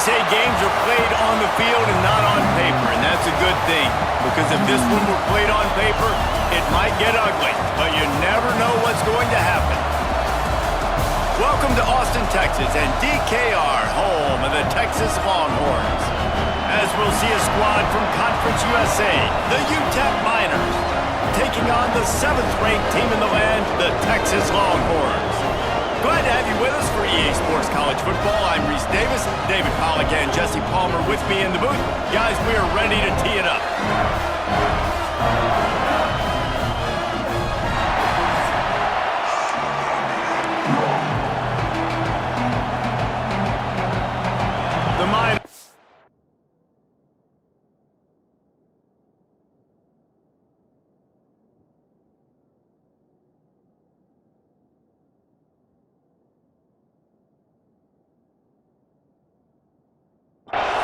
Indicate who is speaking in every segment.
Speaker 1: say games are played on the field and not on paper, and that's a good thing. Because if this one were played on paper, it might get ugly, but you never know what's going to happen. Welcome to Austin, Texas, and DKR, home of the Texas Longhorns. As we'll see a squad from Conference USA, the UTEP Miners, taking on the 7th-ranked team in the land, the Texas Longhorns. Glad to have you with us for EA Sports College Football. I'm Reese Davis, David Pollack, and Jesse Palmer with me in the booth. Guys, we are ready to tee it up. The Miners.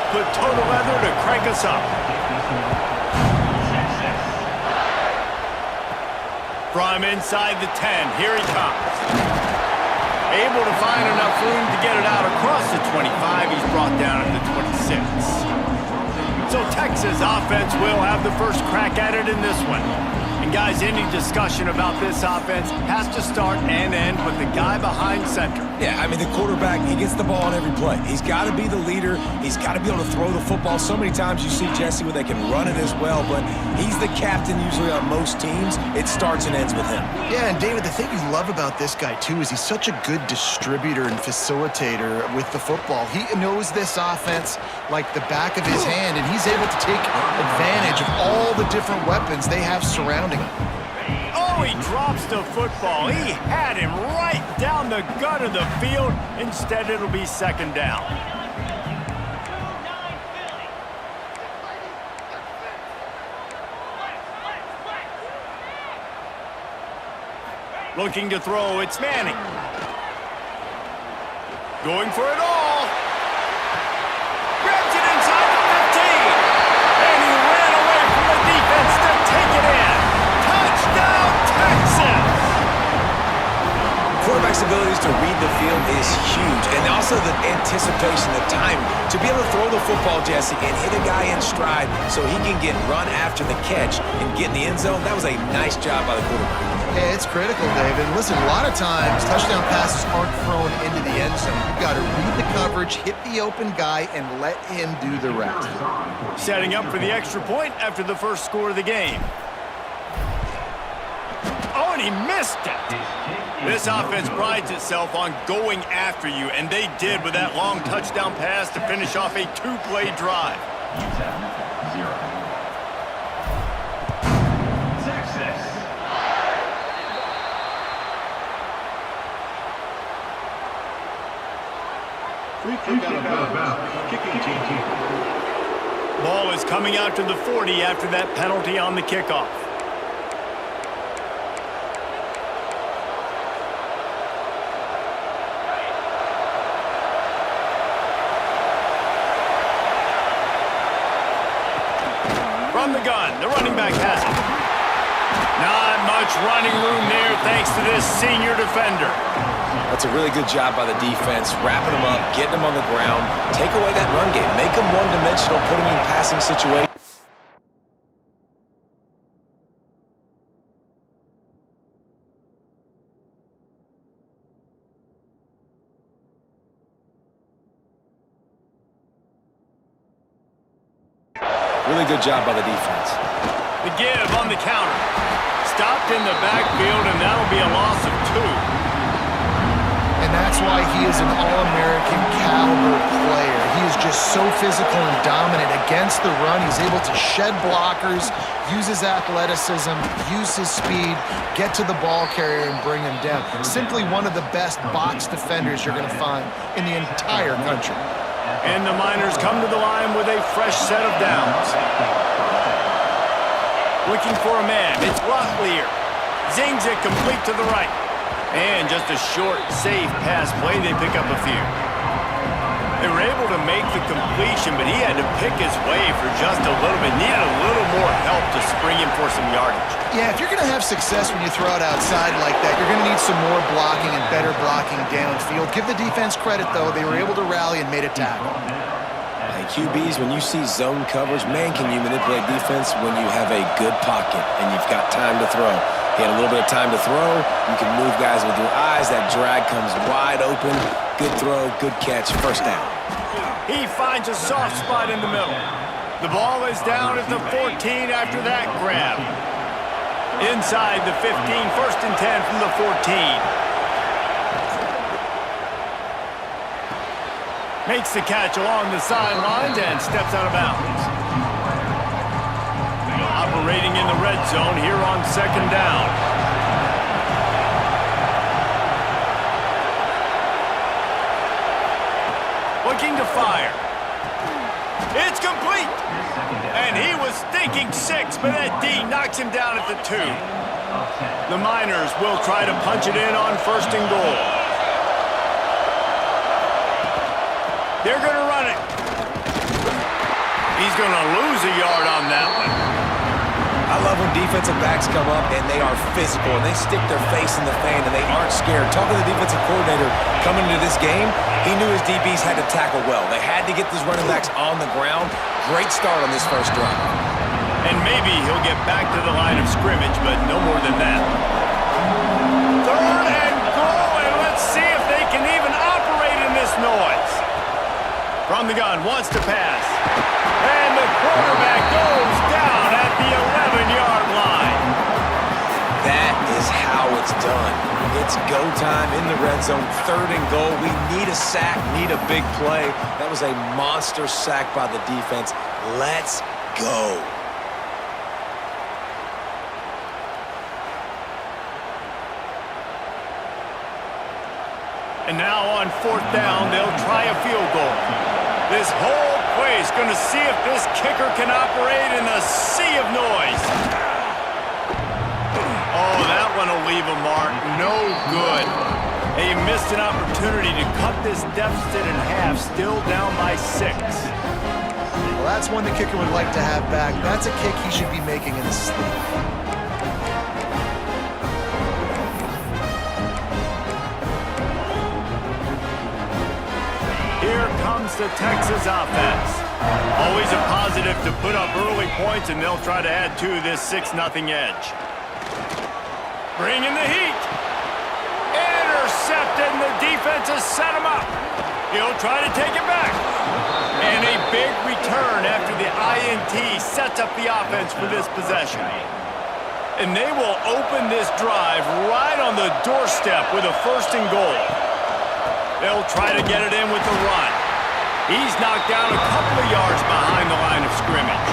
Speaker 1: Put total leather to crank us up. From inside the 10, here he comes. Able to find enough room to get it out across the 25. He's brought down at the 26. So Texas offense will have the first crack at it in this one. And guys, any discussion about this offense has to start and end with the guy behind center.
Speaker 2: Yeah, I mean, the quarterback, he gets the ball on every play. He's got to be the leader. He's got to be able to throw the football. So many times you see Jesse where they can run it as well, but he's the captain usually on most teams. It starts and ends with him.
Speaker 3: Yeah, and David, the thing you love about this guy, too, is he's such a good distributor and facilitator with the football. He knows this offense like the back of his hand, and he's able to take advantage of all the different weapons they have surrounding him.
Speaker 1: Oh, he drops the football. He had him right down the gut of the field. Instead, it'll be second down. Looking to throw, it's Manning. Going for it all. Grabs it inside the 15. And he ran away from the defense to take it in. Touchdown, Texas!
Speaker 2: Quarterback's abilities to read the field is huge, and also the anticipation, the time to be able to throw the football, Jesse, and hit a guy in stride so he can get run after the catch and get in the end zone. That was a nice job by the quarterback.
Speaker 3: Yeah, it's critical, David. Listen, a lot of times touchdown passes aren't thrown into the end zone. You've got to read the coverage, hit the open guy, and let him do the rest.
Speaker 1: Setting up for the extra point after the first score of the game. Oh, and he missed it. This offense prides itself on going after you, and they did with that long touchdown pass to finish off a two-play drive. Ball is coming out to the 40 after that penalty on the kickoff. From the gun, the running back has it. Not much running room there thanks to this senior defender.
Speaker 2: That's a really good job by the defense, wrapping them up, getting them on the ground, take away that run game, make them one-dimensional, put them in passing situations. Really good job by the defense.
Speaker 1: The give on the counter. Stopped in the backfield, and that'll be a loss of 2.
Speaker 3: And that's why he is an All-American caliber player. He is just so physical and dominant against the run. He's able to shed blockers, use his athleticism, use his speed, get to the ball carrier and bring him down. Simply one of the best box defenders you're going to find in the entire country.
Speaker 1: And the Miners come to the line with a fresh set of downs. Looking for a man, it's Rocklear. Zings it complete to the right. And just a short, safe pass play, they pick up a few. They were able to make the completion, but he had to pick his way for just a little bit. Needed a little more help to spring him for some yardage.
Speaker 3: Yeah, if you're going to have success when you throw it outside like that, you're going to need some more blocking and better blocking downfield. Give the defense credit, though. They were able to rally and made a tackle.
Speaker 2: QBs, when you see zone coverage, man, can you manipulate defense when you have a good pocket and you've got time to throw. He had a little bit of time to throw. You can move guys with your eyes. That drag comes wide open. Good throw, good catch, first down.
Speaker 1: He finds a soft spot in the middle. The ball is down at the 14 after that grab. Inside the 15, 1st and 10 from the 14. Makes the catch along the sidelines and steps out of bounds. Operating in the red zone here on 2nd down. Looking to fire. It's complete. And he was thinking 6, but that D knocks him down at the 2. The Miners will try to punch it in on 1st and goal. They're going to run it. He's going to lose a yard on that one.
Speaker 2: I love when defensive backs come up and they are physical and they stick their face in the fan and they aren't scared. Talking to the defensive coordinator coming into this game, he knew his DBs had to tackle well. They had to get these running backs on the ground. Great start on this first drive.
Speaker 1: And maybe he'll get back to the line of scrimmage, but no more than that. 3rd and goal, and let's see if they can even operate in this noise. From the gun, wants to pass. And the quarterback goes down at the 11-yard line.
Speaker 2: That is how it's done. It's go time in the red zone, 3rd and goal. We need a sack, need a big play. That was a monster sack by the defense. Let's go.
Speaker 1: And now on 4th down, they'll try a field goal. This whole place going to see if this kicker can operate in the sea of noise. Oh, that one will leave a mark. No good. They missed an opportunity to cut this deficit in half, still down by 6.
Speaker 3: Well, that's one the kicker would like to have back. That's a kick he should be making in his sleep.
Speaker 1: Here comes the Texas offense. Always a positive to put up early points, and they'll try to add to this 6-0 edge. Bringing the heat. Intercepted, and the defense has set him up. He'll try to take it back. And a big return after the INT sets up the offense for this possession. And they will open this drive right on the doorstep with a 1st and goal. They'll try to get it in with the run. He's knocked down a couple of yards behind the line of scrimmage.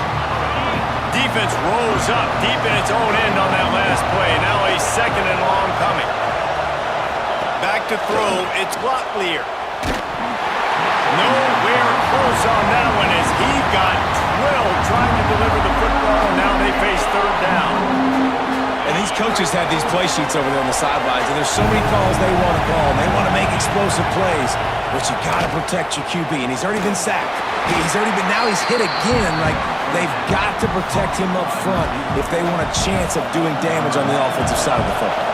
Speaker 1: Defense rolls up deep in its own end on that last play. Now a 2nd and long coming. Back to throw, it's Locklear. Nowhere close on that one as he got drilled trying to deliver the football, and now they face 3rd down.
Speaker 2: And these coaches have these play sheets over there on the sidelines, and there's so many calls they want to call. They want to make explosive plays, but you got to protect your QB, and he's already been sacked. Now he's hit again. Like, they've got to protect him up front if they want a chance of doing damage on the offensive side of the football.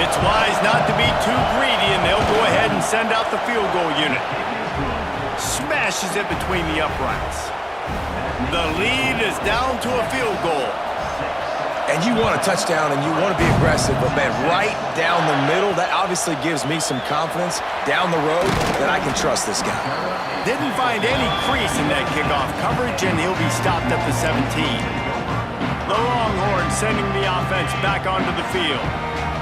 Speaker 1: It's wise not to be too greedy, and they'll go ahead and send out the field goal unit. Smashes it between the uprights. The lead is down to a field goal.
Speaker 2: And you want a touchdown and you want to be aggressive, but man, right down the middle, that obviously gives me some confidence down the road that I can trust this guy.
Speaker 1: Didn't find any crease in that kickoff coverage, and he'll be stopped at the 17. The Longhorns sending the offense back onto the field.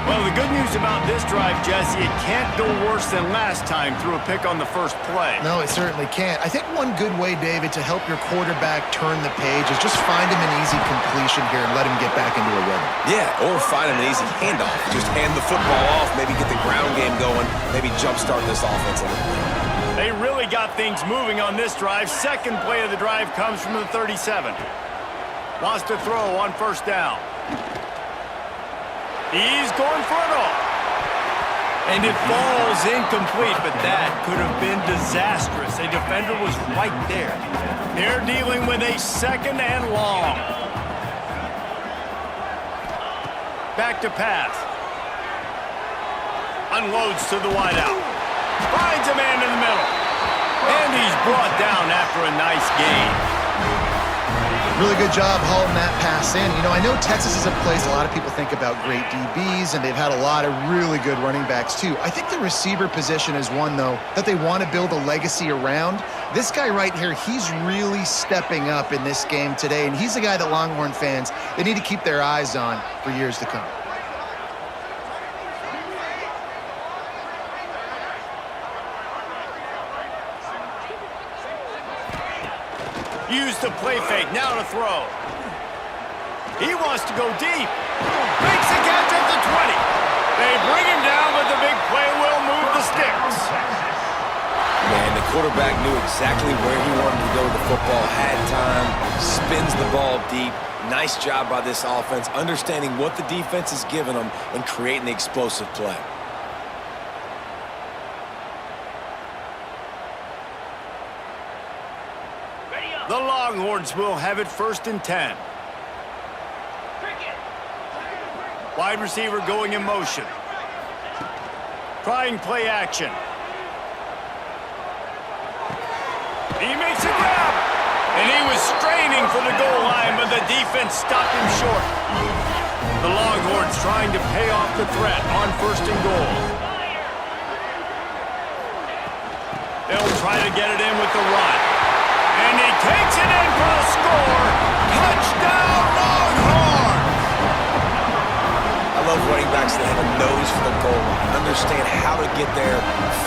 Speaker 1: Well, the good news about this drive, Jesse, it can't go worse than last time through a pick on the first play.
Speaker 3: No, it certainly can't. I think one good way, David, to help your quarterback turn the page is just find him an easy completion here and let him get back into a rhythm.
Speaker 2: Yeah, or find him an easy handoff. Just hand the football off, maybe get the ground game going, maybe jumpstart this offense a little bit.
Speaker 1: They really got things moving on this drive. 2nd play of the drive comes from the 37. Wants to throw on 1st down. He's going for it all. And it falls incomplete, but that could have been disastrous. A defender was right there. They're dealing with a 2nd and long. Back to pass. Unloads to the wideout. Finds a man in the middle. And he's brought down after a nice gain.
Speaker 3: Really good job hauling that pass in. You know, I know Texas is a place a lot of people think about great DBs, and they've had a lot of really good running backs too. I think the receiver position is one, though, that they want to build a legacy around. This guy right here, he's really stepping up in this game today, and he's a guy that Longhorn fans, they need to keep their eyes on for years to come.
Speaker 1: Use the play fake, now to throw. He wants to go deep. Makes a catch at the 20. They bring him down, but the big play will move the sticks.
Speaker 2: Man, the quarterback knew exactly where he wanted to go with the football, had time, spins the ball deep. Nice job by this offense, understanding what the defense is giving them and creating the explosive play.
Speaker 1: The Longhorns will have it 1st and 10. Wide receiver going in motion. Trying play action. He makes a grab. And he was straining for the goal line, but the defense stopped him short. The Longhorns trying to pay off the threat on 1st and goal. They'll try to get it in with the run. And he takes it in for the score. Touchdown, Longhorns!
Speaker 2: I love running backs that have a nose for the goal line, understand how to get there,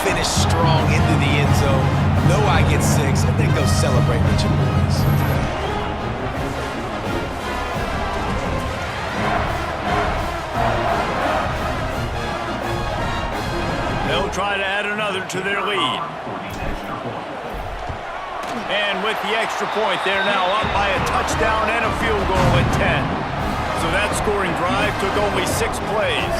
Speaker 2: finish strong into the end zone, know I get 6, and then go celebrate with your boys.
Speaker 1: They'll try to add another to their lead. And with the extra point, they're now up by a touchdown and a field goal at 10. So that scoring drive took only 6 plays.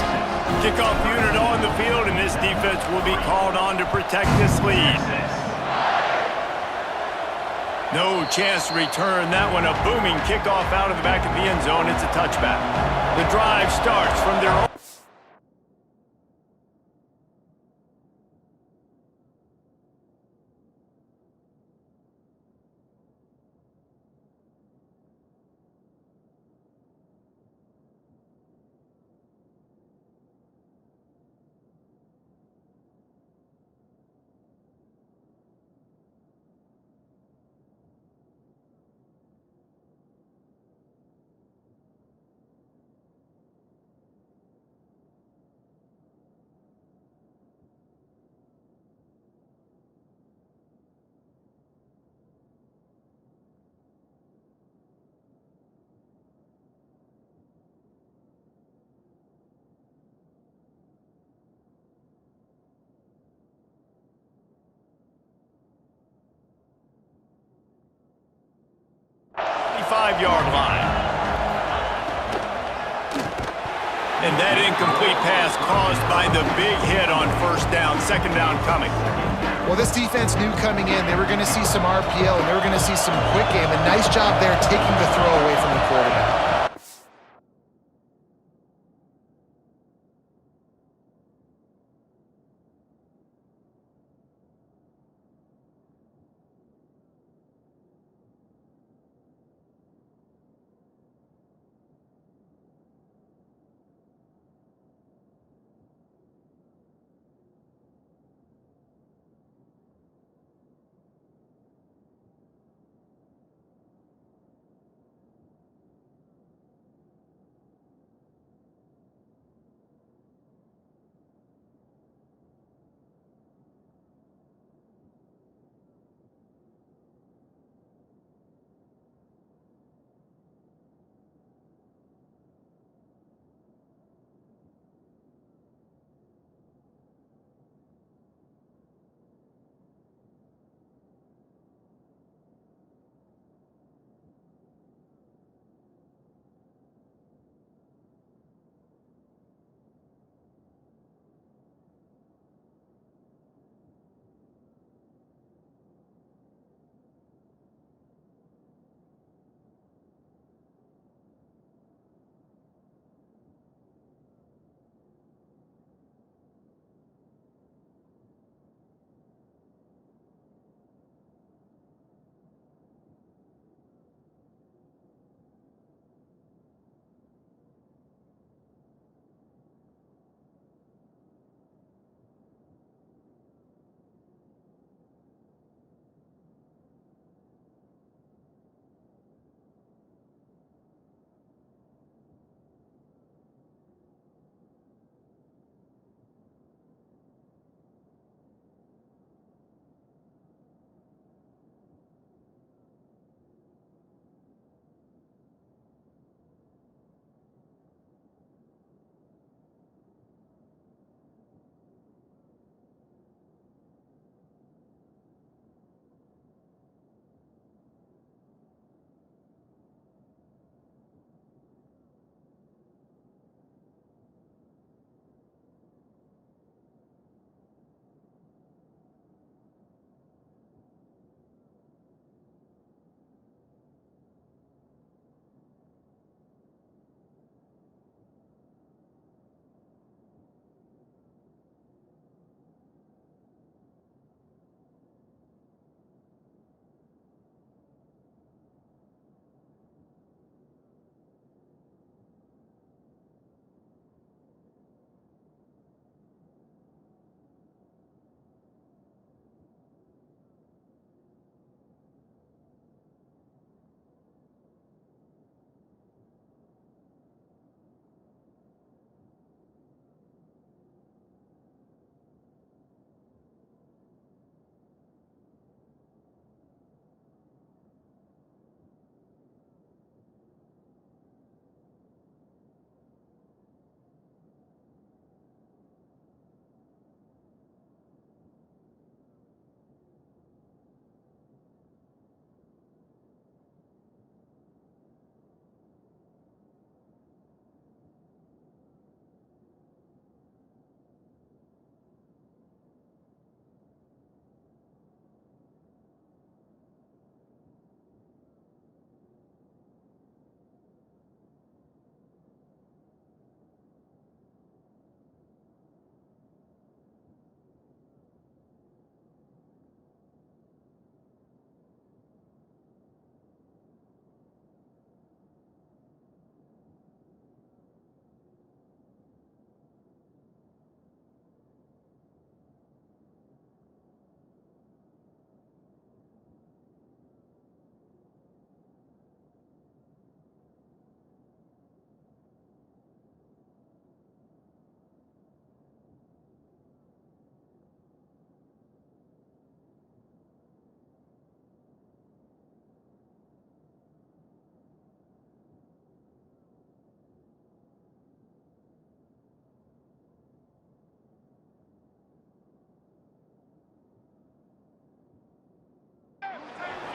Speaker 1: Kickoff unit on the field, and this defense will be called on to protect this lead. No chance to return that one. A booming kickoff out of the back of the end zone. It's a touchback. The drive starts from their own. Yard line. And that incomplete pass caused by the big hit on 1st down, 2nd down coming.
Speaker 3: Well, this defense knew coming in they were going to see some RPO and they were going to see some quick game. A nice job there taking the throw away from the quarterback.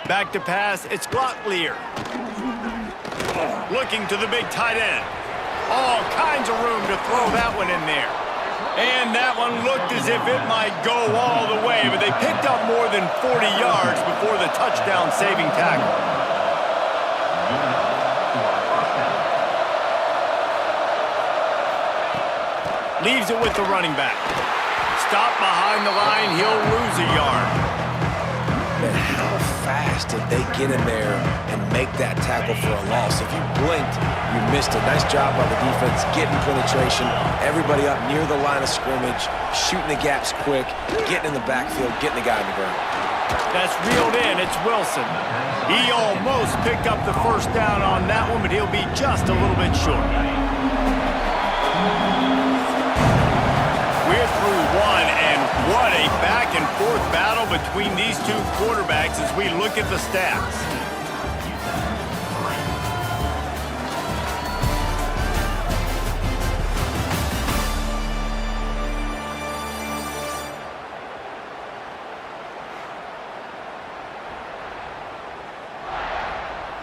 Speaker 1: Back to pass, it's Glocklear. Looking to the big tight end. All kinds of room to throw that one in there. And that one looked as if it might go all the way, but they picked up more than 40 yards before the touchdown-saving tackle. Leaves it with the running back. Stop behind the line, he'll lose a yard.
Speaker 2: Man, how fast did they get in there and make that tackle for a loss? If you blinked, you missed it. Nice job by the defense, getting penetration, everybody up near the line of scrimmage, shooting the gaps quick, getting in the backfield, getting the guy on the ground.
Speaker 1: That's reeled in, it's Wilson. He almost picked up the first down on that one, but he'll be just a little bit short. We're through one, and what a back-and-forth battle between these two quarterbacks as we look at the stats.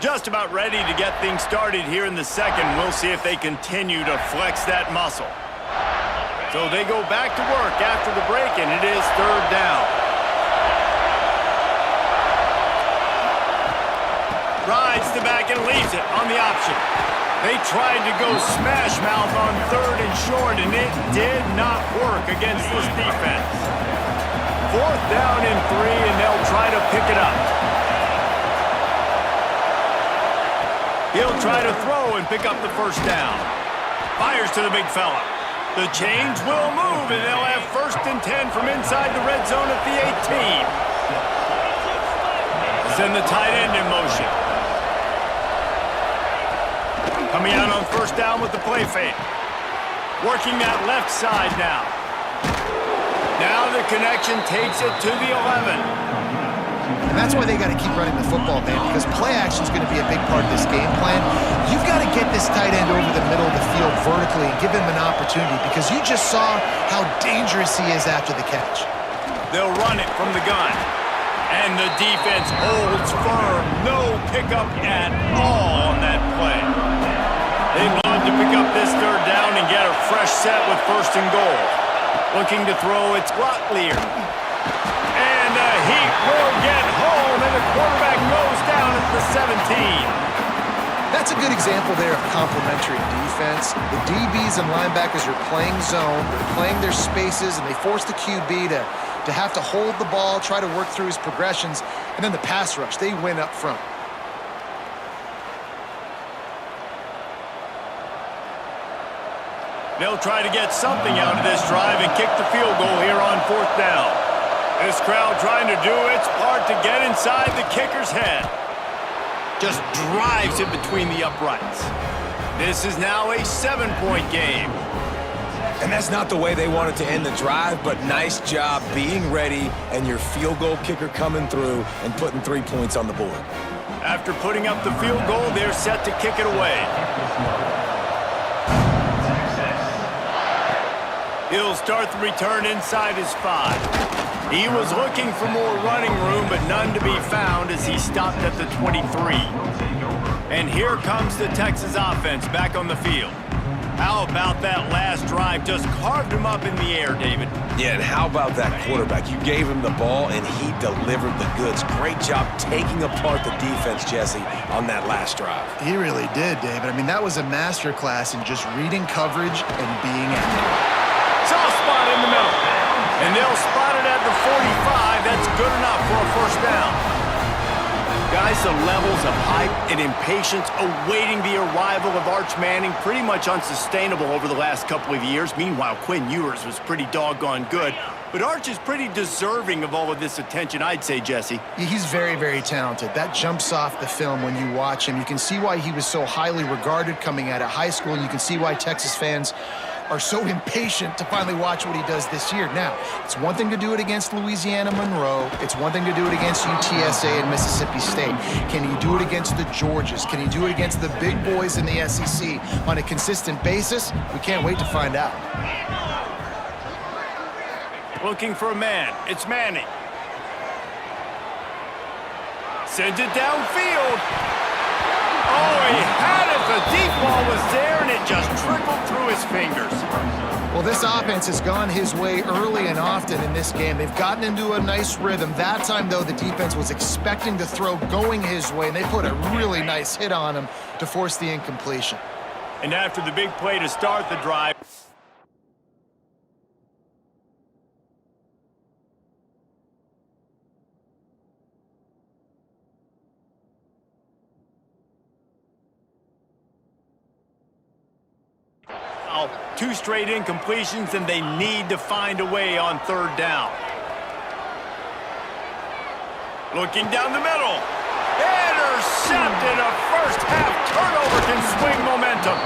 Speaker 1: Just about ready to get things started here in the second. We'll see if they continue to flex that muscle. So they go back to work after the break, and it is third down. Rides the back and leaves it on the option. They tried to go smash mouth on third and short, and it did not work against this defense. Fourth down and 3, and they'll try to pick it up. He'll try to throw and pick up the first down. Fires to the big fella. The chains will move, and they'll have first and 10 from inside the red zone at the 18. Send the tight end in motion. Coming out on first down with the play fake. Working that left side now. Now the connection takes it to the 11.
Speaker 3: And that's why they got to keep running the football, man, because play action is going to be a big part of this game plan. You've got to get this tight end over the middle of the field vertically and give him an opportunity, because you just saw how dangerous he is after the catch.
Speaker 1: They'll run it from the gun. And the defense holds firm. No pickup at all on that play. They'd love to pick up this third down and get a fresh set with first and goal. Looking to throw, it's Glocklear. And the heat will get home, and the quarterback goes down at the 17.
Speaker 3: That's a good example there of complementary defense. The DBs and linebackers are playing zone, they're playing their spaces, and they force the QB to have to hold the ball, try to work through his progressions, and then the pass rush, they win up front.
Speaker 1: They'll try to get something out of this drive and kick the field goal here on fourth down. This crowd trying to do its part to get inside the kicker's head. Just drives it between the uprights. This is now a 7-point game.
Speaker 2: And that's not the way they wanted to end the drive, but nice job being ready and your field goal kicker coming through and putting 3 points on the board.
Speaker 1: After putting up the field goal, they're set to kick it away. He'll start the return inside his 5. He was looking for more running room, but none to be found as he stopped at the 23. And here comes the Texas offense back on the field. How about that last drive? Just carved him up in the air, David.
Speaker 2: Yeah, and how about that quarterback? You gave him the ball, and he delivered the goods. Great job taking apart the defense, Jesse, on that last drive.
Speaker 3: He really did, David. I mean, that was a masterclass in just reading coverage and being accurate.
Speaker 1: Soft spot in the middle. And they'll spot it at the 45. That's good enough for a first down. Guys, the levels of hype and impatience awaiting the arrival of Arch Manning pretty much unsustainable over the last couple of years. Meanwhile, Quinn Ewers was pretty doggone good. But Arch is pretty deserving of all of this attention, I'd say, Jesse.
Speaker 3: He's very, very talented. That jumps off the film when you watch him. You can see why he was so highly regarded coming out of high school, and you can see why Texas fans are so impatient to finally watch what he does this year. Now, it's one thing to do it against Louisiana Monroe. It's one thing to do it against UTSA and Mississippi State. Can he do it against the Georgias? Can he do it against the big boys in the SEC on a consistent basis? We can't wait to find out. Looking for a man. It's Manning.
Speaker 1: Sends it downfield. Oh, he had it. The deep ball was there, and it just trickled through his fingers.
Speaker 3: Well, this offense has gone his way early and often in this game. They've gotten into a nice rhythm. That time, though, the defense was expecting the throw going his way, and they put a really nice hit on him to force the incompletion.
Speaker 1: And after the big play to start the drive, two straight incompletions, and they need to find a way on third down. Looking down the middle. Intercepted. A first-half turnover can swing momentum.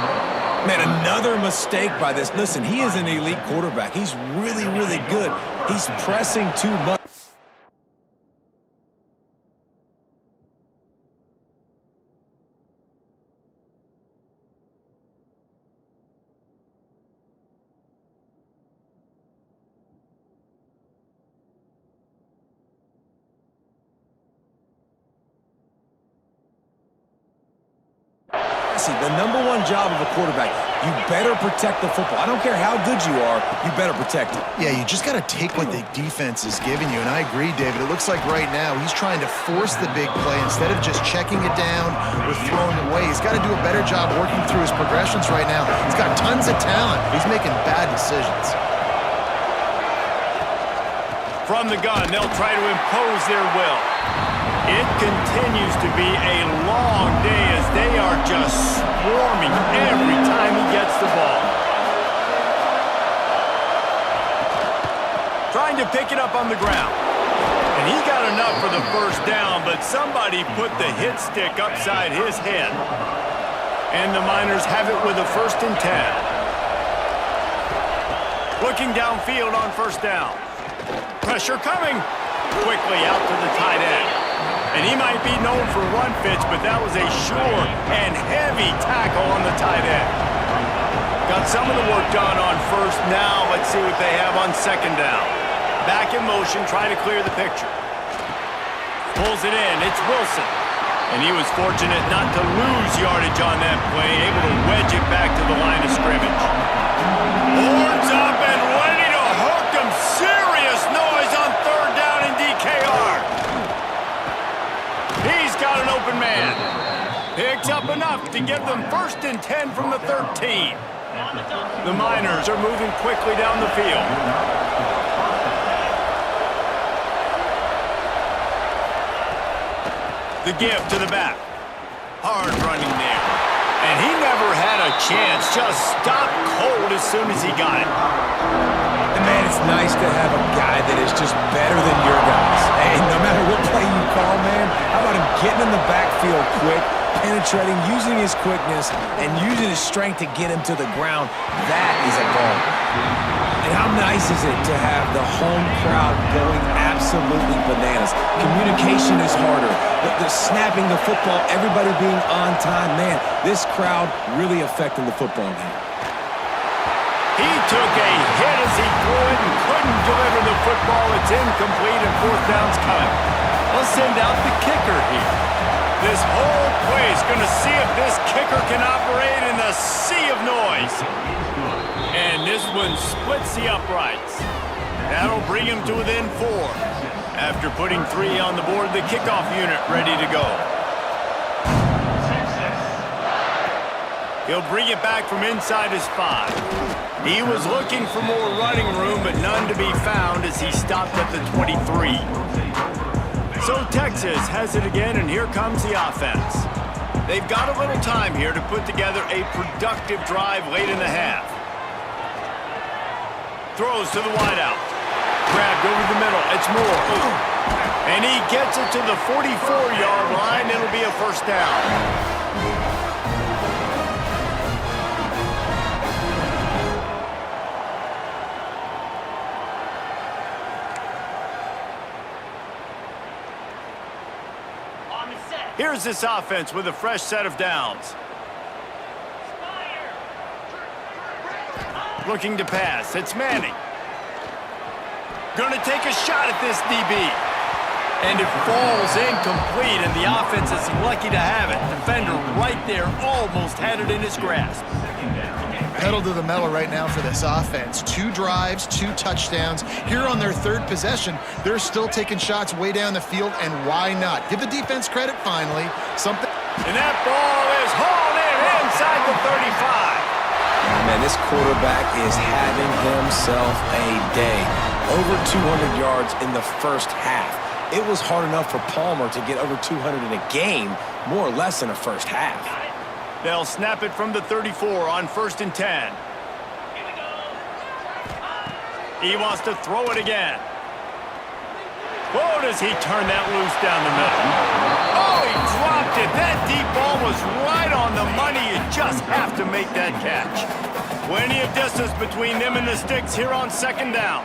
Speaker 2: Man, another mistake by this. Listen, he is an elite quarterback. He's really, really good. He's pressing too much. The number one job of a quarterback, you better protect the football. I don't care how good you are, you better protect it.
Speaker 3: Yeah, you just got to take what the defense is giving you, and I agree, David. It looks like right now he's trying to force the big play instead of just checking it down or throwing away. He's got to do a better job working through his progressions right now. He's got tons of talent. He's making bad decisions.
Speaker 1: From the gun, they'll try to impose their will. It continues to be a long day as they are just swarming every time he gets the ball. Trying to pick it up on the ground. And he got enough for the first down, but somebody put the hit stick upside his head. And the Miners have it with a 1st and 10. Looking downfield on first down. Pressure coming. Quickly out to the tight end. And he might be known for run fits, but that was a sure and heavy tackle on the tight end. Got some of the work done on first. Now let's see what they have on second down. Back in motion, try to clear the picture. Pulls it in. It's Wilson. And he was fortunate not to lose yardage on that play, able to wedge it back to the line of scrimmage. Horns up and ready to hook him. Serious noise on third down in DKR. He's got an open man. Picks up enough to give them 1st and 10 from the 13. The Miners are moving quickly down the field. The give to the back. Hard running there. And he never had a chance. Just stopped cold as soon as he got it.
Speaker 2: And man, it's nice to have a guy that is just better than your guys. Hey, no matter what play you call, man, how about him getting in the backfield quick, penetrating, using his quickness, and using his strength to get him to the ground? That is a ball. And how nice is it to have the home crowd going absolutely bananas? Communication is harder. The snapping the football, everybody being on time. Man, this crowd really affecting the football game.
Speaker 1: He took a hit as he threw it and couldn't deliver the football. It's incomplete and 4th down's coming. Let's send out the kicker here. This whole play is going to see if this kicker can operate in the sea of noise. And this one splits the uprights. That'll bring him to within 4. After putting 3 on the board, the kickoff unit ready to go. He'll bring it back from inside his 5. He was looking for more running room, but none to be found as he stopped at the 23. So Texas has it again, and here comes the offense. They've got a little time here to put together a productive drive late in the half. Throws to the wideout. Grabbed over the middle. It's Moore. And he gets it to the 44-yard line. It'll be a 1st down. Here's this offense with a fresh set of downs. Looking to pass. It's Manning. Going to take a shot at this DB. And it falls incomplete, and the offense is lucky to have it. Defender right there almost had it in his grasp.
Speaker 3: Pedal to the metal right now for this offense. 2 drives, 2 touchdowns. Here on their 3rd possession, they're still taking shots way down the field, and why not? Give the defense credit finally. Something.
Speaker 1: And that ball is hauled in inside the 35.
Speaker 2: Man, this quarterback is having himself a day. Over 200 yards in the first half. It was hard enough for Palmer to get over 200 in a game, more or less in a first half.
Speaker 1: They'll snap it from the 34 on 1st and 10. He wants to throw it again. Whoa, does he turn that loose down the middle? Oh, he dropped it. That deep ball was right on the money. You just have to make that catch. Plenty of distance between them and the sticks here on 2nd down.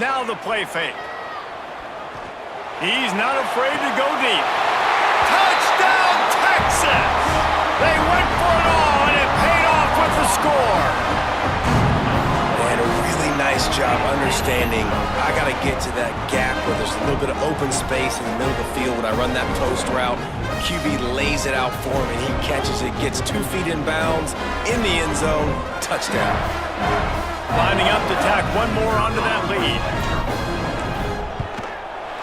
Speaker 1: Now the play fake. He's not afraid to go deep. Touchdown, Texas! They went for it all, and it paid off with the score.
Speaker 2: They had a really nice job understanding, I got to get to that gap where there's a little bit of open space in the middle of the field. When I run that post route, QB lays it out for him, and he catches it, gets 2 feet in bounds, in the end zone, touchdown.
Speaker 1: Lining up to tack one more onto that lead.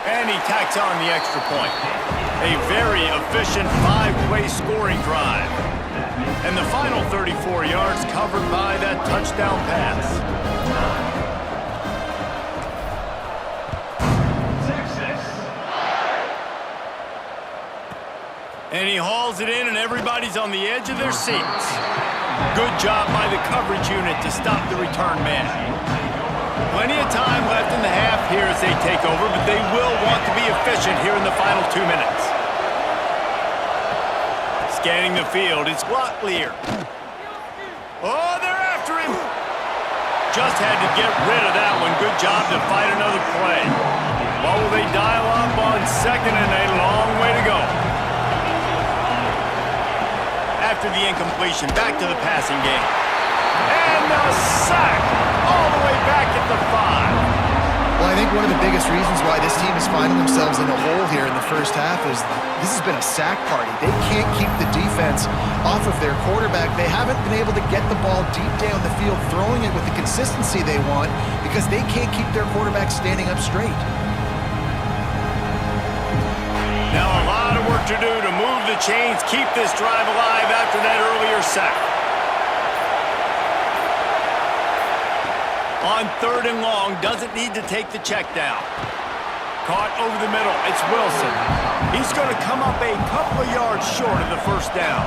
Speaker 1: And he tacks on the extra point. A very efficient 5-play scoring drive. And the final 34 yards covered by that touchdown pass. And he hauls it in, and everybody's on the edge of their seats. Good job by the coverage unit to stop the return man. Plenty of time left in the half here as they take over, but they will want to be efficient here in the final 2 minutes. Scanning the field, it's Locklear. Oh, they're after him. Just had to get rid of that one. Good job to fight another play. What will they dial up on 2nd and a long way to go? After the incompletion, back to the passing game. And the sack all the way back at the 5.
Speaker 3: Well, I think one of the biggest reasons why this team is finding themselves in a hole here in the first half is this has been a sack party. They can't keep the defense off of their quarterback. They haven't been able to get the ball deep down the field, throwing it with the consistency they want because they can't keep their quarterback standing up straight.
Speaker 1: Now a lot of work to do to move the chains, keep this drive alive after that earlier sack. On 3rd and long, doesn't need to take the check down. Caught over the middle, it's Wilson. He's going to come up a couple of yards short of the 1st down.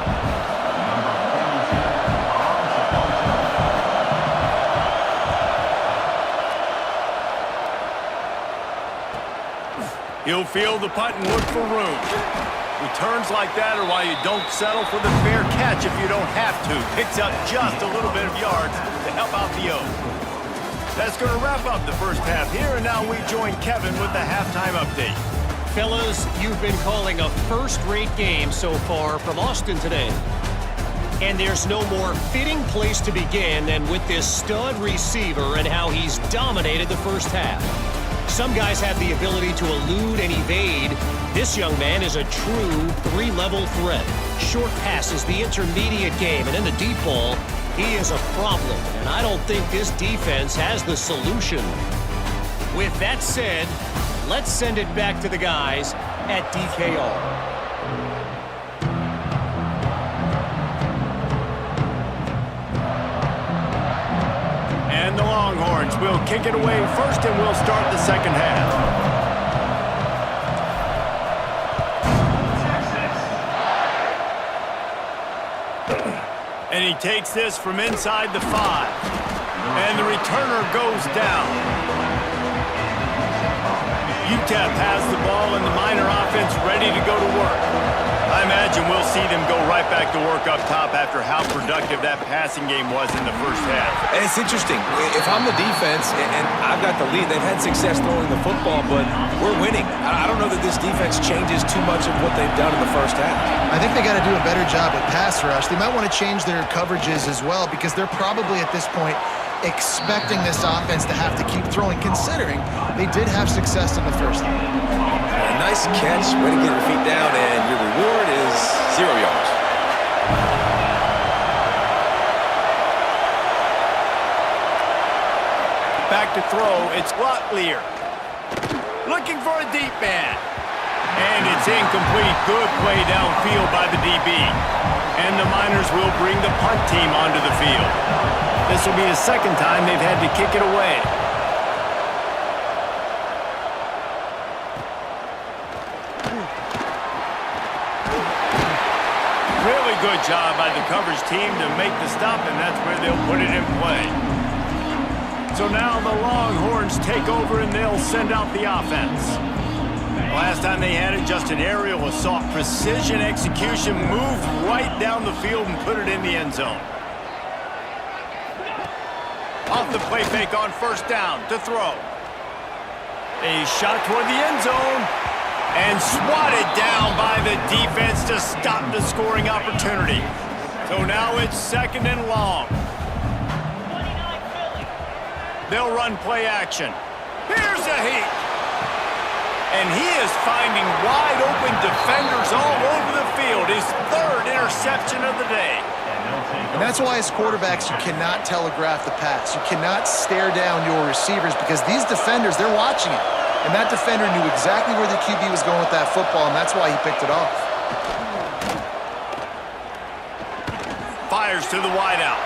Speaker 1: He'll field the punt and look for room. Returns like that are why you don't settle for the fair catch if you don't have to. Picks up just a little bit of yards to help out the O. That's going to wrap up the first half here, and now we join Kevin with the halftime update.
Speaker 4: Fellas, you've been calling a first-rate game so far from Austin today. And there's no more fitting place to begin than with this stud receiver and how he's dominated the first half. Some guys have the ability to elude and evade. This young man is a true 3-level threat. Short passes, the intermediate game, and in the deep ball, he is a problem, and I don't think this defense has the solution. With that said, let's send it back to the guys at DKR.
Speaker 1: And the Longhorns will kick it away first, and we'll start the second half. And he takes this from inside the 5. And the returner goes down. UTEP has the ball and the Miner offense ready to go to work. I imagine we'll see them go right back to work up top after how productive that passing game was in the first half.
Speaker 2: And it's interesting. If I'm the defense and I've got the lead, they've had success throwing the football, but we're winning. I don't know that this defense changes too much of what they've done in the first half.
Speaker 3: I think they got to do a better job at pass rush. They might want to change their coverages as well because they're probably at this point expecting this offense to have to keep throwing, considering they did have success in the first half.
Speaker 2: A nice catch, way to get your feet down, and your reward is 0 yards.
Speaker 1: Back to throw, it's Locklear. Looking for a deep man. And it's incomplete. Good play downfield by the DB. And the Miners will bring the punt team onto the field. This will be the second time they've had to kick it away. Really good job by the coverage team to make the stop, and that's where they'll put it in play. So now the Longhorns take over and they'll send out the offense. Last time they had it, just an aerial assault, precision execution, moved right down the field and put it in the end zone. Off the play fake on first down to throw. A shot toward the end zone and swatted down by the defense to stop the scoring opportunity. So now it's second and long. They'll run play action. Here's a heat. And he is finding wide-open defenders all over the field. His third interception of the day.
Speaker 3: And that's why as quarterbacks, you cannot telegraph the pass. You cannot stare down your receivers because these defenders, they're watching it. And that defender knew exactly where the QB was going with that football, and that's why he picked it off.
Speaker 1: Fires to the wideout.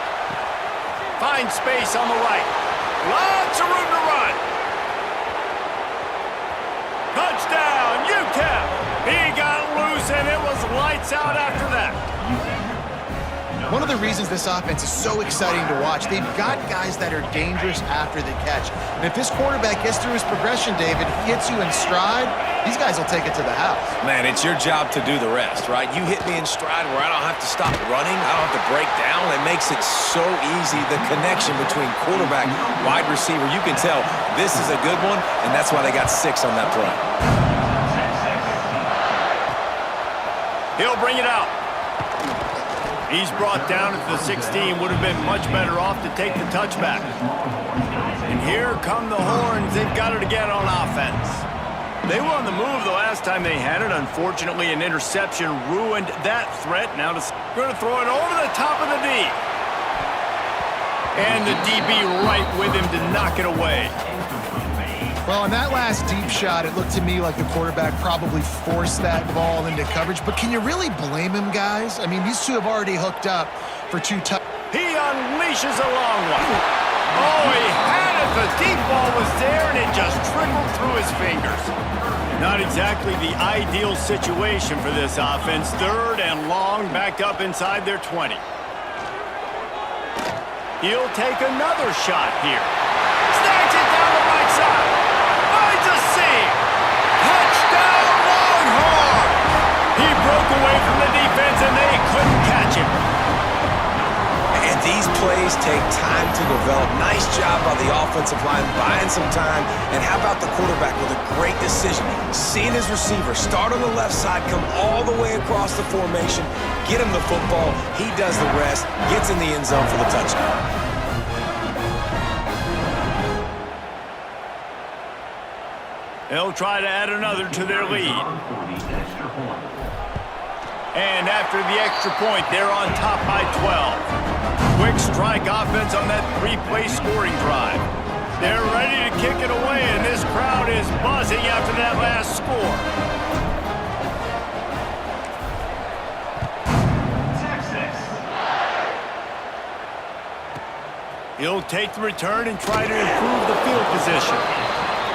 Speaker 1: Finds space on the right. Lots of room to run. Touchdown, UTEP. He got loose, and it was lights out after that.
Speaker 3: One of the reasons this offense is so exciting to watch, they've got guys that are dangerous after the catch. And if this quarterback gets through his progression, David, hits you in stride, these guys will take it to the house.
Speaker 2: Man, it's your job to do the rest, right? You hit me in stride where I don't have to stop running. I don't have to break down. It makes it so easy, the connection between quarterback, wide receiver. You can tell this is a good one, and that's why they got 6 on that play.
Speaker 1: He'll bring it out. He's brought down at the 16. Would have been much better off to take the touchback. And here come the Horns. They've got it again on offense. They were on the move the last time they had it. Unfortunately, an interception ruined that threat. Now they're going to throw it over the top of the D. And the DB right with him to knock it away.
Speaker 3: Well, in that last deep shot, it looked to me like the quarterback probably forced that ball into coverage. But can you really blame him, guys? I mean, these two have already hooked up for 2 touchdowns.
Speaker 1: He unleashes a long one. Oh, he had it. The deep ball was there, and it just trickled through his fingers. Not exactly the ideal situation for this offense. Third and long, back up inside their 20. He'll take another shot here. Snatch it down the right side. Finds a seam. Touchdown, Longhorn! He broke away from the defense, and they couldn't catch him.
Speaker 2: And these plays take time to develop. Nice job by the offensive line, buying some time. And how about the quarterback with a great decision? Seeing his receiver start on the left side, come all the way across the formation, get him the football. He does the rest, gets in the end zone for the touchdown.
Speaker 1: They'll try to add another to their lead. And after the extra point, they're on top by 12. Quick strike offense on that 3-play scoring drive. They're ready to kick it away, and this crowd is buzzing after that last score. He'll take the return and try to improve the field position.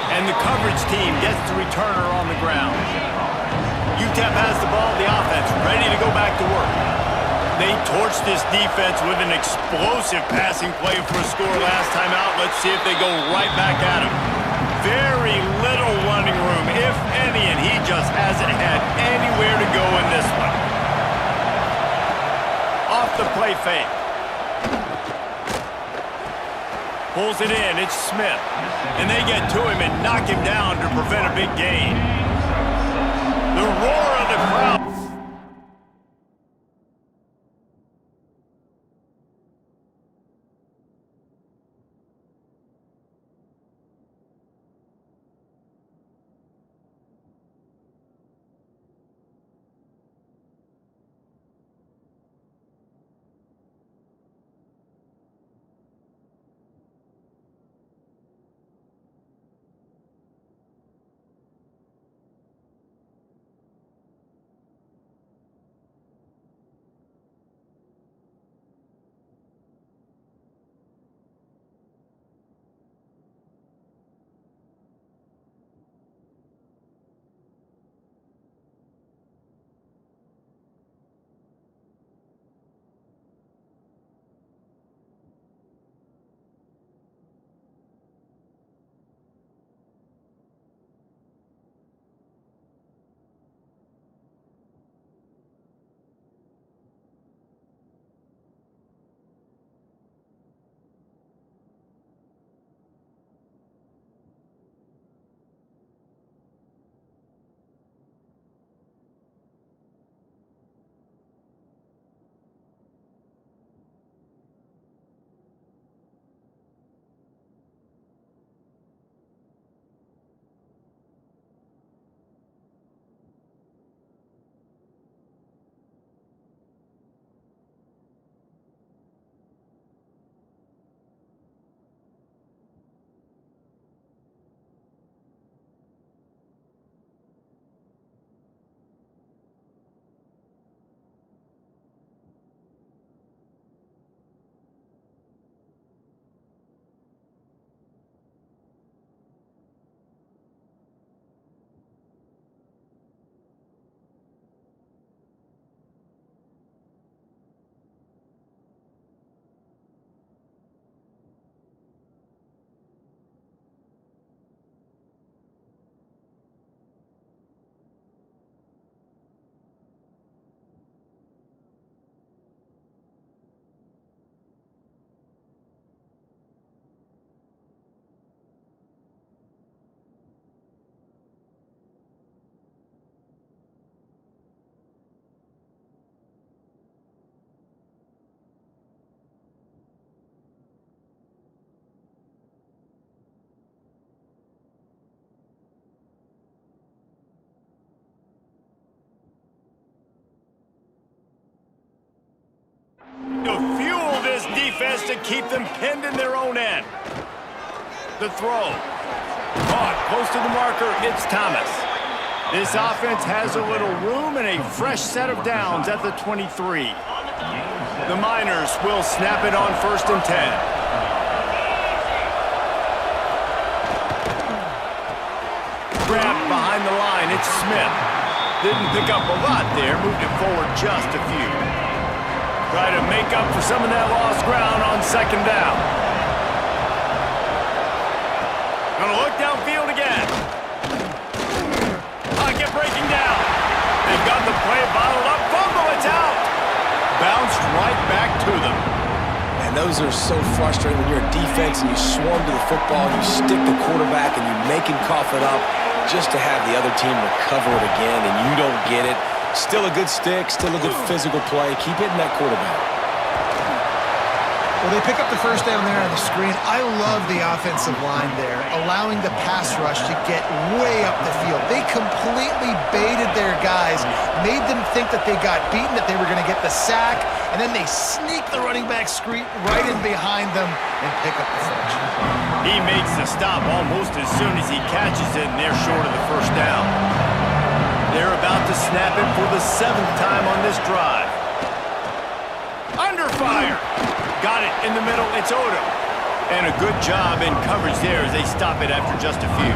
Speaker 1: And the coverage team gets the returner on the ground. UTEP has the ball, the offense, ready to go back to work. They torched this defense with an explosive passing play for a score last time out. Let's see if they go right back at him. Very little running room, if any, and he just hasn't had anywhere to go in this one. Off the play fake. Pulls it in, it's Smith. And they get to him and knock him down to prevent a big gain. The roar of the crowd. To fuel this defense to keep them pinned in their own end. The throw. Caught close to the marker. It's Thomas. This offense has a little room and a fresh set of downs at the 23. The Miners will snap it on 1st and 10. Grabbed behind the line. It's Smith. Didn't pick up a lot there. Moved it forward just a few. Try to make up for some of that lost ground on 2nd down. Gonna look downfield again. Pocket breaking down. They've got the play bottled up. Fumble, it's out. Bounced right back to them.
Speaker 2: And those are so frustrating when you're a defense and you swarm to the football, you stick the quarterback and you make him cough it up just to have the other team recover it again and you don't get it. Still a good stick, still a good physical play. Keep hitting that quarterback.
Speaker 3: Well, they pick up the 1st down there on the screen. I love the offensive line there, allowing the pass rush to get way up the field. They completely baited their guys, made them think that they got beaten, that they were going to get the sack, and then they sneak the running back screen right in behind them and pick up the first.
Speaker 1: He makes the stop almost as soon as he catches it, and they're short of the 1st down. They're about to snap it for the 7th time on this drive. Under fire. Got it in the middle. It's Odom. And a good job in coverage there as they stop it after just a few.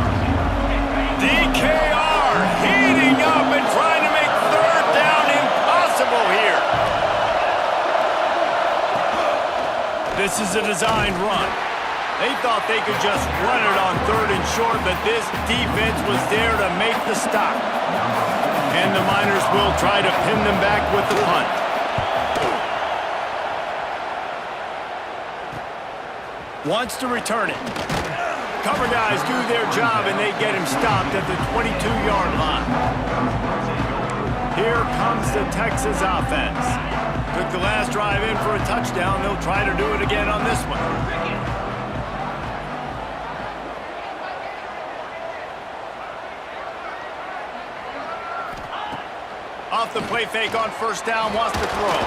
Speaker 1: DKR heating up and trying to make 3rd down impossible here. This is a designed run. They thought they could just run it on 3rd and short, but this defense was there to make the stop. And the Miners will try to pin them back with the punt. Wants to return it. Cover guys do their job, and they get him stopped at the 22-yard line. Here comes the Texas offense. Took the last drive in for a touchdown. They'll try to do it again on this one. Off the play fake on 1st down, wants to throw.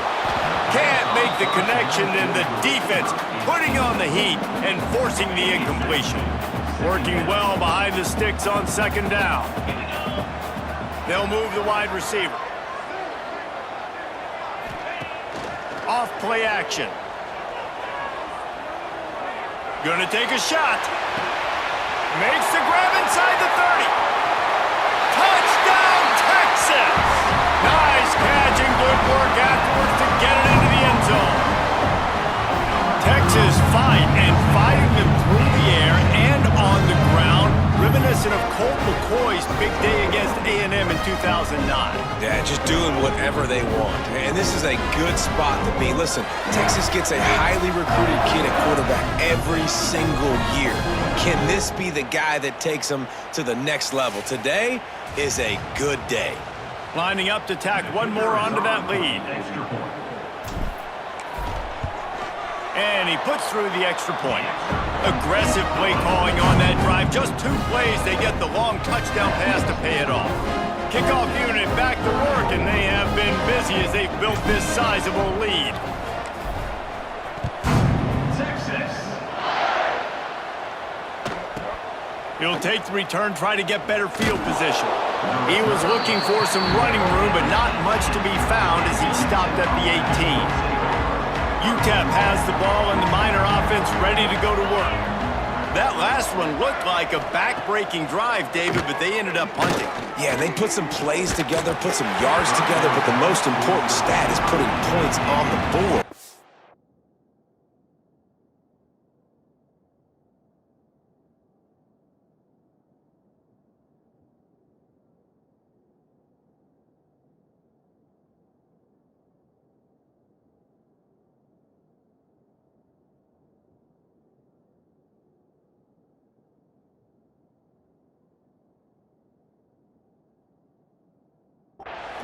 Speaker 1: Can't make the connection, and the defense putting on the heat and forcing the incompletion. Working well behind the sticks on 2nd down. They'll move the wide receiver. Off play action. Gonna take a shot. Makes the grab inside the 30. Touchdown, Texas! Nice catch and good work afterwards to get it into the end zone. Texas fighting them through the air and on the ground, reminiscent of Colt McCoy's big day against A&M in 2009.
Speaker 2: Yeah, just doing whatever they want. And this is a good spot to be. Listen, Texas gets a highly recruited kid at quarterback every single year. Can this be the guy that takes them to the next level? Today is a good day.
Speaker 1: Lining up to tack one more onto that lead. And he puts through the extra point. Aggressive play calling on that drive. Just 2 plays, they get the long touchdown pass to pay it off. Kickoff unit back to work, and they have been busy as they've built this sizable lead. He'll take the return, try to get better field position. He was looking for some running room, but not much to be found as he stopped at the 18. UTEP has the ball and the Miner offense ready to go to work. That last one looked like a back-breaking drive, David, but they ended up punting.
Speaker 2: Yeah, they put some plays together, put some yards together, but the most important stat is putting points on the board.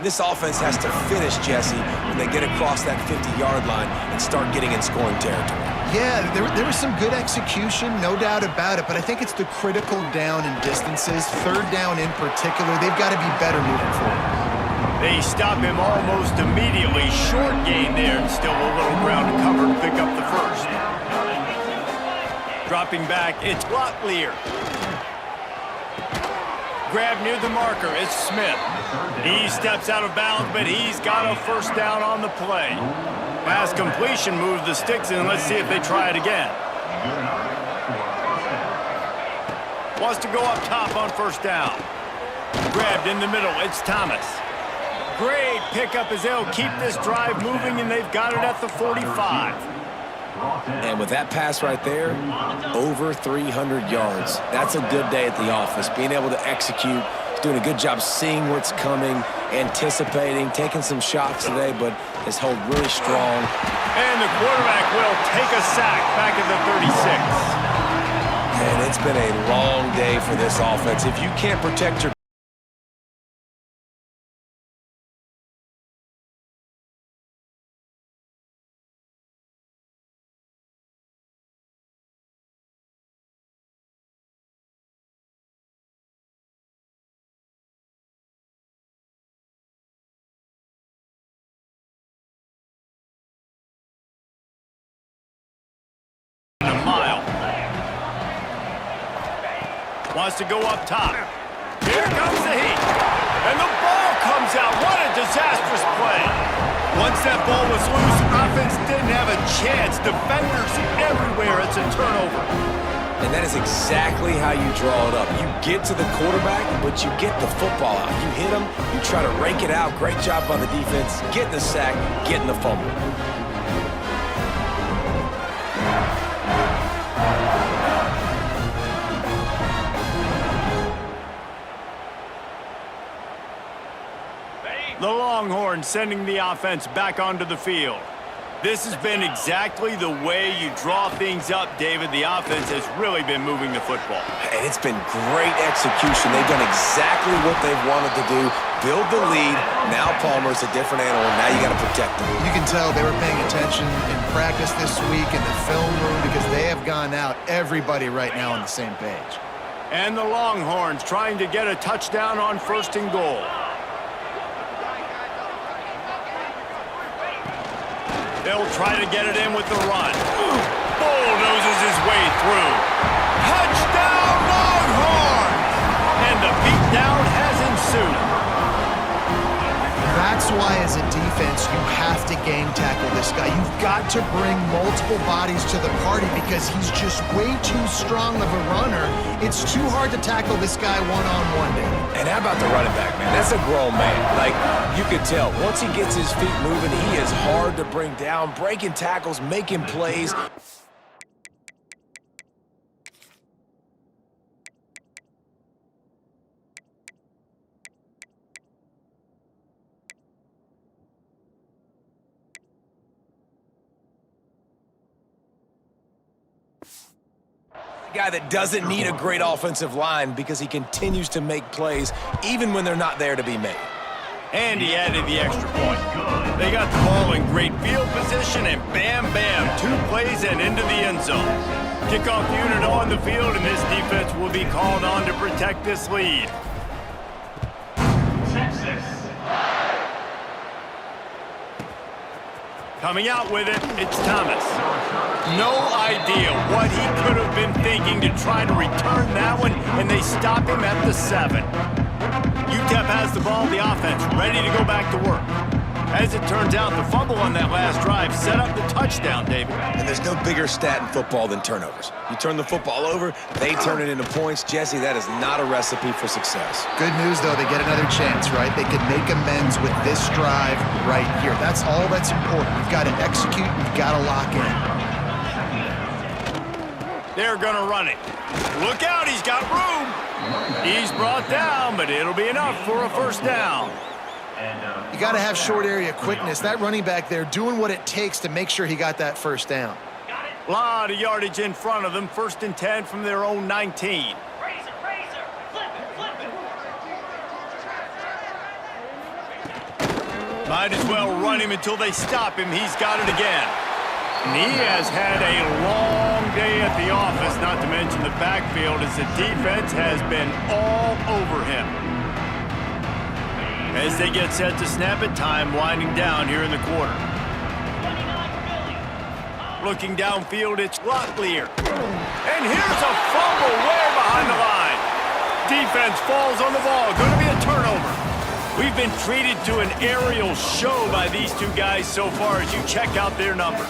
Speaker 2: This offense has to finish, Jesse, when they get across that 50-yard line and start getting in scoring territory.
Speaker 3: Yeah, there was some good execution, no doubt about it, but I think it's the critical down and distances, 3rd down in particular. They've got to be better moving forward.
Speaker 1: They stop him almost immediately. Short gain there, and still a little ground to cover to pick up the first. Dropping back, it's Locklear. Grab near the marker, it's Smith. He steps out of bounds, but he's got a first down on the play. Pass completion moves the sticks in. Let's see if they try it again. Wants to go up top on first down. Grabbed in the middle, it's Thomas. Great pickup as they'll keep this drive moving, and they've got it at the 45.
Speaker 2: And with that pass right there, over 300 yards. That's a good day at the office. Being able to execute, doing a good job seeing what's coming, anticipating, taking some shots today, but has held really strong.
Speaker 1: And the quarterback will take a sack back at the 36.
Speaker 2: And it's been a long day for this offense. If you can't protect your
Speaker 1: Wants to go up top. Here comes the heat. And the ball comes out. What a disastrous play. Once that ball was loose, offense didn't have a chance. Defenders everywhere. It's a turnover.
Speaker 2: And that is exactly how you draw it up. You get to the quarterback, but you get the football out. You hit him, you try to rake it out. Great job by the defense. Getting the sack, getting the fumble.
Speaker 1: The Longhorns sending the offense back onto the field. This has been exactly the way you draw things up, David. The offense has really been moving the football.
Speaker 2: And it's been great execution. They've done exactly what they've wanted to do. Build the lead. Now Palmer's a different animal. Now you got to protect him.
Speaker 3: You can tell they were paying attention in practice this week in the film room because they have gone out, everybody right now on the same page.
Speaker 1: And the Longhorns trying to get a touchdown on 1st and goal. They'll try to get it in with the run. Bulldozes his way through. Touchdown, Longhorns! And the beatdown has ensued.
Speaker 3: That's why, as a defense, you have to game tackle this guy. You've got to bring multiple bodies to the party because he's just way too strong of a runner. It's too hard to tackle this guy one-on-one, David.
Speaker 2: And how about the running back, man? That's a grown man. Like, you could tell, once he gets his feet moving, he is hard to bring down, breaking tackles, making plays. Guy that doesn't need a great offensive line because he continues to make plays even when they're not there to be made.
Speaker 1: And he added the extra point. They got the ball in great field position, and bam, bam, 2 plays and into the end zone. Kickoff unit on the field, and this defense will be called on to protect this lead. Coming out with it, it's Thomas. No idea what he could have been thinking to try to return that one, and they stop him at the 7. UTEP has the ball, the offense ready to go back to work. As it turns out, the fumble on that last drive set up the touchdown, David.
Speaker 2: And there's no bigger stat in football than turnovers. You turn the football over, they turn it into points. Jesse, that is not a recipe for success.
Speaker 3: Good news, though, they get another chance, right? They can make amends with this drive right here. That's all that's important. You've got to execute, you've got to lock in.
Speaker 1: They're going to run it. Look out, he's got room. He's brought down, but it'll be enough for a first down.
Speaker 3: You got to have short area quickness. That running back there doing what it takes to make sure he got that first down.
Speaker 1: A lot of yardage in front of them. 1st and 10 from their own 19. Might as well run him until they stop him. He's got it again. And he has had a long day at the office, not to mention the backfield, as the defense has been all over him. As they get set to snap it, time winding down here in the quarter. Looking downfield, it's Locklear. And here's a fumble way behind the line. Defense falls on the ball. Going to be a turnover. We've been treated to an aerial show by these two guys so far as you check out their numbers.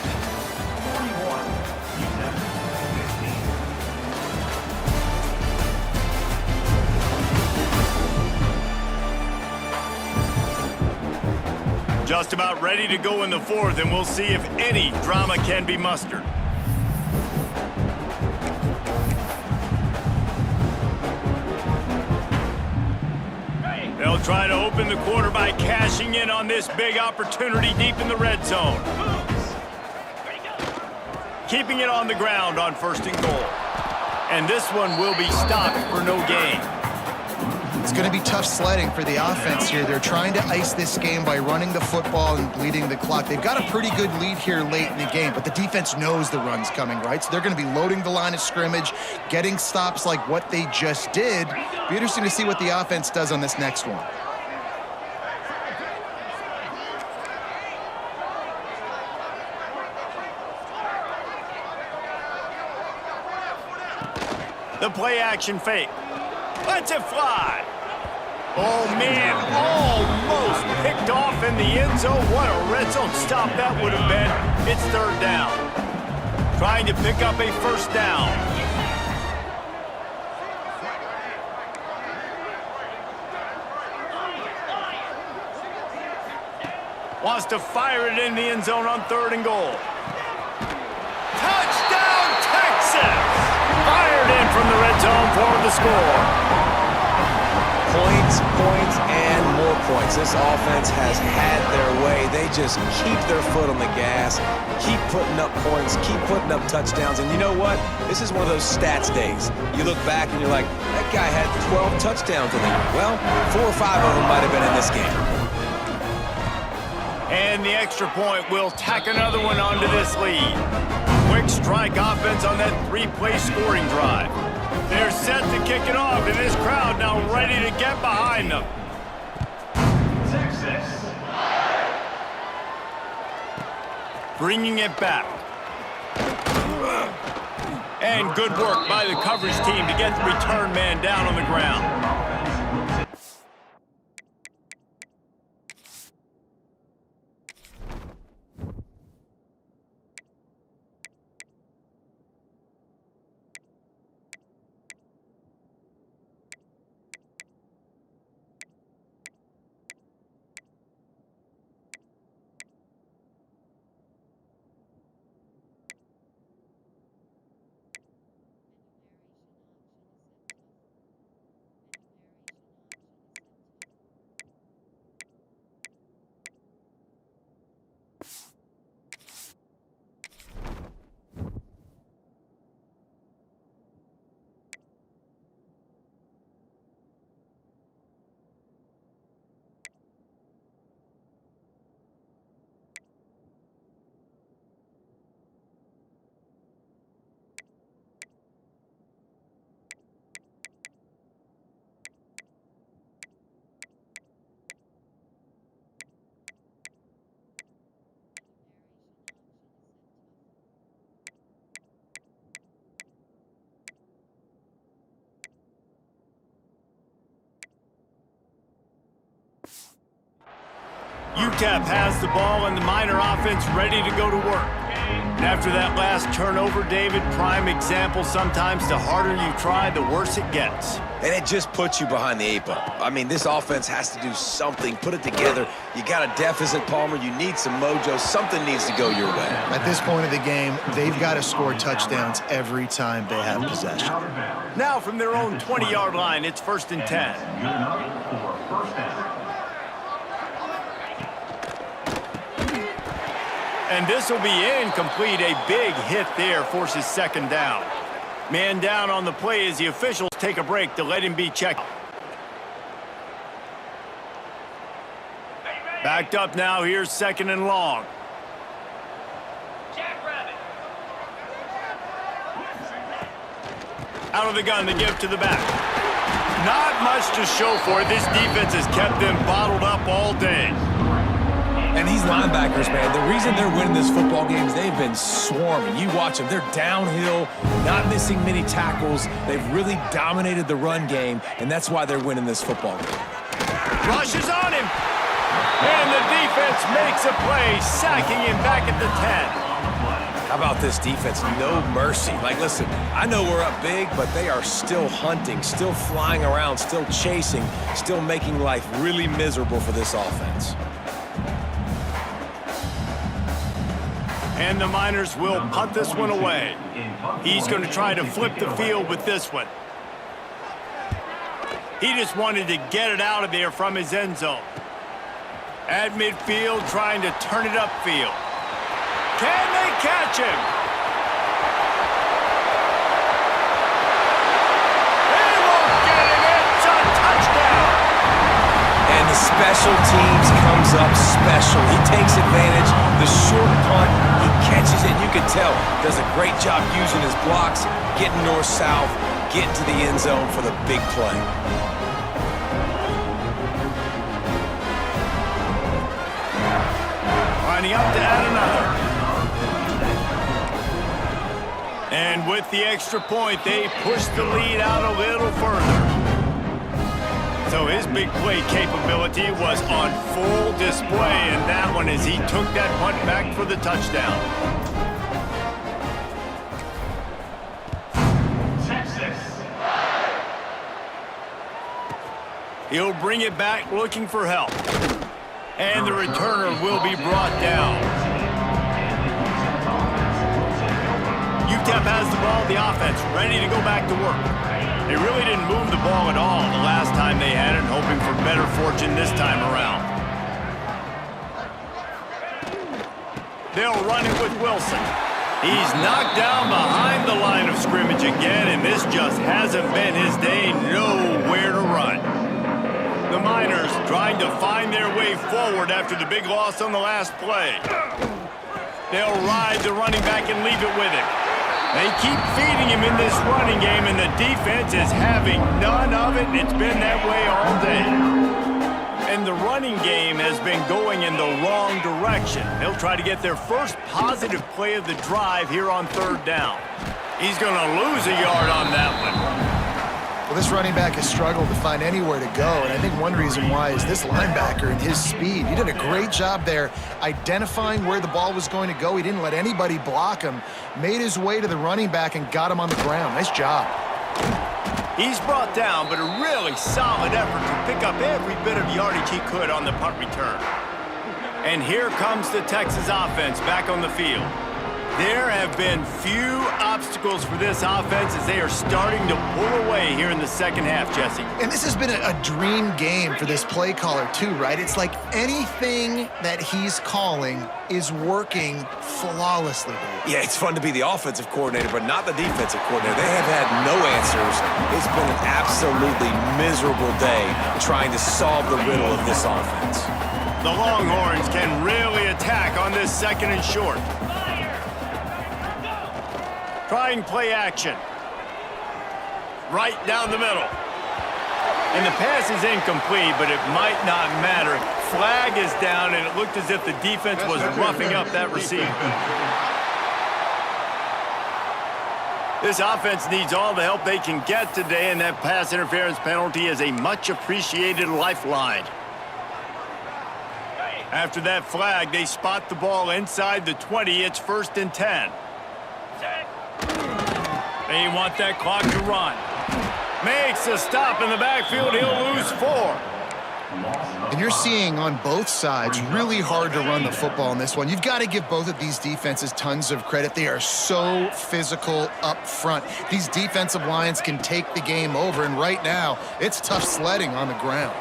Speaker 1: Just about ready to go in the fourth, and we'll see if any drama can be mustered. They'll try to open the quarter by cashing in on this big opportunity deep in the red zone. Keeping it on the ground on 1st and goal. And this one will be stopped for no gain.
Speaker 3: It's going to be tough sledding for the offense here. They're trying to ice this game by running the football and bleeding the clock. They've got a pretty good lead here late in the game, but the defense knows the run's coming, right? So they're going to be loading the line of scrimmage, getting stops like what they just did. Be interesting to see what the offense does on this next one.
Speaker 1: The play action fake. Lets it fly. Oh, man, almost picked off in the end zone. What a red zone stop that would have been. It's 3rd down. Trying to pick up a 1st down. Wants to fire it in the end zone on 3rd and goal. Touchdown, Texas! Fired in from the red zone for the score.
Speaker 2: Points, points, and more points. This offense has had their way. They just keep their foot on the gas, keep putting up points, keep putting up touchdowns. And you know what? This is one of those stats days. You look back and you're like, that guy had 12 touchdowns in the year. Well, 4 or 5 of them might have been in this game.
Speaker 1: And the extra point will tack another one onto this lead. Quick strike offense on that 3-play scoring drive. They're set to kick it off, and this crowd now ready to get behind them. Bringing it back. And good work by the coverage team to get the return man down on the ground. UTEP has the ball and the Miner offense ready to go to work. And after that last turnover, David, prime example, sometimes the harder you try, the worse it gets.
Speaker 2: And it just puts you behind the 8 ball. I mean, this offense has to do something, put it together. You got a deficit, Palmer. You need some mojo. Something needs to go your way.
Speaker 3: At this point of the game, they've got to score touchdowns every time they have possession.
Speaker 1: Now from their own 20-yard line, it's 1st and 10. And this will be incomplete. A big hit there forces 2nd down. Man down on the play as the officials take a break to let him be checked. Backed up now. Here's 2nd and long. Out of the gun to give to the back. Not much to show for it. This defense has kept them bottled up all day.
Speaker 2: And these linebackers, man, the reason they're winning this football game is they've been swarming. You watch them. They're downhill, not missing many tackles. They've really dominated the run game, and that's why they're winning this football game.
Speaker 1: Rushes on him. And the defense makes a play, sacking him back at the 10.
Speaker 2: How about this defense? No mercy. Like, listen, I know we're up big, but they are still hunting, still flying around, still chasing, still making life really miserable for this offense.
Speaker 1: And the Miners will punt this one away. He's going to try to flip the field with this one. He just wanted to get it out of there from his end zone. At midfield, trying to turn it upfield. Can they catch him? They won't get him. It's a touchdown.
Speaker 2: And the special teams comes up special. He takes advantage. The short punt, he catches it. You can tell, does a great job using his blocks, getting north-south, getting to the end zone for the big play.
Speaker 1: Lining up to add another. And with the extra point, they push the lead out a little further. So his big play capability was on full display in that one as he took that punt back for the touchdown. He'll bring it back looking for help. And the returner will be brought down. UTEP has the ball, the offense, ready to go back to work. They really didn't move the ball at all the last time they had it, hoping for better fortune this time around. They'll run it with Wilson. He's knocked down behind the line of scrimmage again, and this just hasn't been his day. Nowhere to run. The Miners trying to find their way forward after the big loss on the last play. They'll ride the running back and leave it with him. They keep feeding him in this running game, and the defense is having none of it, and it's been that way all day. And the running game has been going in the wrong direction. They'll try to get their first positive play of the drive here on third down. He's going to lose a yard on that one.
Speaker 3: Well, this running back has struggled to find anywhere to go, and I think one reason why is this linebacker and his speed. He did a great job there identifying where the ball was going to go. He didn't let anybody block him, made his way to the running back and got him on the ground. Nice job.
Speaker 1: He's brought down, but a really solid effort to pick up every bit of yardage he could on the punt return. And here comes the Texas offense back on the field. There have been few obstacles for this offense as they are starting to pull away here in the second half, Jesse.
Speaker 3: And this has been a dream game for this play caller too, right? It's like anything that he's calling is working flawlessly.
Speaker 2: Yeah, it's fun to be the offensive coordinator, but not the defensive coordinator. They have had no answers. It's been an absolutely miserable day trying to solve the riddle of this offense.
Speaker 1: The Longhorns can really attack on this second and short. Trying play action. Right down the middle. And the pass is incomplete, but it might not matter. Flag is down, and it looked as if the defense was roughing up that receiver. This offense needs all the help they can get today, and that pass interference penalty is a much-appreciated lifeline. After that flag, they spot the ball inside the 20. It's 1st and 10. They want that clock to run. Makes a stop in the backfield. He'll lose 4.
Speaker 3: And you're seeing on both sides really hard to run the football in this one. You've got to give both of these defenses tons of credit. They are so physical up front. These defensive lines can take the game over, and right now, it's tough sledding on the ground.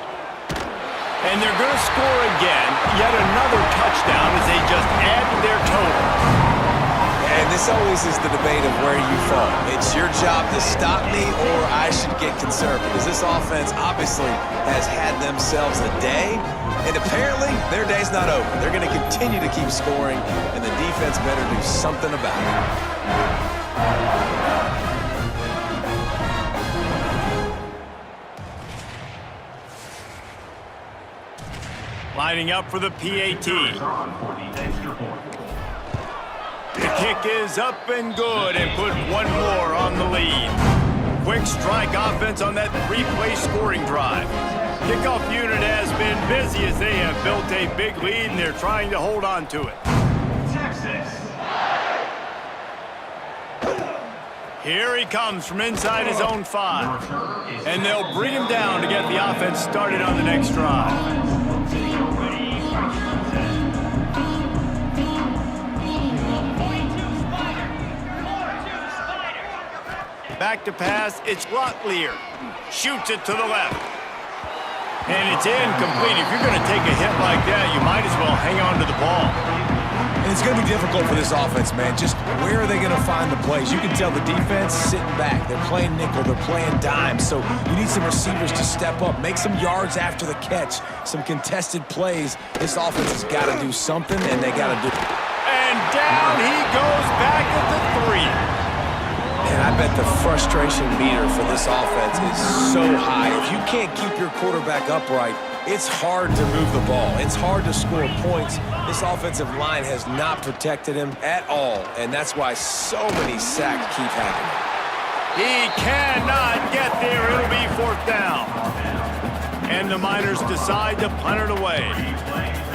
Speaker 1: And they're going to score again. Yet another touchdown as they just add to their total.
Speaker 2: And this always is the debate of where you fall. It's your job to stop me, or I should get concerned, because this offense obviously has had themselves a day, and apparently their day's not over. They're going to continue to keep scoring, and the defense better do something about it.
Speaker 1: Lining up for the PAT. The kick is up and good and put one more on the lead. Quick strike offense on that three-play scoring drive. Kickoff unit has been busy as they have built a big lead and they're trying to hold on to it. Here he comes from inside his own 5. And they'll bring him down to get the offense started on the next drive. Back to pass, it's Locklear. Shoots it to the left. And it's incomplete. If you're going to take a hit like that, you might as well hang on to the ball.
Speaker 2: And it's going to be difficult for this offense, man. Just where are they going to find the plays? You can tell the defense sitting back. They're playing nickel. They're playing dime. So you need some receivers to step up, make some yards after the catch, some contested plays. This offense has got to do something, and they got to do it.
Speaker 1: And down he goes back at the 3.
Speaker 2: And I bet the frustration meter for this offense is so high. If you can't keep your quarterback upright, it's hard to move the ball. It's hard to score points. This offensive line has not protected him at all, and that's why so many sacks keep happening.
Speaker 1: He cannot get there. It'll be 4th down. And the Miners decide to punt it away.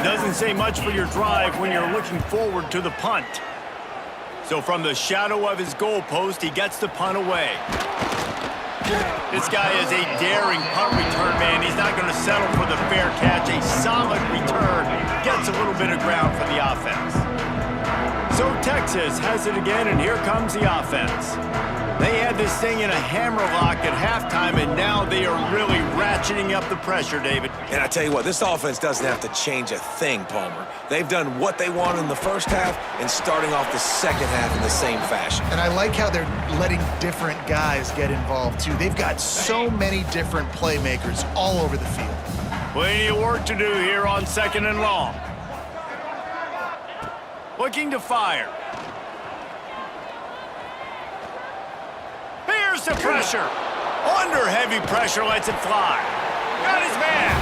Speaker 1: Doesn't say much for your drive when you're looking forward to the punt. So from the shadow of his goalpost, he gets the punt away. This guy is a daring punt return man. He's not going to settle for the fair catch. A solid return gets a little bit of ground for the offense. So Texas has it again, and here comes the offense. They had this thing in a hammerlock at halftime, and now they are really ratcheting up the pressure, David.
Speaker 2: And I tell you what, this offense doesn't have to change a thing, Palmer. They've done what they want in the first half and starting off the second half in the same fashion.
Speaker 3: And I like how they're letting different guys get involved, too. They've got so many different playmakers all over the field.
Speaker 1: Plenty of work to do here on 2nd and long. Looking to fire. Here's the pressure. Under heavy pressure, lets it fly. Got his man.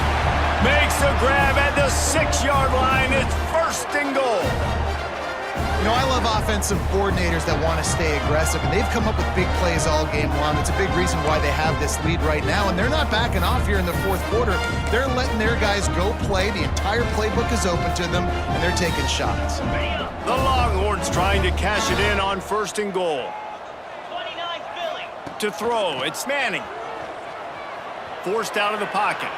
Speaker 1: Makes the grab at the 6-yard line. It's 1st and goal.
Speaker 3: You know, I love offensive coordinators that want to stay aggressive, and they've come up with big plays all game long. It's a big reason why they have this lead right now, and they're not backing off here in the 4th quarter. They're letting their guys go play. The entire playbook is open to them, and they're taking shots.
Speaker 1: The Longhorns trying to cash it in on 1st and goal. To throw, it's Manning. Forced out of the pocket.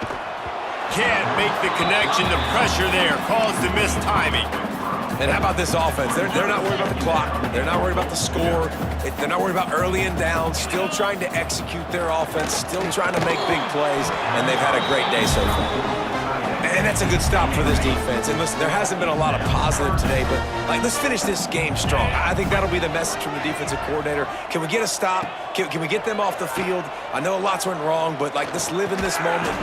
Speaker 1: Can't make the connection. The pressure there caused the missed timing.
Speaker 2: And how about this offense? They're not worried about the clock. They're not worried about the score. They're not worried about early and down. Still trying to execute their offense. Still trying to make big plays. And they've had a great day so far. And that's a good stop for this defense. And listen, there hasn't been a lot of positive today, but let's finish this game strong. I think that'll be the message from the defensive coordinator. Can we get a stop? Can we get them off the field? I know lots went wrong, but let's live in this moment.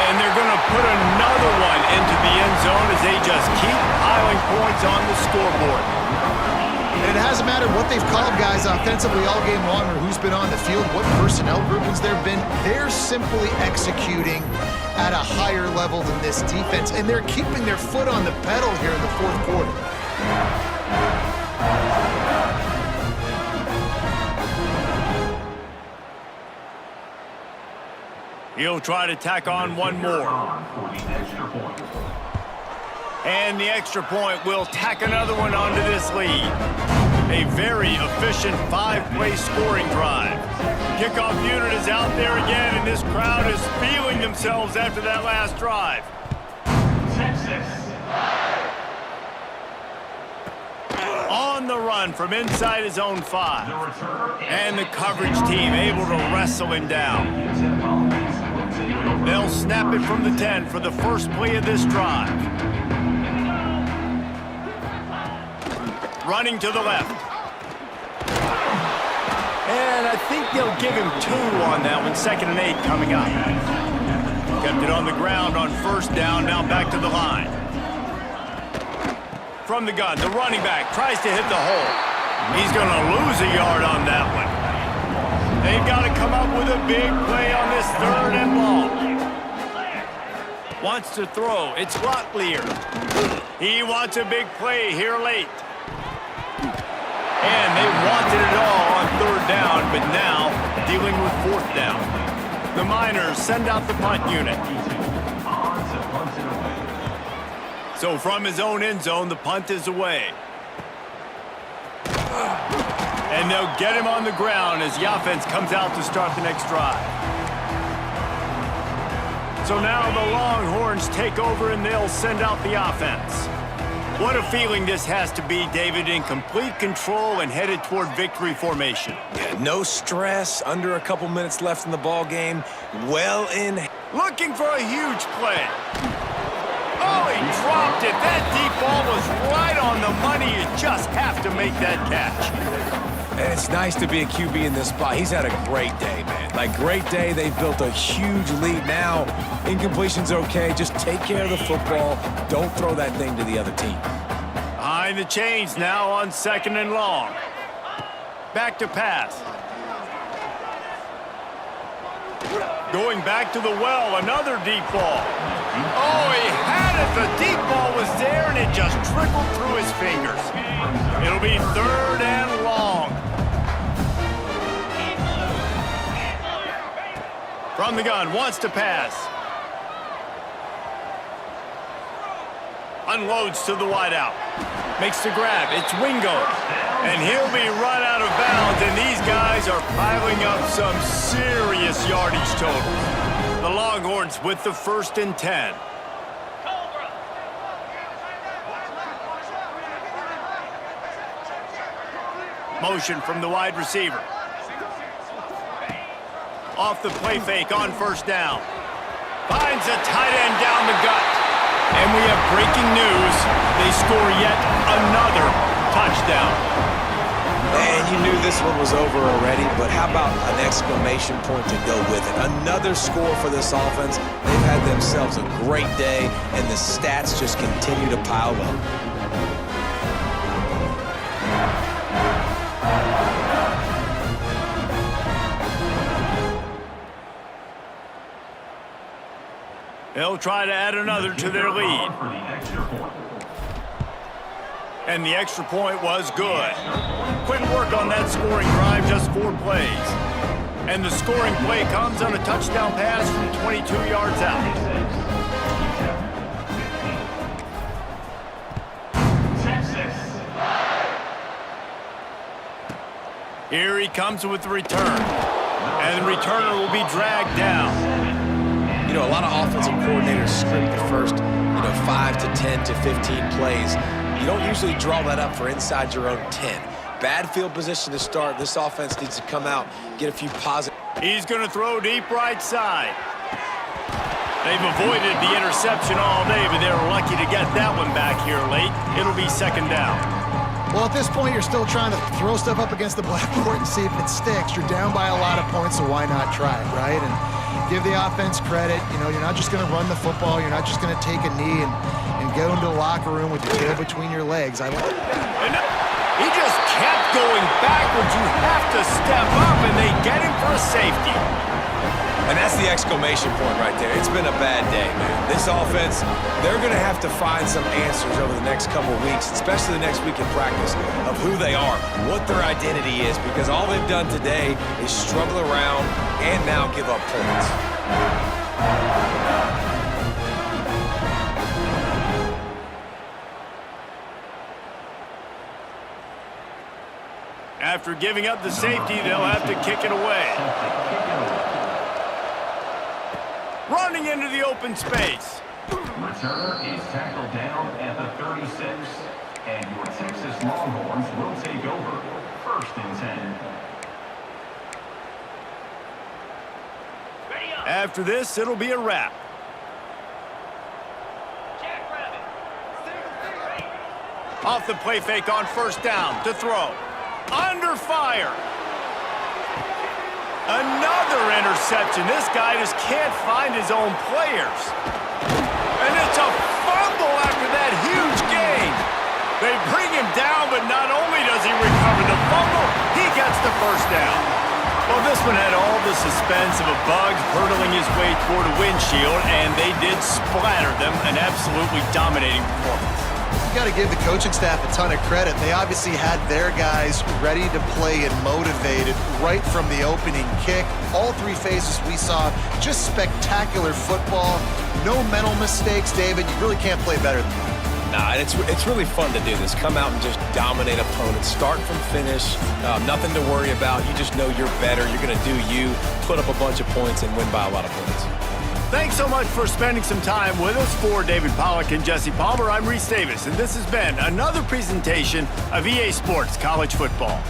Speaker 1: And they're going to put another one into the end zone as they just keep piling points on the scoreboard.
Speaker 3: And it hasn't mattered what they've called guys offensively all game long or who's been on the field, what personnel groupings there have been. They're simply executing at a higher level than this defense, and they're keeping their foot on the pedal here in the 4th quarter.
Speaker 1: He'll try to tack on one more. And the extra point will tack another one onto this lead. A very efficient 5-play scoring drive. Kickoff unit is out there again, and this crowd is feeling themselves after that last drive. On the run from inside his own 5. And the coverage team able to wrestle him down. They'll snap it from the 10 for the first play of this drive. Running to the left. And I think they'll give him 2 on that one. 2nd and 8 coming up. Kept it on the ground on 1st down. Now back to the line. From the gun, the running back tries to hit the hole. He's going to lose a yard on that one. They've got to come up with a big play on this 3rd and long. Wants to throw. It's Locklear. He wants a big play here late. And they wanted it all on third down, but now dealing with fourth down. The Miners send out the punt unit. So from his own end zone, the punt is away. And they'll get him on the ground as the offense comes out to start the next drive. So now the Longhorns take over and they'll send out the offense. What a feeling this has to be, David, in complete control and headed toward victory formation.
Speaker 2: Yeah, no stress, under a couple minutes left in the ball game. Well in.
Speaker 1: Looking for a huge play. Oh, he dropped it. That deep ball was right on the money. You just have to make that catch.
Speaker 2: And it's nice to be a QB in this spot. He's had a great day, man. Like, great day. They've built a huge lead. Now, incompletion's okay. Just take care of the football. Don't throw that thing to the other team.
Speaker 1: Behind the chains now on 2nd and long. Back to pass. Going back to the well, another deep ball. Oh, he had it. The deep ball was there, and it just trickled through his fingers. It'll be 3rd and long. From the gun, wants to pass. Unloads to the wideout. Makes the grab. It's Wingo. And he'll be run out of bounds, and these guys are piling up some serious yardage totals. The Longhorns with the 1st and 10. Motion from the wide receiver. Off the play fake on 1st down. Finds a tight end down the gut. And we have breaking news. They score yet another touchdown.
Speaker 2: Man, you knew this one was over already, but how about an exclamation point to go with it? Another score for this offense. They've had themselves a great day, and the stats just continue to pile up.
Speaker 1: They'll try to add another to their lead. And the extra point was good. Quick work on that scoring drive, just 4 plays. And the scoring play comes on a touchdown pass from 22 yards out. Here he comes with the return. And the returner will be dragged down.
Speaker 2: You know, a lot of offensive coordinators script the first, 5 to 10 to 15 plays. You don't usually draw that up for inside your own 10. Bad field position to start. This offense needs to come out, get a few positive.
Speaker 1: He's going to throw deep right side. They've avoided the interception all day, but they were lucky to get that one back here late. It'll be 2nd down.
Speaker 3: Well, at this point, you're still trying to throw stuff up against the blackboard and see if it sticks. You're down by a lot of points, so why not try it, right? And give the offense credit. You're not just going to run the football. You're not just going to take a knee and go into the locker room with your tail between your legs.
Speaker 1: And he just kept going backwards. You have to step up, and they get him for a safety.
Speaker 2: And that's the exclamation point right there. It's been a bad day, man. This offense, they're going to have to find some answers over the next couple of weeks, especially the next week in practice, of who they are, what their identity is, because all they've done today is struggle around and now give up points.
Speaker 1: After giving up the safety, they'll have to kick it away. Running into the open space.
Speaker 5: Returner is tackled down at the 36, and your Texas Longhorns will take over 1st and 10.
Speaker 1: After this, it'll be a wrap. Off the play fake on 1st down to throw. Under fire. Another interception. This guy just can't find his own players. And it's a fumble after that huge gain. They bring him down, but not only does he recover the fumble, he gets the 1st down. Well, this one had all the suspense of a bug hurtling his way toward a windshield, and they did splatter them. An absolutely dominating performance.
Speaker 3: You got to give the coaching staff a ton of credit. They obviously had their guys ready to play and motivated right from the opening kick. All three phases we saw, just spectacular football. No mental mistakes, David. You really can't play better than that.
Speaker 2: Nah, it's really fun to do this. Come out and just dominate opponents. Start from finish. Nothing to worry about. You just know you're better. You're going to do you, put up a bunch of points, and win by a lot of points.
Speaker 1: Thanks so much for spending some time with us. For David Pollack and Jesse Palmer, I'm Reese Davis, and this has been another presentation of EA Sports College Football.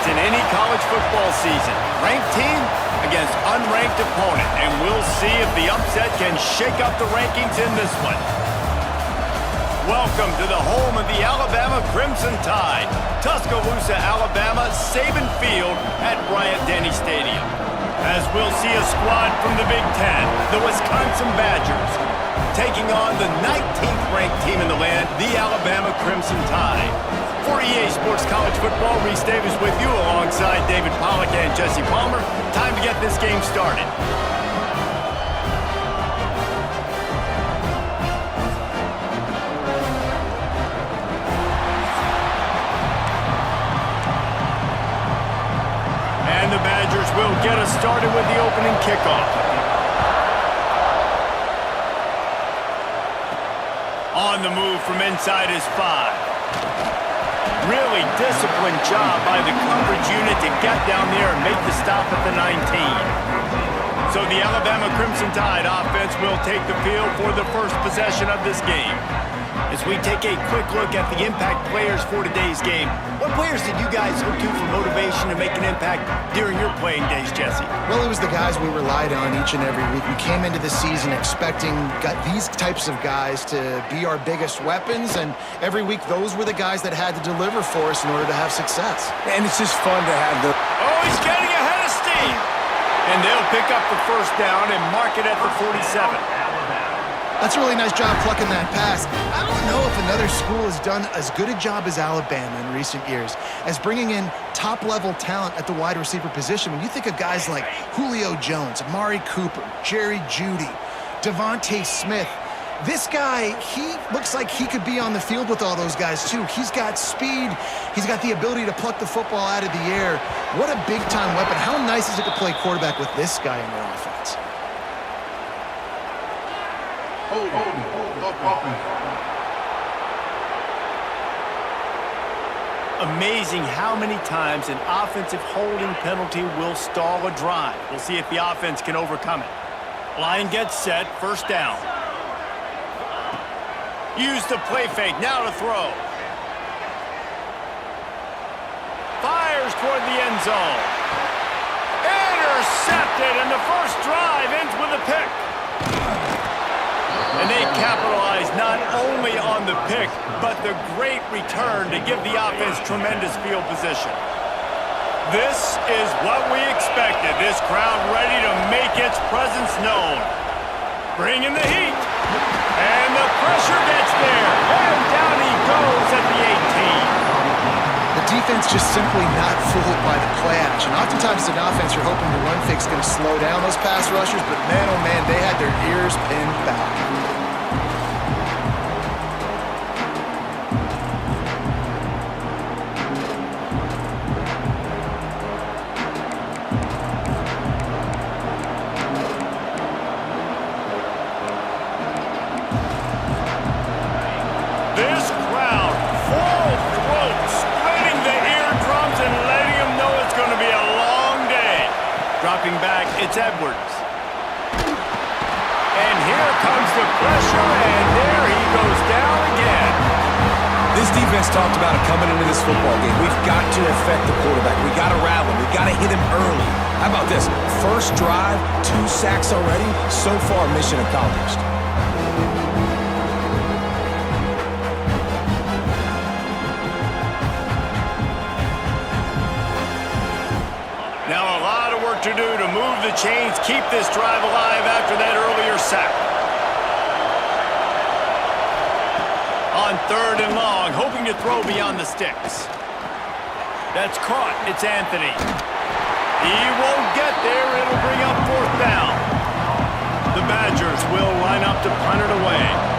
Speaker 1: it's in any college football season. Ranked team against unranked opponent, and we'll see if the upset can shake up the rankings in this one. Welcome to the home of the Alabama Crimson Tide. Tuscaloosa, Alabama, Saban Field at Bryant-Denny Stadium. As we'll see a squad from the Big Ten, the Wisconsin Badgers, taking on the 19th ranked team in the land, the Alabama Crimson Tide. For EA Sports College Football, Reese Davis with you alongside David Pollack and Jesse Palmer. Time to get this game started. And the Badgers will get us started with the opening kickoff. On the move from inside his 5. Really disciplined job by the coverage unit to get down there and make the stop at the 19. So the Alabama Crimson Tide offense will take the field for the first possession of this game. As we take a quick look at the impact players for today's game, what players did you guys look to for motivation to make an impact during your playing days, Jesse?
Speaker 3: Well, it was the guys we relied on each and every week. We came into the season expecting these types of guys to be our biggest weapons, and every week those were the guys that had to deliver for us in order to have success.
Speaker 2: And it's just fun to have the...
Speaker 1: Oh, he's getting ahead of steam! And they'll pick up the first down and mark it at the 47.
Speaker 3: That's a really nice job plucking that pass. I don't know if another school has done as good a job as Alabama in recent years as bringing in top-level talent at the wide receiver position. When you think of guys like Julio Jones, Amari Cooper, Jerry Jeudy, Devontae Smith, this guy, he looks like he could be on the field with all those guys too. He's got speed. He's got the ability to pluck the football out of the air. What a big-time weapon. How nice is it to play quarterback with this guy in their offense?
Speaker 1: Amazing how many times an offensive holding penalty will stall a drive. We'll see if the offense can overcome it. Line gets set, first down. Use the play fake, now to throw. Fires toward the end zone. Intercepted, and the first drive ends with a pick. And they capitalize not only on the pick, but the great return to give the offense tremendous field position. This is what we expected. This crowd ready to make its presence known. Bringing the heat. And the pressure gets there. And down he goes at the 18.
Speaker 3: The defense just simply not fooled by the play action. Oftentimes, an offense you're hoping the run fake is going to slow down those pass rushers, but man, oh man, they had their ears pinned back.
Speaker 1: This crowd, full throat, splitting the eardrums and letting them know it's going to be a long day. Dropping back, it's Edwards. And here comes the pressure, and there he goes down again.
Speaker 2: This defense talked about it coming into this football game. We've got to affect the quarterback. We got to rattle him. We got to hit him early. How about this? First drive, 2 sacks already. So far, mission accomplished.
Speaker 1: Now a lot of work to do to move the chains, keep this drive alive after that earlier sack. On 3rd and long, hoping to throw beyond the sticks. That's caught. It's Anthony. He won't get there. It'll bring up 4th down. The Badgers will line up to punt it away.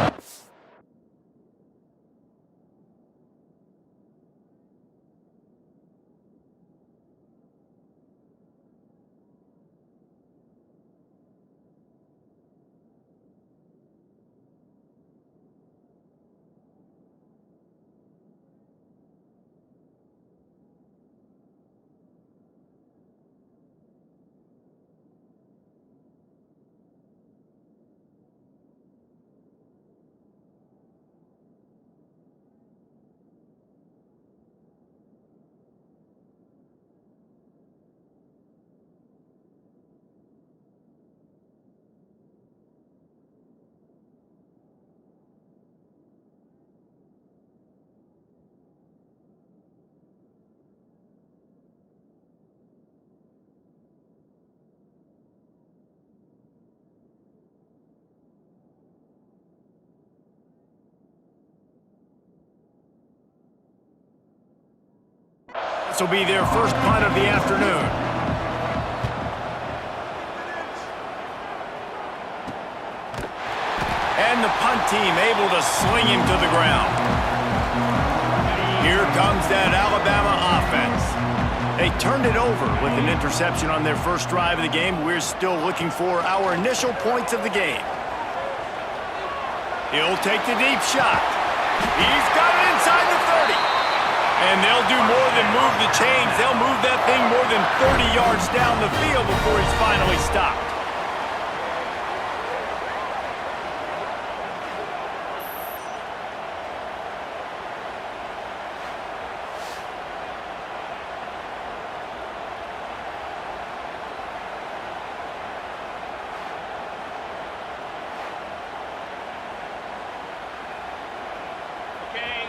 Speaker 1: This will be their first punt of the afternoon. And the punt team able to sling him to the ground. Here comes that Alabama offense. They turned it over with an interception on their first drive of the game. We're still looking for our initial points of the game. He'll take the deep shot. He's got it inside the 30. And they'll do more than move the chains. They'll move that thing more than 30 yards down the field before he's finally stopped.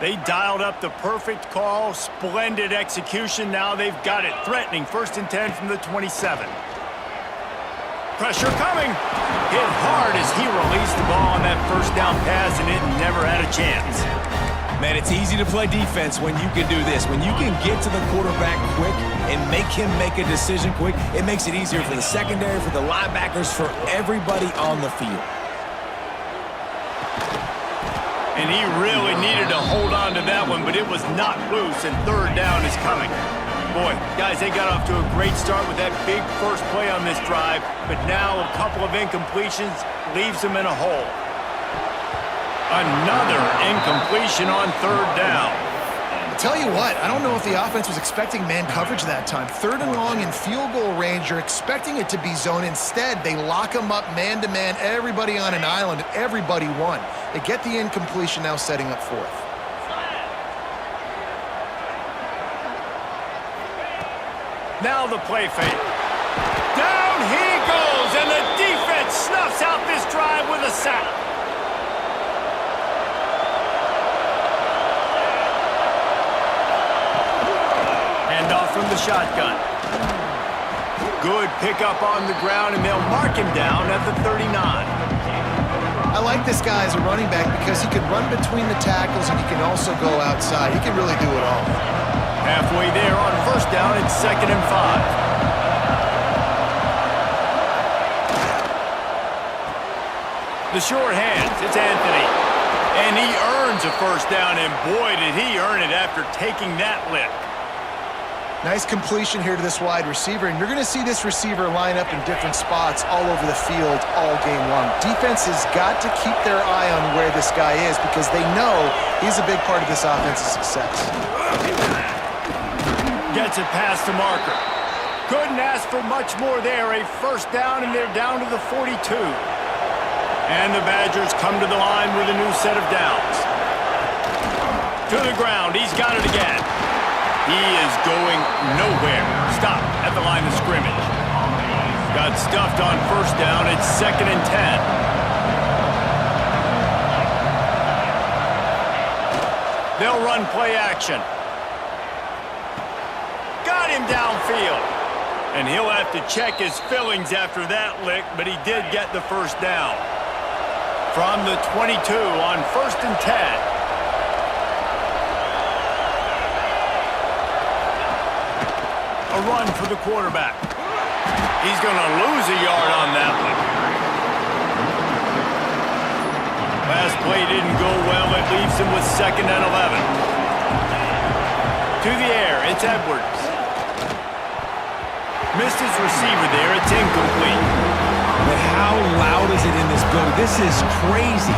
Speaker 1: They dialed up the perfect call, splendid execution. Now they've got it threatening. 1st and 10 from the 27. Pressure coming. Hit hard as he released the ball on that first down pass, and it never had a chance.
Speaker 2: Man, it's easy to play defense when you can do this. When you can get to the quarterback quick and make him make a decision quick, it makes it easier for the secondary, for the linebackers, for everybody on the field.
Speaker 1: And he really needed to hold on to that one, but it was not loose, and 3rd down is coming. Boy, guys, they got off to a great start with that big first play on this drive, but now a couple of incompletions leaves them in a hole. Another incompletion on 3rd down.
Speaker 3: Tell you what, I don't know if the offense was expecting man coverage that time. 3rd and long in field goal range, you're expecting it to be zone. Instead, they lock them up man-to-man, everybody on an island, and everybody won. They get the incompletion, now setting up 4th.
Speaker 1: Now the play fake. Down he goes, and the defense snuffs out this drive with a sack. Handoff from the shotgun. Good pickup on the ground, and they'll mark him down at the 39.
Speaker 3: I like this guy as a running back because he can run between the tackles and he can also go outside. He can really do it all.
Speaker 1: Halfway there on 1st down, it's 2nd and 5. The short hands, it's Anthony. And he earns a 1st down, and boy, did he earn it after taking that lick.
Speaker 3: Nice completion here to this wide receiver, and you're going to see this receiver line up in different spots all over the field all game long. Defense has got to keep their eye on where this guy is because they know he's a big part of this offense's success.
Speaker 1: Gets it past the marker. Couldn't ask for much more there. A 1st down, and they're down to the 42. And the Badgers come to the line with a new set of downs. To the ground. He's got it again. He is going nowhere. Stop at the line of scrimmage. Got stuffed on 1st down. It's 2nd and 10. They'll run play action. Got him downfield. And he'll have to check his fillings after that lick, but he did get the 1st down. From the 22 on 1st and 10. A run for the quarterback. He's going to lose a yard on that one. Last play didn't go well. It leaves him with 2nd and 11. To the air, it's Edwards. Missed his receiver there. It's incomplete.
Speaker 2: But how loud is it in this building? This is crazy.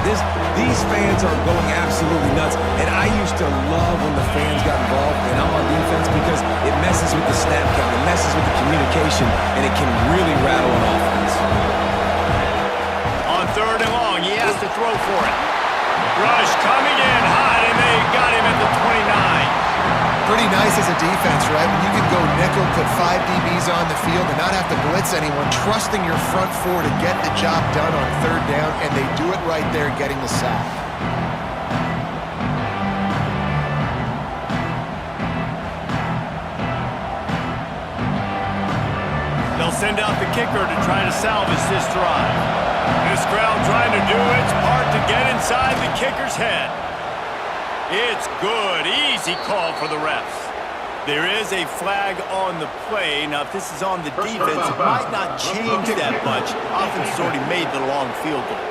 Speaker 2: These fans are going absolutely nuts. And I used to love when the fans got involved and I'm on defense because it messes with the snap count, it messes with the communication, and it can really rattle an offense.
Speaker 1: On 3rd and long, he has to throw for it. Rush coming in hot, and they got him at the 29.
Speaker 3: Pretty nice as a defense, right? When you can go nickel, put 5 DBs on the field and not have to blitz anyone, trusting your front 4 to get the job done on 3rd down, and they do it right there, getting the sack.
Speaker 1: They'll send out the kicker to try to salvage this drive. This crowd trying to do its part to get inside the kicker's head. It's good. Easy call for the refs. There is a flag on the play. Now, if this is on the defense, it might not change that much. Offense has already made the long field goal.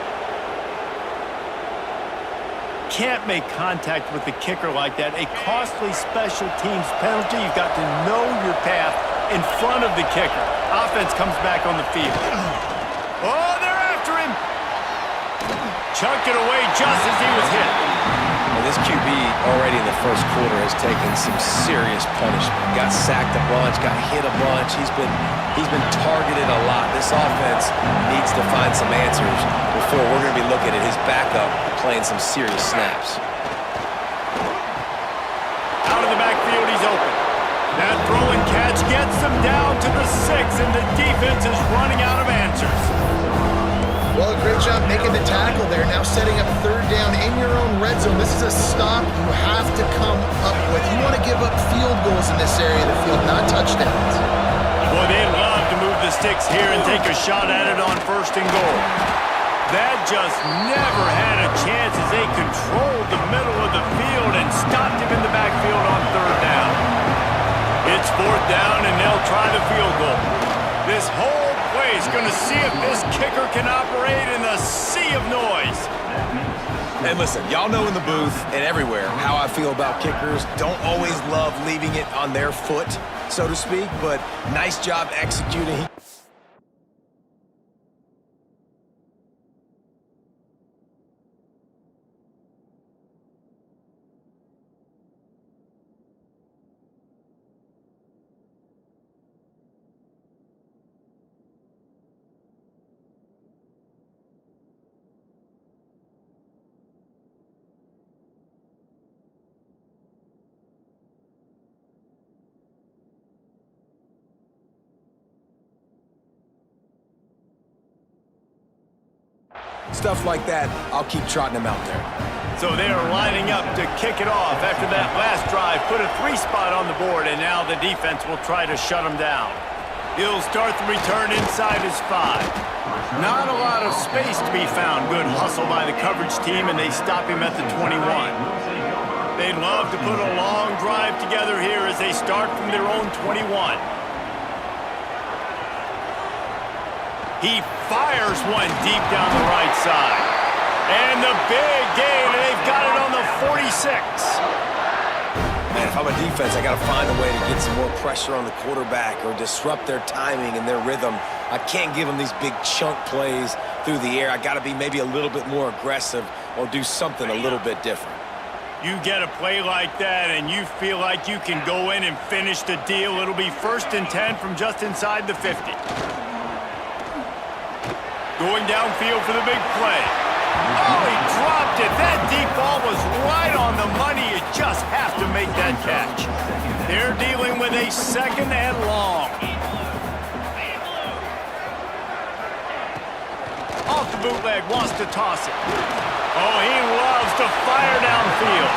Speaker 1: Can't make contact with the kicker like that. A costly special teams penalty. You've got to know your path in front of the kicker. Offense comes back on the field. Oh, they're after him. Chucked it away just as he was hit.
Speaker 2: Well, this QB already in the first quarter has taken some serious punishment. Got sacked a bunch, got hit a bunch. He's been targeted a lot. This offense needs to find some answers before we're going to be looking at his backup playing some serious snaps.
Speaker 1: Out of the backfield, he's open. That throw and catch gets him down to the 6, and the defense is running out of answers.
Speaker 3: Well, great job making the tackle there. Now setting up third down in your own red zone. This is a stop you have to come up with. You want to give up field goals in this area of the field, not touchdowns.
Speaker 1: Boy, they love to move the sticks here and take a shot at it on 1st and goal. That just never had a chance as they controlled the middle of the field and stopped him in the backfield on 3rd down. It's 4th down, and they'll try the field goal. This whole play is going to see if this kicker can operate in the sea of noise.
Speaker 2: And listen, y'all know in the booth and everywhere how I feel about kickers. Don't always love leaving it on their foot, so to speak, but nice job executing. Stuff like that, I'll keep trotting them out there.
Speaker 1: So they are lining up to kick it off after that last drive. Put a 3 spot on the board, and now the defense will try to shut them down. He'll start the return inside his 5. Not a lot of space to be found. Good hustle by the coverage team, and they stop him at the 21. They'd love to put a long drive together here as they start from their own 21. He fires one deep down the right side. And the big gain, and they've got it on the 46.
Speaker 2: Man, if I'm a defense, I got to find a way to get some more pressure on the quarterback or disrupt their timing and their rhythm. I can't give them these big chunk plays through the air. I got to be maybe a little bit more aggressive or do something a little bit different.
Speaker 1: You get a play like that, and you feel like you can go in and finish the deal. It'll be 1st and 10 from just inside the 50. Going downfield for the big play. Oh, he dropped it. That deep ball was right on the money. You just have to make that catch. They're dealing with a 2nd and long. Off the bootleg, wants to toss it. Oh, he loves to fire downfield.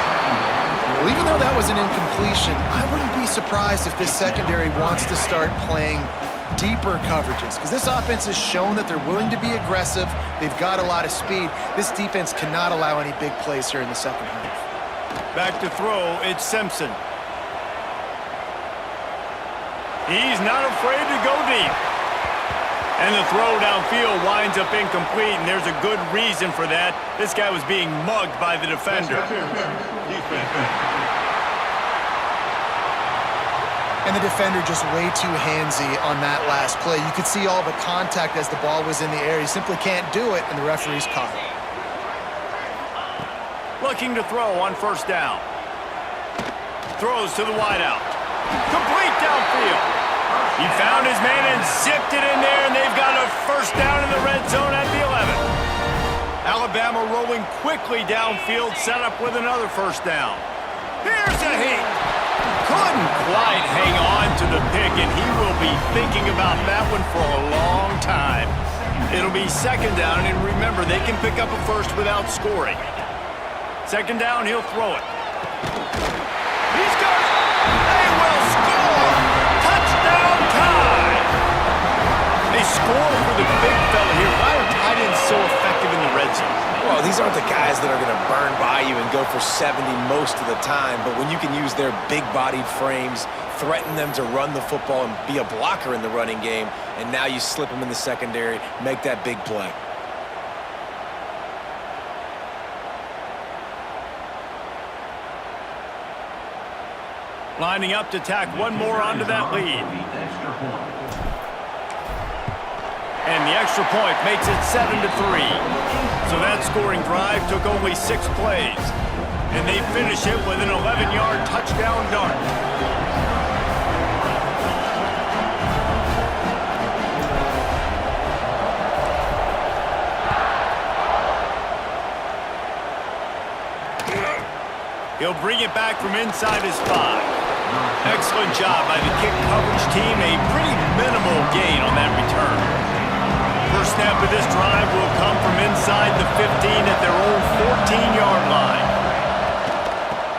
Speaker 3: Well, even though that was an incompletion, I wouldn't be surprised if this secondary wants to start playing deeper coverages, because this offense has shown that they're willing to be aggressive. They've got a lot of speed. This defense cannot allow any big plays here in the 2nd half.
Speaker 1: Back to throw, it's Simpson. He's not afraid to go deep. And the throw downfield winds up incomplete, and there's a good reason for that. This guy was being mugged by the defender.
Speaker 3: And the defender just way too handsy on that last play. You could see all the contact as the ball was in the air. He simply can't do it, and the referee's caught it.
Speaker 1: Looking to throw on 1st down. Throws to the wideout. Complete downfield. He found his man and zipped it in there, and they've got a 1st down in the red zone at the 11. Alabama rolling quickly downfield, set up with another 1st down. Here's a heat. Couldn't quite hang on to the pick, and he will be thinking about that one for a long time. It'll be 2nd down, and remember, they can pick up a 1st without scoring. 2nd down, he'll throw it. He's got it. They will score. Touchdown time. They score for the big fella here. Why are tight ends so effective in the red zone.
Speaker 2: Well, these aren't the guys that are going to burn by you and go for 70 most of the time, but when you can use their big-bodied frames, threaten them to run the football and be a blocker in the running game, and now you slip them in the secondary, make that big play.
Speaker 1: Lining up to tack one more onto that lead. And the extra point makes it 7-3. So that scoring drive took only 6 plays. And they finish it with an 11-yard touchdown dart. He'll bring it back from inside his 5. Excellent job by the kick coverage team. A pretty minimal gain on that return. First snap of this drive will come from inside the 15 at their own 14-yard line.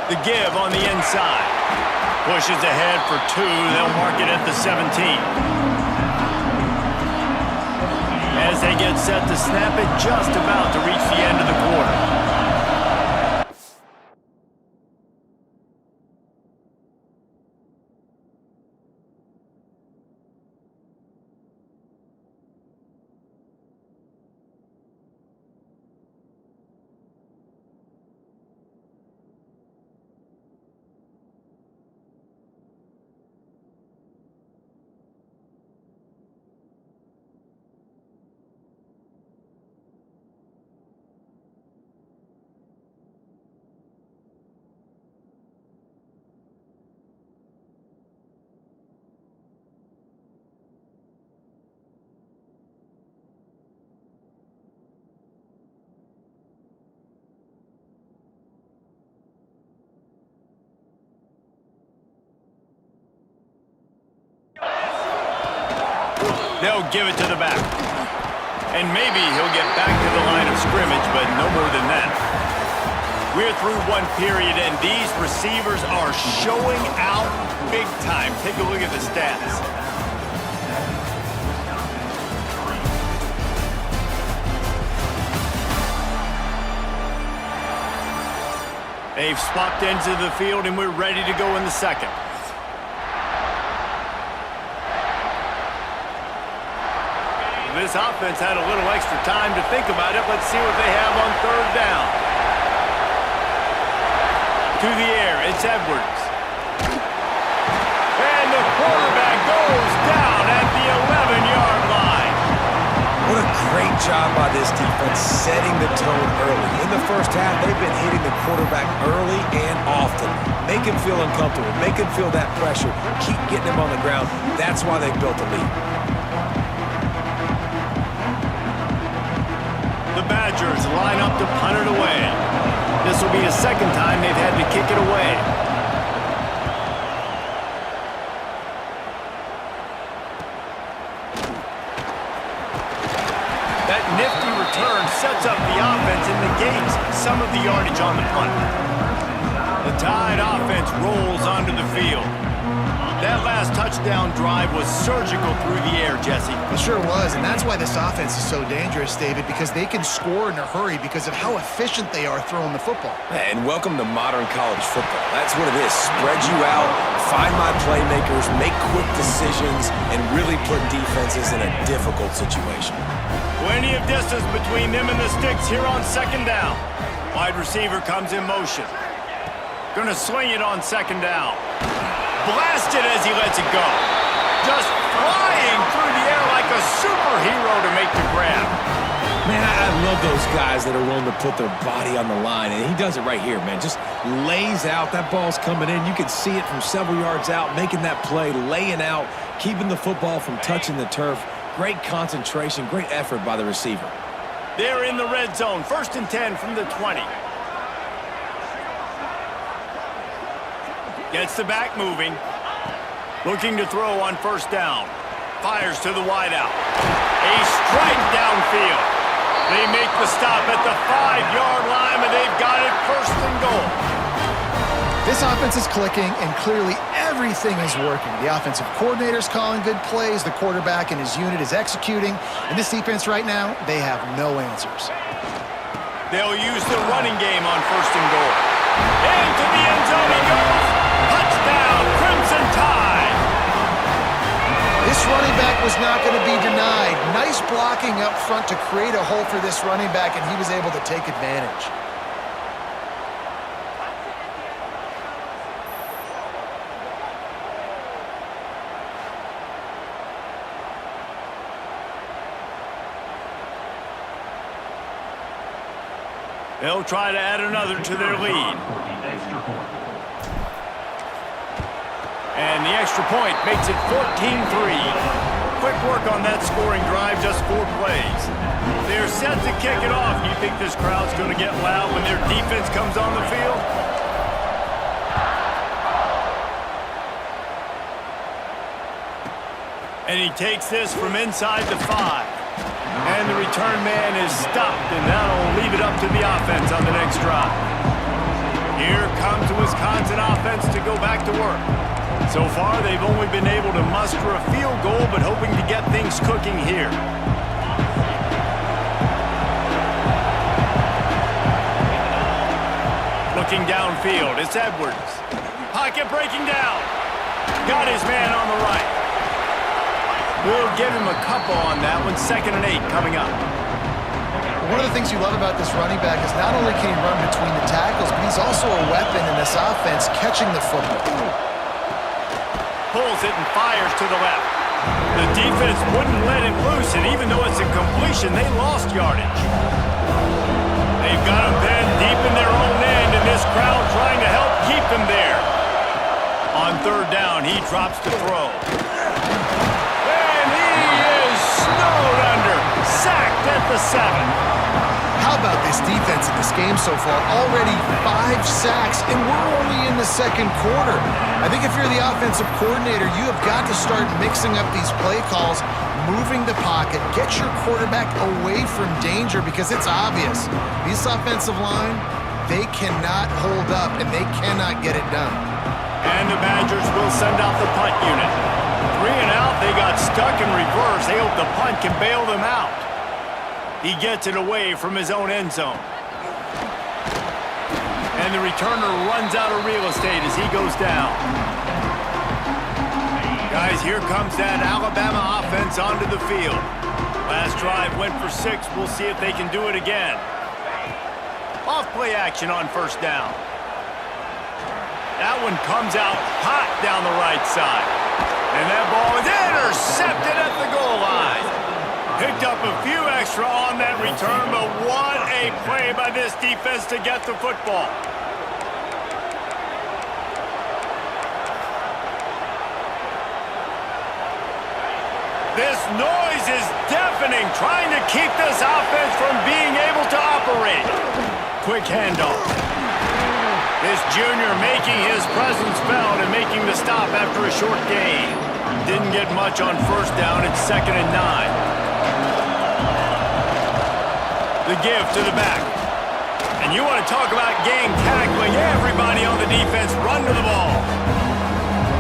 Speaker 1: The give on the inside. Pushes ahead for 2. They'll mark it at the 17. As they get set to snap it, just about to reach the end of the quarter. They'll give it to the back. And maybe he'll get back to the line of scrimmage, but no more than that. We're through one period, and these receivers are showing out big time. Take a look at the stats. They've swapped ends of the field, and we're ready to go in the second. This offense had a little extra time to think about it. Let's see what they have on third down. To the air, it's Edwards. And the quarterback goes down at the 11-yard line.
Speaker 2: What a great job by this defense setting the tone early. In the first half, they've been hitting the quarterback early and often. Make him feel uncomfortable. Make him feel that pressure. Keep getting him on the ground. That's why they built the lead.
Speaker 1: The Badgers line up to punt it away. This will be the second time they've had to kick it away. That nifty return sets up the offense and negates some of the yardage on the punt. The Tide offense rolls onto the field. That last touchdown drive was surgical through the air, Jesse.
Speaker 3: It sure was, and that's why this offense is so dangerous, David, because they can score in a hurry because of how efficient they are throwing the football.
Speaker 2: And welcome to modern college football. That's what it is. Spread you out, find my playmakers, make quick decisions, and really put defenses in a difficult situation.
Speaker 1: Plenty of distance between them and the sticks here on second down. Wide receiver comes in motion. Gonna swing it on second down. Blasted as he lets it go. Just flying through the air like a superhero to make the grab.
Speaker 2: Man, I love those guys that are willing to put their body on the line, and he does it right here, man. Just lays out. That ball's coming in. You can see it from several yards out, making that play, laying out, keeping the football from touching the turf. Great concentration, great effort by the receiver.
Speaker 1: They're in the red zone. 1st and 10 from the 20. Gets the back moving. Looking to throw on first down. Fires to the wideout. A strike downfield. They make the stop at the 5-yard line, and they've got it 1st and goal.
Speaker 3: This offense is clicking, and clearly everything is working. The offensive coordinator's calling good plays. The quarterback and his unit is executing. And this defense right now, they have no answers.
Speaker 1: They'll use the running game on 1st and goal. Into the end zone he goes. Touchdown, Crimson Tide.
Speaker 3: This running back was not going to be denied. Nice blocking up front to create a hole for this running back, and he was able to take advantage.
Speaker 1: They'll try to add another to their lead. And the extra point makes it 14-3. Quick work on that scoring drive, just 4 plays. They're set to kick it off. You think this crowd's going to get loud when their defense comes on the field? And he takes this from inside the 5. And the return man is stopped, and that'll leave it up to the offense on the next drive. Here comes the Wisconsin offense to go back to work. So far, they've only been able to muster a field goal, but hoping to get things cooking here. Looking downfield, it's Edwards. Pocket breaking down. Got his man on the right. We'll give him a couple on that one. 2nd and 8 coming up.
Speaker 3: One of the things you love about this running back is not only can he run between the tackles, but he's also a weapon in this offense catching the football.
Speaker 1: Pulls it and fires to the left. The defense wouldn't let it loose, and even though it's a completion, they lost yardage. They've got him then deep in their own end, and this crowd trying to help keep him there. On 3rd down, he drops to throw. And he is snowed under. Sacked at the 7.
Speaker 3: How about this defense in this game so far? Already 5 sacks, and we're only in the 2nd quarter. I think if you're the offensive coordinator, you have got to start mixing up these play calls, moving the pocket, get your quarterback away from danger, because it's obvious. This offensive line, they cannot hold up, and they cannot get it done.
Speaker 1: And the Badgers will send out the punt unit. 3 and out, they got stuck in reverse. They hope the punt can bail them out. He gets it away from his own end zone. And the returner runs out of real estate as he goes down. Guys, here comes that Alabama offense onto the field. Last drive went for 6. We'll see if they can do it again. Off play action on 1st down. That one comes out hot down the right side. And that ball is intercepted at the goal line. Picked up a few extra on that return, but what a play by this defense to get the football. This noise is deafening, trying to keep this offense from being able to operate. Quick handoff. This junior making his presence felt and making the stop after a short gain. Didn't get much on 1st down. It's 2nd and 9. The give to the back. And you want to talk about game tackling. Everybody on the defense run to the ball.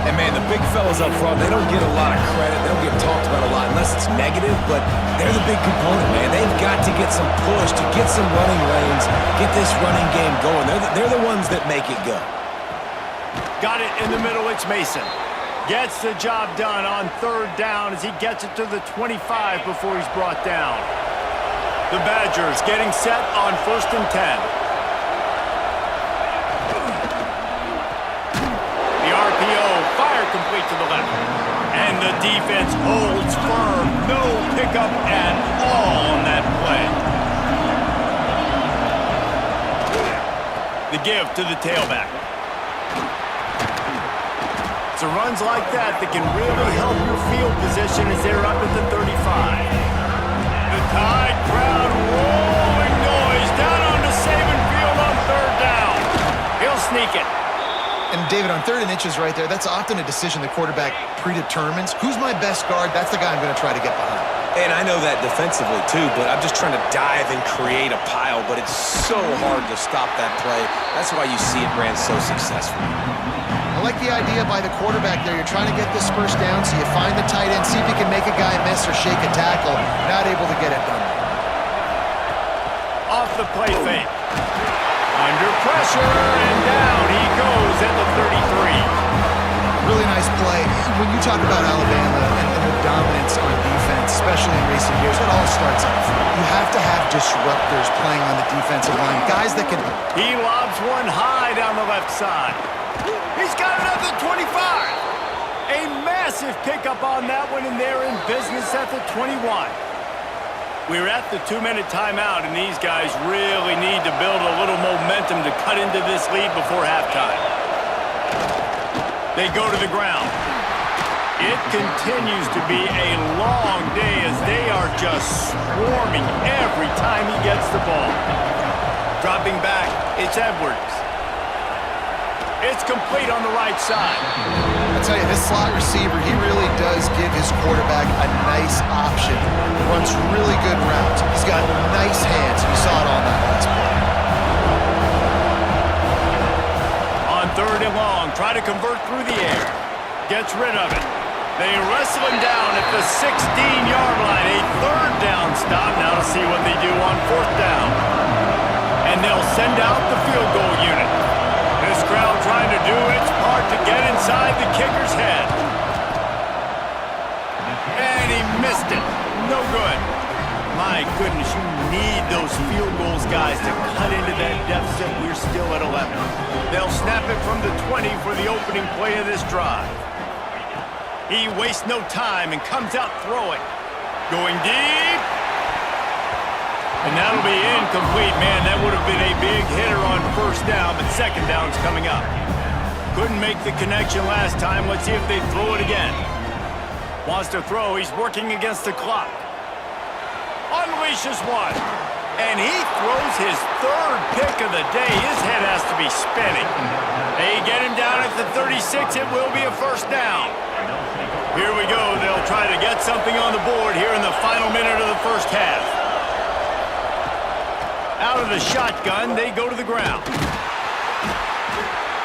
Speaker 2: And, man, the big fellas up front, they don't get a lot of credit. They don't get talked about a lot unless it's negative, but they're the big component, man. They've got to get some push, to get some running lanes, get this running game going. They're the ones that make it go.
Speaker 1: Got it in the middle. It's Mason. Gets the job done on 3rd down as he gets it to the 25 before he's brought down. The Badgers getting set on 1st and 10. The RPO, fire complete to the left. And the defense holds firm. No pickup at all on that play. The give to the tailback. It's the runs like that that can really help your field position as they're up at the 35. The Tide crowd rolling noise down onto Saban Field on 3rd down. He'll sneak it.
Speaker 3: And David, on 3rd and inches right there, that's often a decision the quarterback predetermines. Who's my best guard? That's the guy I'm going to try to get behind.
Speaker 2: And I know that defensively, too, but I'm just trying to dive and create a pile, but it's so hard to stop that play. That's why you see it ran so successfully.
Speaker 3: I like the idea by the quarterback there. You're trying to get this 1st down, so you find the tight end, see if you can make a guy miss or shake a tackle. Not able to get it done.
Speaker 1: Off the play fake. Under pressure, and down he goes at the 33.
Speaker 3: Really nice play. When you talk about Alabama and their dominance on defense, especially in recent years, it all starts up front. You have to have disruptors playing on the defensive line, guys that can...
Speaker 1: He lobs one high down the left side. He's got it up to 25. A massive pickup on that one, and they're in business at the 21. We're at the 2-minute timeout, and these guys really need to build a little momentum to cut into this lead before halftime. They go to the ground. It continues to be a long day as they are just swarming every time he gets the ball. Dropping back, it's Edwards. It's complete on the right side.
Speaker 3: I tell you, this slot receiver, he really does give his quarterback a nice option. Runs really good routes. He's got nice hands. You saw it on that last play.
Speaker 1: On 3rd and long, try to convert through the air. Gets rid of it. They wrestle him down at the 16-yard line. A 3rd down stop. Now to see what they do on 4th down. And they'll send out the field goal unit. This crowd trying to do its part to get inside the kicker's head. And he missed it. No good. My goodness, you need those field goals, guys, to cut into that deficit. We're still at 11. They'll snap it from the 20 for the opening play of this drive. He wastes no time and comes out throwing. Going deep. And that'll be incomplete. Man, that would have been a big hitter on 1st down, but 2nd down's coming up. Couldn't make the connection last time. Let's see if they throw it again. Wants to throw. He's working against the clock. Unleashes one. And he throws his 3rd pick of the day. His head has to be spinning. They get him down at the 36. It will be a 1st down. Here we go. They'll try to get something on the board here in the final minute of the 1st half. Out of the shotgun, they go to the ground.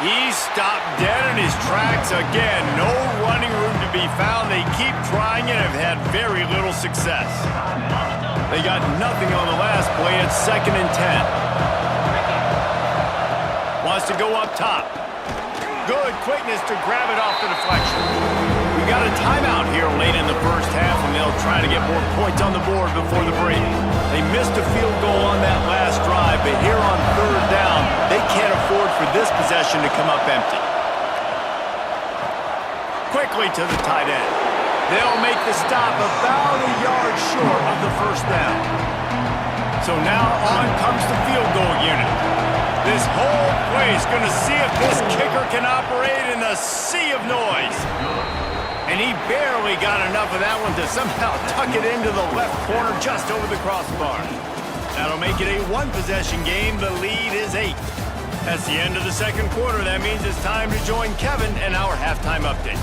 Speaker 1: He's stopped dead in his tracks again. No running room to be found. They keep trying and have had very little success. They got nothing on the last play. It's 2nd and 10. Wants to go up top. Good quickness to grab it off the deflection. We got a timeout here late in the 1st half, and they'll try to get more points on the board before the break. They missed a field goal on that last drive, but here on 3rd down, they can't afford for this possession to come up empty. Quickly to the tight end. They'll make the stop about a yard short of the 1st down. So now on comes the field goal unit. This whole play is going to see if this kicker can operate in the sea of noise. And he barely got enough of that one to somehow tuck it into the left corner just over the crossbar. That'll make it a 1-possession game. The lead is 8. That's the end of the 2nd quarter. That means it's time to join Kevin and our halftime update.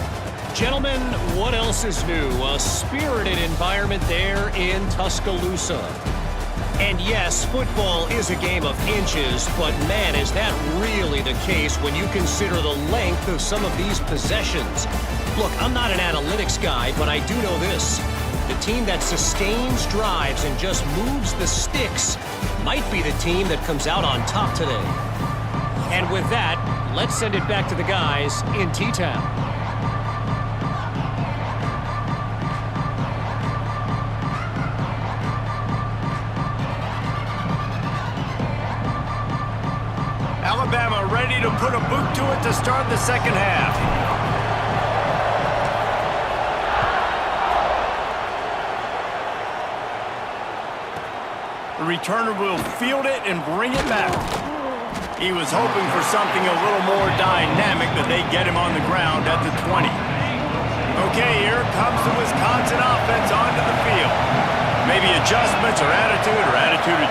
Speaker 4: Gentlemen, what else is new? A spirited environment there in Tuscaloosa. And yes, football is a game of inches, but man, is that really the case when you consider the length of some of these possessions. Look, I'm not an analytics guy, but I do know this. The team that sustains drives and just moves the sticks might be the team that comes out on top today. And with that, let's send it back to the guys in T-Town.
Speaker 1: Alabama ready to put a boot to it to start the 2nd half. The returner will field it and bring it back. He was hoping for something a little more dynamic, but they get him on the ground at the 20. Okay, here comes the Wisconsin offense onto the field. Maybe adjustments or attitude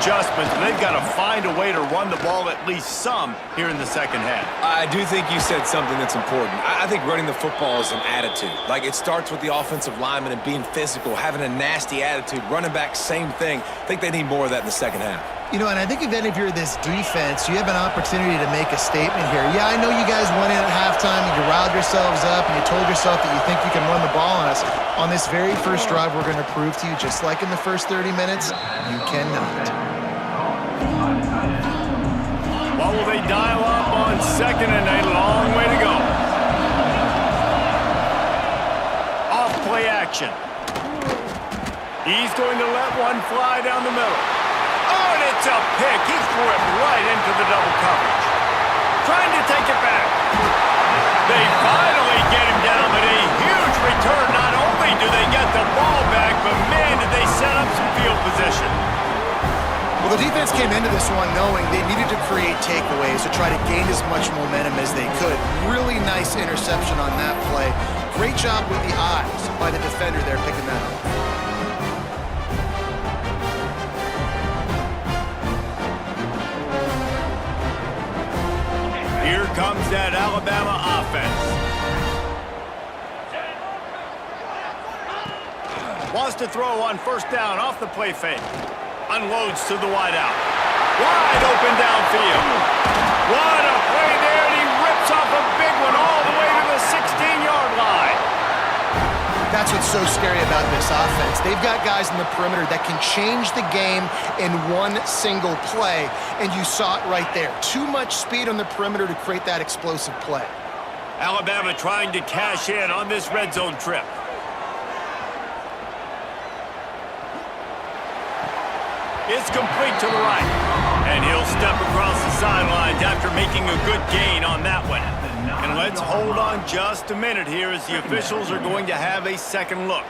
Speaker 1: adjustments. They've got to find a way to run the ball at least some here in the 2nd half.
Speaker 2: I do think you said something that's important. I think running the football is an attitude. Like, it starts with the offensive lineman and being physical, having a nasty attitude. Running back, same thing. I think they need more of that in the 2nd half.
Speaker 3: You know, and I think if any of you are this defense, you have an opportunity to make a statement here. Yeah, I know you guys went in at halftime and you riled yourselves up and you told yourself that you think you can run the ball on us. On this very first drive, we're going to prove to you, just like in the first 30 minutes, you cannot.
Speaker 1: How will they dial up on second and a long way to go? Off play action. He's going to let one fly down the middle. Oh, and it's a pick. He threw it right into the double coverage. Trying to take it back. They finally get him down, but a huge return. Not only do they get the ball back, but man, did they set up some field position.
Speaker 3: Well, the defense came into this one knowing they needed to create takeaways to try to gain as much momentum as they could. Really nice interception on that play. Great job with the eyes by the defender there picking that up.
Speaker 1: Here comes that Alabama offense. Wants to throw on first down off the play fake. Unloads to the wideout. Wide open downfield. What a play there, and he rips off a big one all the way to the 16-yard line.
Speaker 3: That's what's so scary about this offense. They've got guys in the perimeter that can change the game in one single play, and you saw it right there. Too much speed on the perimeter to create that explosive play.
Speaker 1: Alabama trying to cash in on this red zone trip. It's complete to the right. And he'll step across the sidelines after making a good gain on that one. And let's hold on just a minute here as the officials are going to have a second look.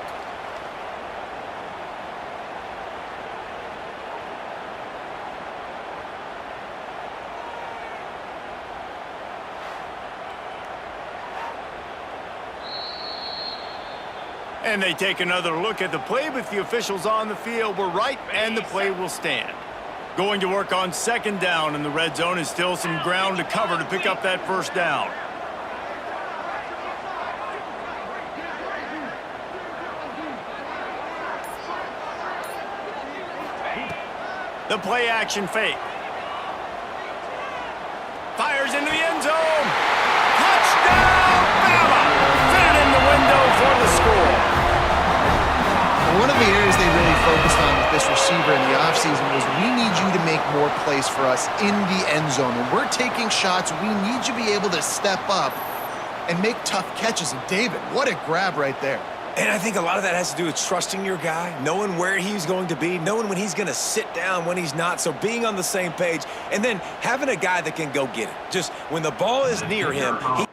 Speaker 1: And they take another look at the play, but the officials on the field were right, and the play will stand. Going to work on second down in the red zone is still some ground to cover to pick up that first down. The play action fake. Fires into the end zone. Touchdown, Bama! Fit it in the window for the score.
Speaker 3: One of the areas they really focused on with this receiver in the offseason was we need you to make more plays for us in the end zone. When we're taking shots, we need you to be able to step up and make tough catches. And David, what a grab right there.
Speaker 2: And I think a lot of that has to do with trusting your guy, knowing where he's going to be, knowing when he's going to sit down, when he's not, so being on the same page, and then having a guy that can go get it. Just when the ball is near him, he...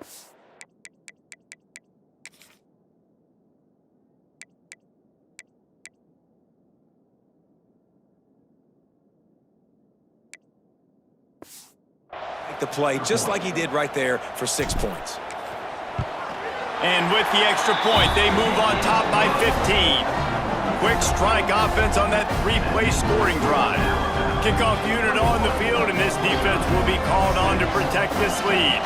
Speaker 2: the play just like he did right there for 6 points.
Speaker 1: And with the extra point, they move on top by 15. Quick strike offense on that three-play scoring drive. Kickoff unit on the field, and this defense will be called on to protect this lead.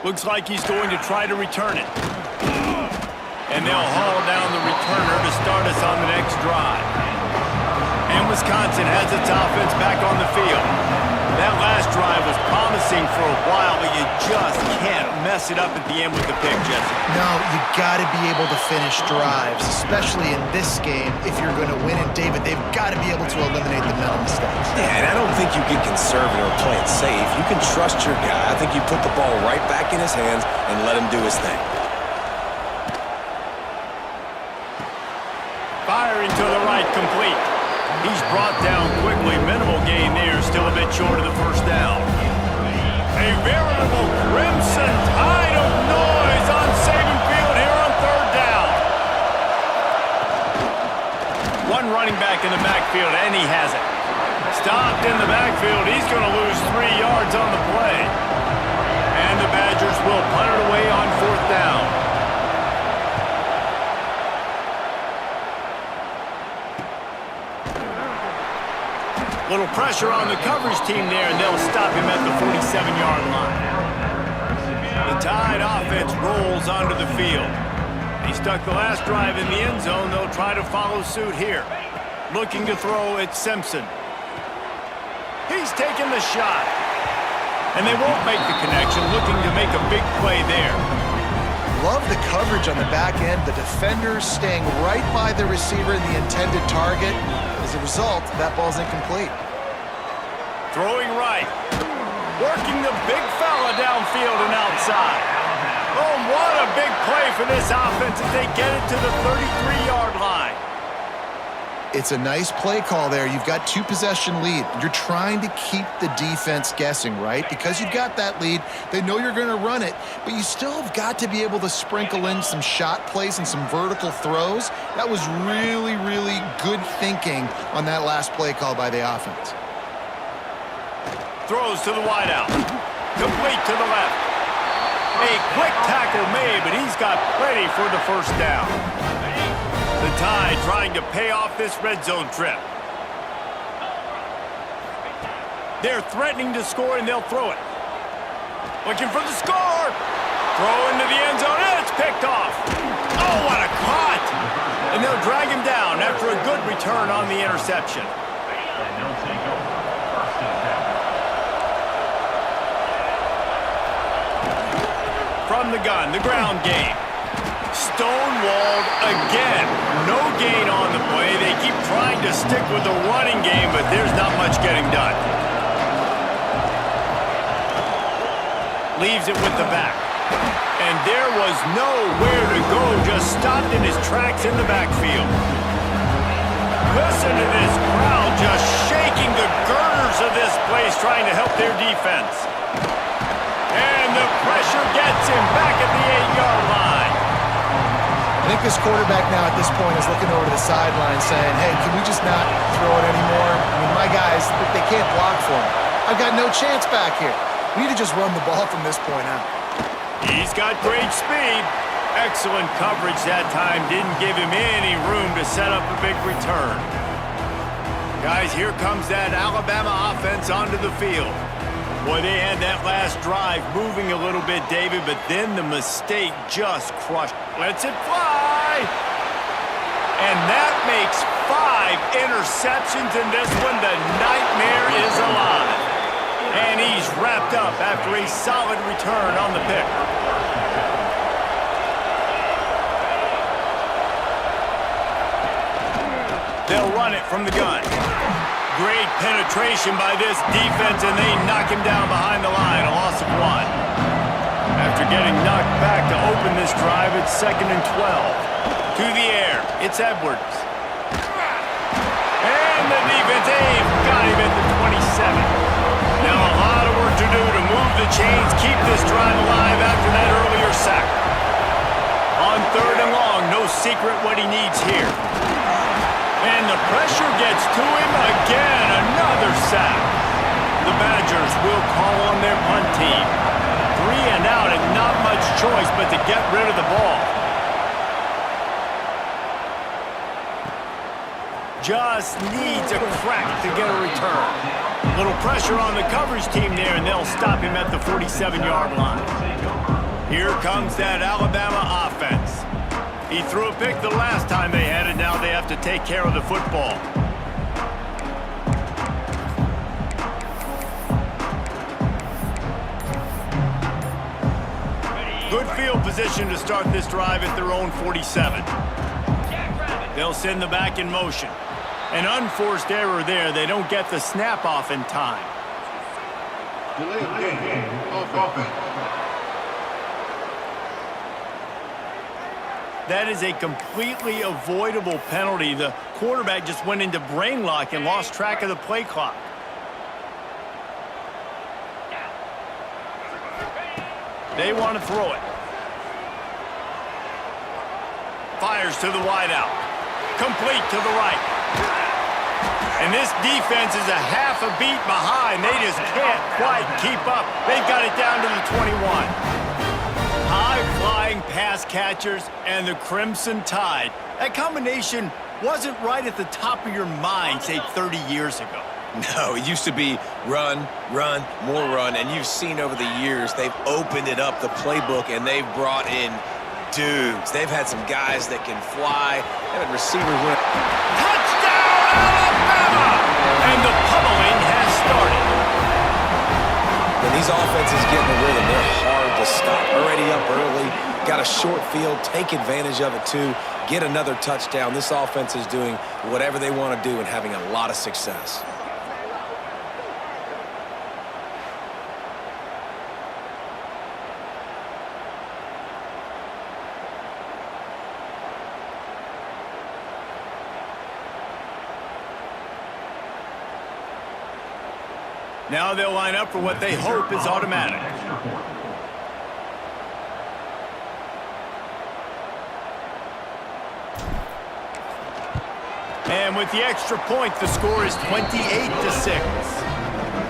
Speaker 1: Looks like he's going to try to return it. And they'll haul down the returner to start us on the next drive. And Wisconsin has its offense back on the field. That last drive was promising for a while, but you just can't mess it up at the end with the pick, Jesse.
Speaker 3: No, you got to be able to finish drives, especially in this game. If you're going to win it, David, they've got to be able to eliminate the mental mistakes.
Speaker 2: Yeah, and I don't think you get conservative or play it safe. You can trust your guy. I think you put the ball right back in his hands and let him do his thing.
Speaker 1: Firing to the right, complete. He's brought down quickly. Minimal gain there, still a bit short of the first down. A veritable crimson tide of noise on Saban Field here on third down. One running back in the backfield, and he has it. Stopped in the backfield. He's going to lose 3 yards on the play. And the Badgers will punt it away on fourth down. Little pressure on the coverage team there, and they'll stop him at the 47-yard line. The Tide offense rolls onto the field. He stuck the last drive in the end zone. They'll try to follow suit here. Looking to throw at Simpson. He's taking the shot. And they won't make the connection, looking to make a big play there.
Speaker 3: Love the coverage on the back end. The defenders staying right by the receiver and the intended target. As a result, that ball's incomplete.
Speaker 1: Throwing right. Working the big fella downfield and outside. Oh, what a big play for this offense as they get it to the 33-yard line.
Speaker 3: It's a nice play call there. You've got 2-possession lead. You're trying to keep the defense guessing, right? Because you've got that lead, they know you're going to run it, but you still have got to be able to sprinkle in some shot plays and some vertical throws. That was really, really good thinking on that last play call by the offense.
Speaker 1: Throws to the wideout. Complete to the left. A quick tackle made, but he's got plenty for the first down. The Tide trying to pay off this red zone trip. They're threatening to score, and they'll throw it. Looking for the score. Throw into the end zone, and it's picked off. Oh, what a caught! And they'll drag him down after a good return on the interception.
Speaker 5: And they'll take over. First and 10.
Speaker 1: From the gun, the ground game. Stonewalled again. No gain on the play. They keep trying to stick with the running game, but there's not much getting done. Leaves it with the back. And there was nowhere to go. Just stopped in his tracks in the backfield. Listen to this crowd just shaking the girders of this place, trying to help their defense. And the pressure gets him back at the 8-yard line.
Speaker 3: I think this quarterback now at this point is looking over to the sideline saying, hey, can we just not throw it anymore? I mean, my guys, they can't block for me. I've got no chance back here. We need to just run the ball from this point out.
Speaker 1: He's got great speed. Excellent coverage that time. Didn't give him any room to set up a big return. Guys, here comes that Alabama offense onto the field. Boy, they had that last drive moving a little bit, David, but then the mistake just crushed. Lets it fly. And that makes 5 interceptions in this one. The nightmare is alive. And he's wrapped up after a solid return on the pick. They'll run it from the gun. Great penetration by this defense, and they knock him down behind the line, a loss of 1. After getting knocked back to open this drive, it's 2nd and 12. To the air, it's Edwards. And the defense, they've got him at the 27. Now a lot of work to do to move the chains, keep this drive alive after that earlier sack. On 3rd and long, no secret what he needs here. And the pressure gets to him again. Another sack. The Badgers will call on their punt team. 3 and out and not much choice but to get rid of the ball. Just needs a crack to get a return. Little pressure on the coverage team there, and they'll stop him at the 47-yard line. Here comes that Alabama offense. He threw a pick the last time they had it. Now they have to take care of the football. Good field position to start this drive at their own 47. They'll send the back in motion. An unforced error there. They don't get the snap off in time.
Speaker 6: Delay of game. Offense.
Speaker 1: That is a completely avoidable penalty. The quarterback just went into brain lock and lost track of the play clock. They want to throw it. Fires to the wideout. Complete to the right. And this defense is a half a beat behind. They just can't quite keep up. They've got it down to the 21. High-flying pass catchers and the Crimson Tide. That combination wasn't right at the top of your mind, say, 30 years ago.
Speaker 2: No, it used to be run, run, more run, and you've seen over the years they've opened it up, the playbook, and they've brought in dudes. They've had some guys that can fly, and a receiver win.
Speaker 1: Touchdown, Alabama! And the pummeling has started.
Speaker 2: When These offenses get in the rhythm. They're hard to stop. Already up early, got a short field, take advantage of it too, get another touchdown. This offense is doing whatever they want to do and having a lot of success.
Speaker 1: Now they'll line up for what they hope is automatic. And with the extra point, the score is 28-6.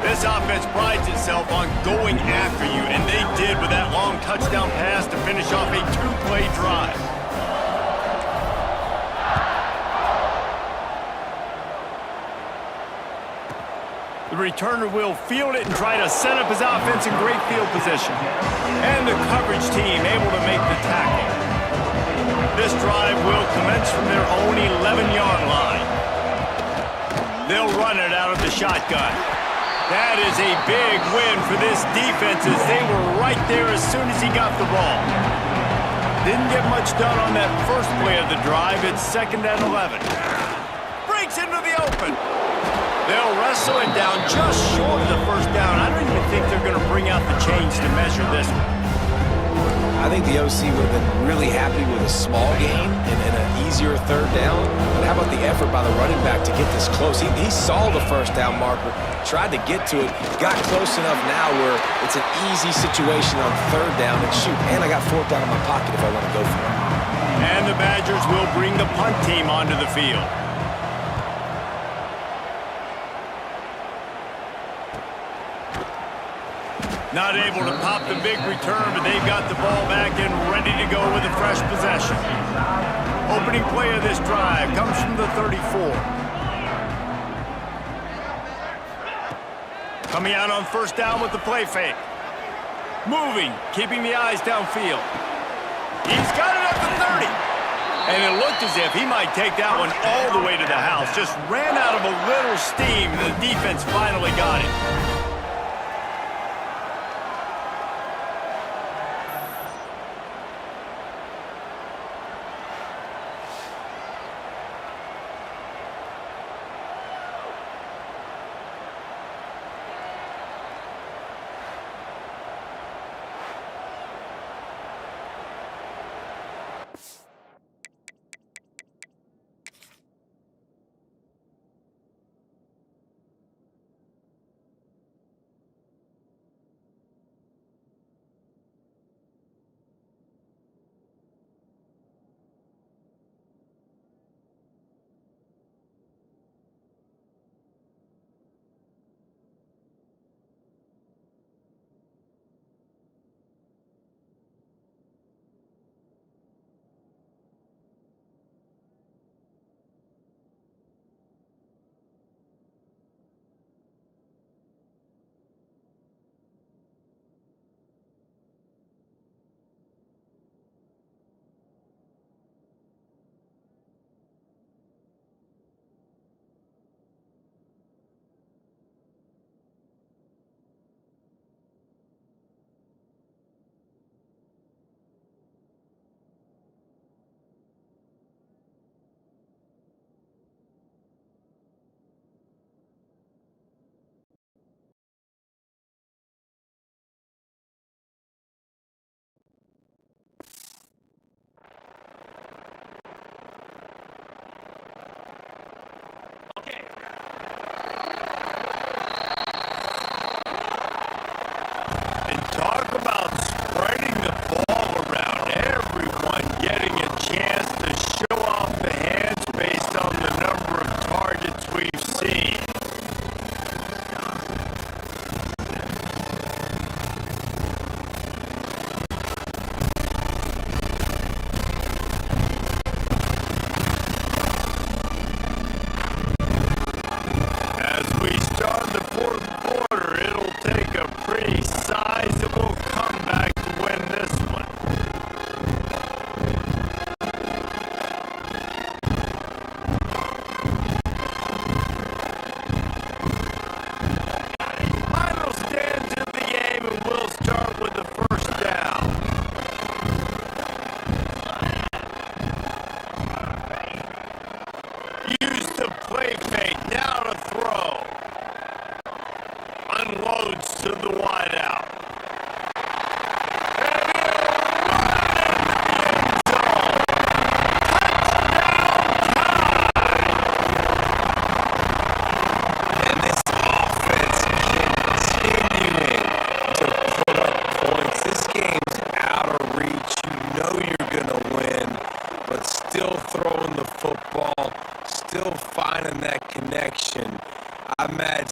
Speaker 1: This offense prides itself on going after you, and they did with that long touchdown pass to finish off a two-play drive. The returner will field it and try to set up his offense in great field position. And the coverage team able to make the tackle. This drive will commence from their own 11-yard line. They'll run it out of the shotgun. That is a big win for this defense as they were right there as soon as he got the ball. Didn't get much done on that first play of the drive. It's 2nd and 11. Breaks into the open. They'll wrestle it down just short of the first down. I don't even think they're going to bring out the chains to measure this one.
Speaker 2: I think the OC would have been really happy with a small gain and an easier 3rd down. But how about the effort by the running back to get this close? He saw the first down marker, tried to get to it, got close enough now where it's an easy situation on 3rd down. And shoot, and I got 4th down in my pocket if I want to go for it.
Speaker 1: And the Badgers will bring the punt team onto the field. Not able to pop the big return, but they've got the ball back and ready to go with a fresh possession. Opening play of this drive comes from the 34. Coming out on 1st down with the play fake. Moving, keeping the eyes downfield. He's got it at the 30. And it looked as if he might take that one all the way to the house. Just ran out of a little steam, and the defense finally got it.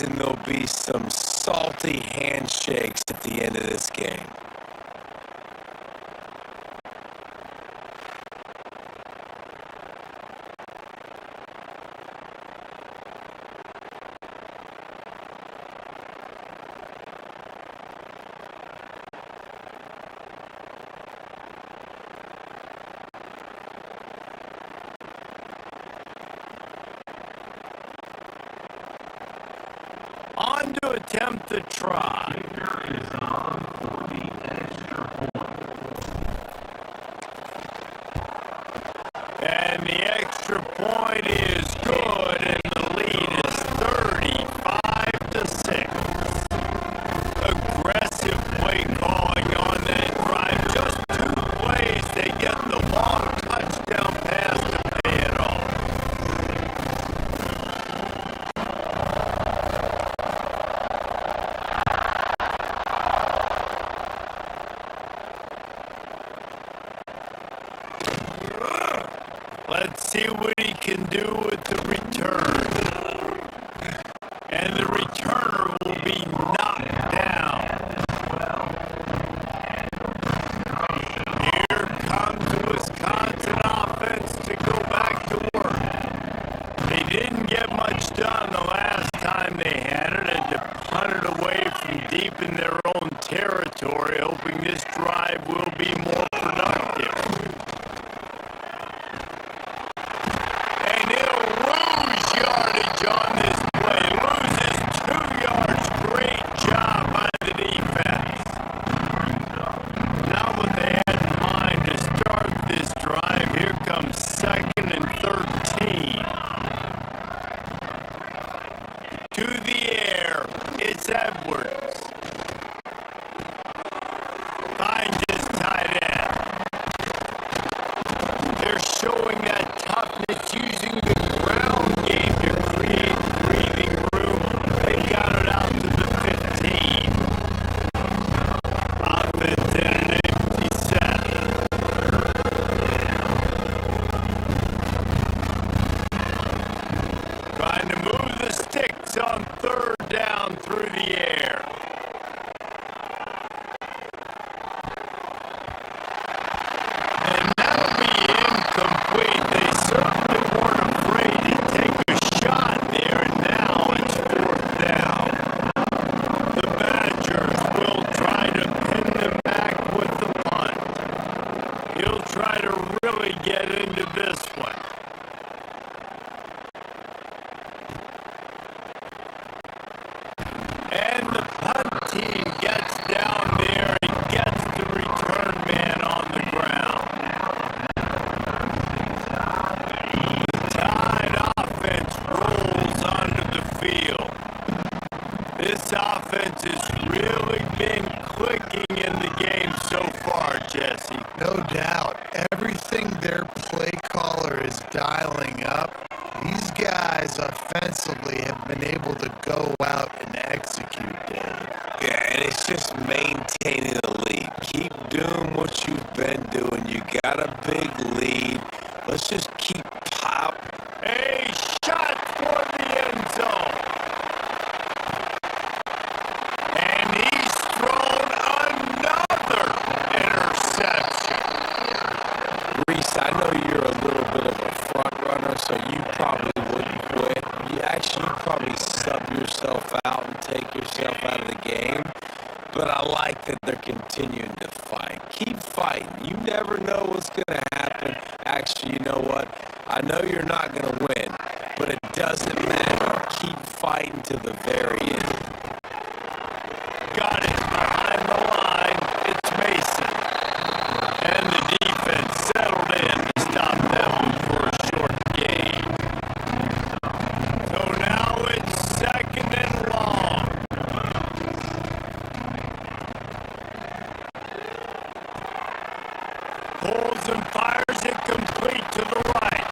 Speaker 2: imagine there'll be some salty handshakes at the end of this game.
Speaker 1: On to attempt the try.
Speaker 5: Kicker is on for the extra point.
Speaker 1: And the extra point is good, and the lead is 35-6. Aggressive play calling on that drive. Just 2 plays, they get the long touchdown pass to pay it off. Let's see what he can do with the return. And the returner will be knocked down. Here comes the Wisconsin offense to go back to work. They didn't get much done the last time they had it. Had to punt it away from deep in their own territory, hoping this drive will be more productive. And he'll lose yardage on this play. Loses 2 yards. Great job by the defense. Not what they had in mind to start this drive. Here comes 2nd and 13. To the air. It's Edwards. Finds his tight end. They're showing that toughness using the ground game to create breathing room. They got it out to the 15. Offense in an empty set. Trying to move the sticks on 3rd down through the air. And that'll be incomplete. They certainly weren't afraid to take a shot there, and now it's 4th down. The Badgers will try to pin them back with the punt. He'll try to really get into this one. And the punt team gets down there and gets the return man on the ground. The Tide offense rolls onto the field. This offense has really been clicking in the game so far, Jesse.
Speaker 3: No doubt. Everything their play caller is dialing up, these guys offensively have been able to go out and execute, David.
Speaker 2: Yeah, and it's just maintaining the lead. Keep doing what you've been doing. You got a big lead. Let's just keep pop.
Speaker 1: A shot for the end zone. And he's thrown another interception.
Speaker 2: Reese, I know you're a little bit of a front runner, so you probably wouldn't quit. You probably sub yourself out and take yourself out of the game. But I like that they're continuing to fight. Keep fighting. You never know what's going to happen. Actually, you know what? I know you're not going to win, but it doesn't matter. Keep fighting to the very end.
Speaker 1: Got it behind the line. It's Mason. And the defense settled in to stop that one for a short gain. So now it's 2nd and long. Pulls and fires it complete to the right.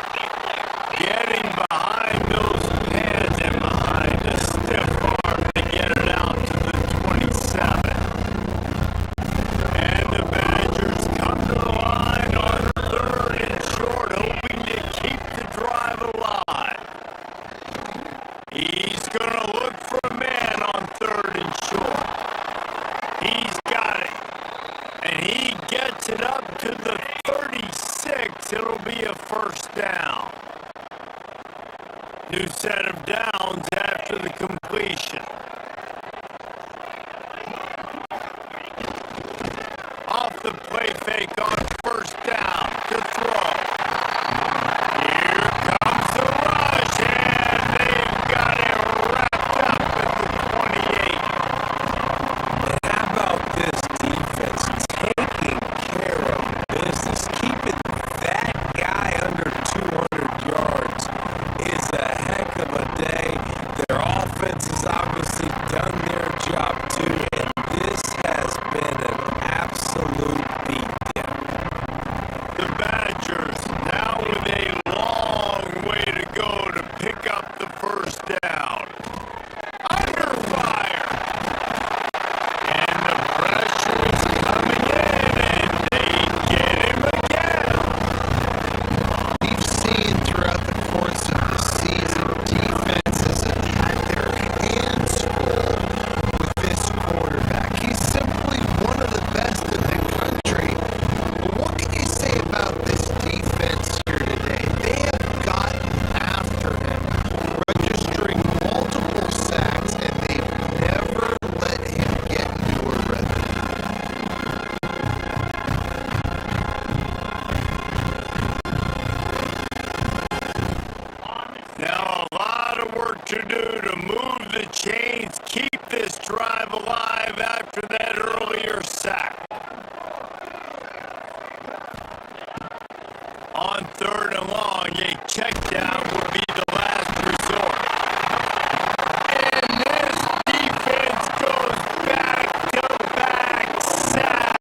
Speaker 1: Getting behind those pads and behind a stiff arm to get it out to the 27. And the Badgers come to the line on 3rd and short, hoping to keep the drive alive. He's going to look for a gets it up to the 36. It'll be a first down. New set of downs after the completion. Off the play fake on first down to throw. Here comes the rush, and they've got it wrapped up at the 28.
Speaker 2: And how about this defense taking care of business, keeping that guy under 200 yards is a heck of a day. Their offense has obviously done their job too, and this has been an absolute beatdown.
Speaker 1: The Badgers now with a long way to go to pick up the first down. Under fire. And the pressure is coming in, and they get him again.
Speaker 3: We've seen throughout the course of the season, defenses have had their hands full with this quarterback. He's simply one of the best in the country. But what can you say about this defense here today? They have gotten after him, registering multiple sacks, and they've never let him get into a rhythm.
Speaker 1: Now a lot of work to do to move the chains, keep this drive alive after that earlier sack. On third and long, a check down would be the last resort. And this defense goes back-to-back sack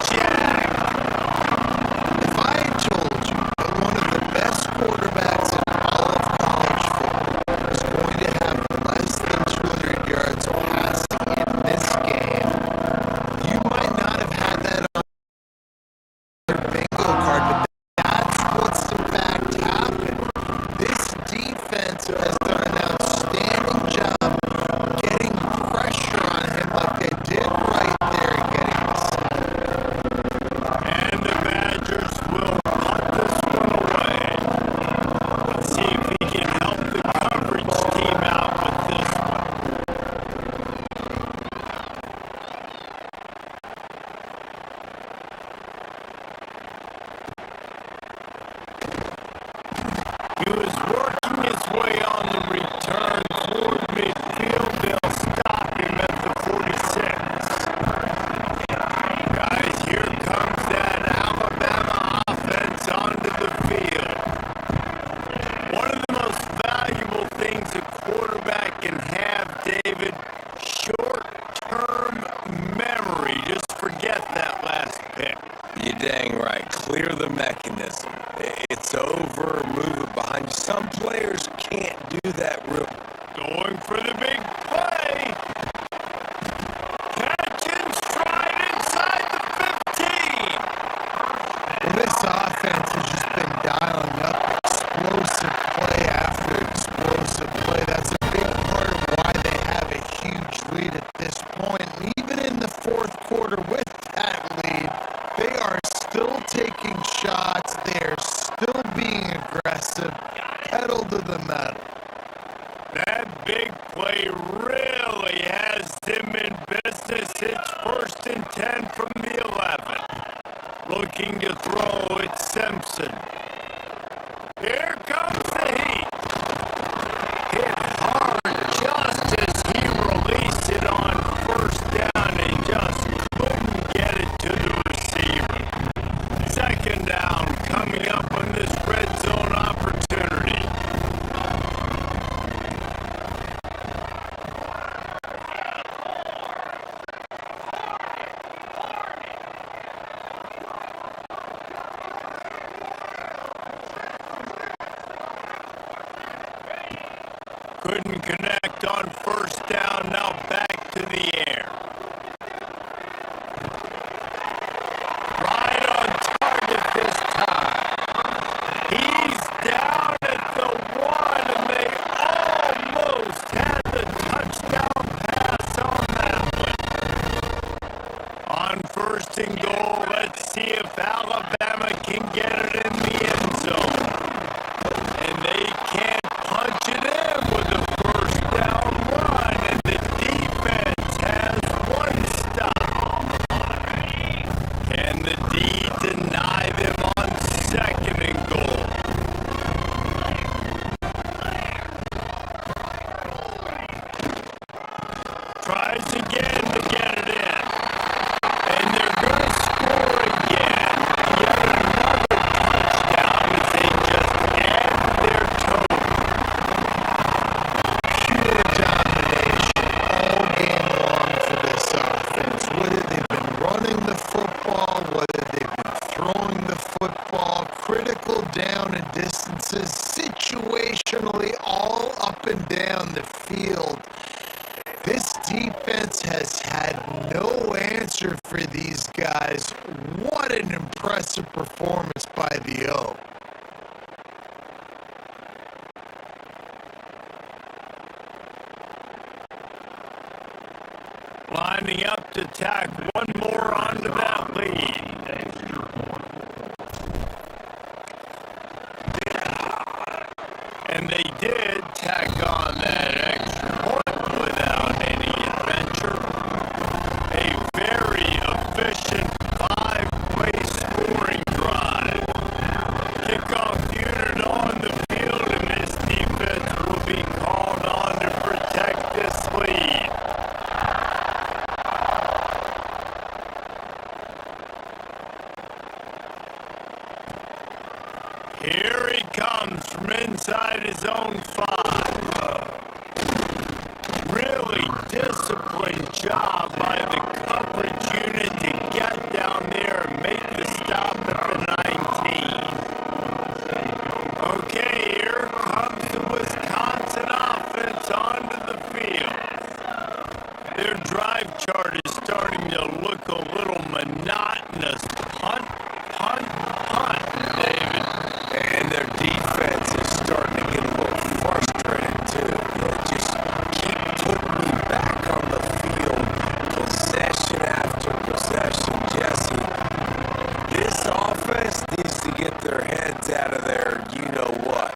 Speaker 1: jack.
Speaker 3: If I had told you that one of the best quarterbacks in all of college football was going to have less than 200 yards passing in this game, you might not have had that on your bingo card, but that's what's in fact happened. This defense has done an outstanding job getting pressure on him like they did right there and getting the sack.
Speaker 1: And the Badgers will punt this one away. Let's see if he can help the coverage team out with this one. He was working his way on the return toward midfield. They'll stop him at the 46. Guys, here comes that Alabama offense onto the field. One of the most valuable things a quarterback can have, David, short-term memory. Just forget that last pick.
Speaker 2: You're dang right. Clear the mechanism. It's over. Move it behind you. Some players can't do that real.
Speaker 1: Going for the big play. Catch and stride inside the 15.
Speaker 3: Well, this offense has just been dialing up explosive play after explosive play. That's a big part of why they have a huge lead at this point. And even in the fourth quarter with that lead, they are still taking shots. They are still being aggressive, pedal to the metal.
Speaker 1: That big play really has them in business. It's first and 10 from the 11. Looking to throw, it's Simpson. Here comes the heat. Hit hard just as he released it on first down and just couldn't get it to the receiver. Second down coming up on this red zone opportunity. Couldn't connect on first down, now back to the air. Right on target this time. He's down at the 1, and they almost had the touchdown pass on that one. On first and goal, let's see see if Alabama can get it in the end zone. And they can't punch it in with a first down run, and the defense has one stop. Can the D deny them on second and goal? Tries again to get it in. And they're going to score again. Yet another touchdown as they just add their total.
Speaker 3: Pure domination all game long for this offense. Whether they've been running the football, whether they've been throwing the football, critical down and distances, situationally all up and down the field. This defense has had no answer for these guys. What an impressive performance by the O.
Speaker 1: Lining up to tack one more onto that lead. And they did tack on that extra point without any adventure. A very efficient 5-play scoring drive. Kickoff unit on the field, and this defense will be called on to protect this lead. Here he comes from inside his own 5. Really disciplined job by the coverage unit to get down there and make the stop at the 19. Okay, here comes the Wisconsin offense onto the field. Their drive chart is starting to look a little monotonous. Punt, punt, punt, David.
Speaker 2: And their defense is starting to get a little frustrated, too. They just keep putting me back on the field, possession after possession, Jesse. This offense needs to get their heads out of their you-know-what.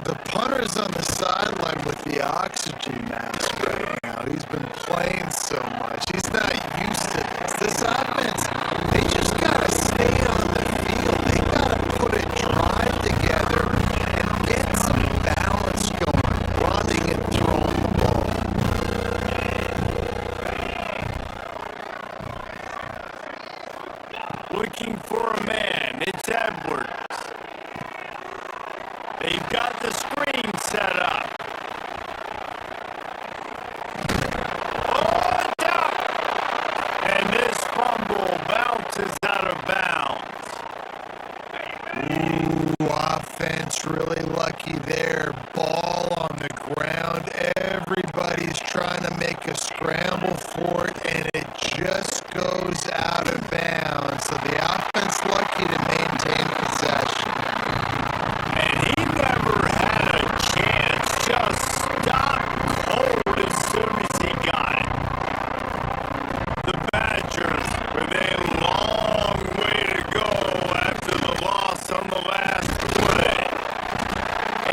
Speaker 3: The punter's on the sideline with the oxygen mask right now. He's been playing so much. He's not used to this. This offense, they just got to stay on the field. They got to put a drive together and get some balance going, running and throwing the ball.
Speaker 1: Looking for a man. It's Edwards. They've got the screen set up. Oh, it's out! And this fumble bounces out of bounds.
Speaker 3: Ooh, offense really lucky there. Ball on the ground. Everybody's trying to make a scramble for it, and it just goes out of bounds. So the offense lucky to maintain possession.
Speaker 1: And he never had a chance. Just stopped cold as soon as he got it. The Badgers with a long way to go after the loss on the last play.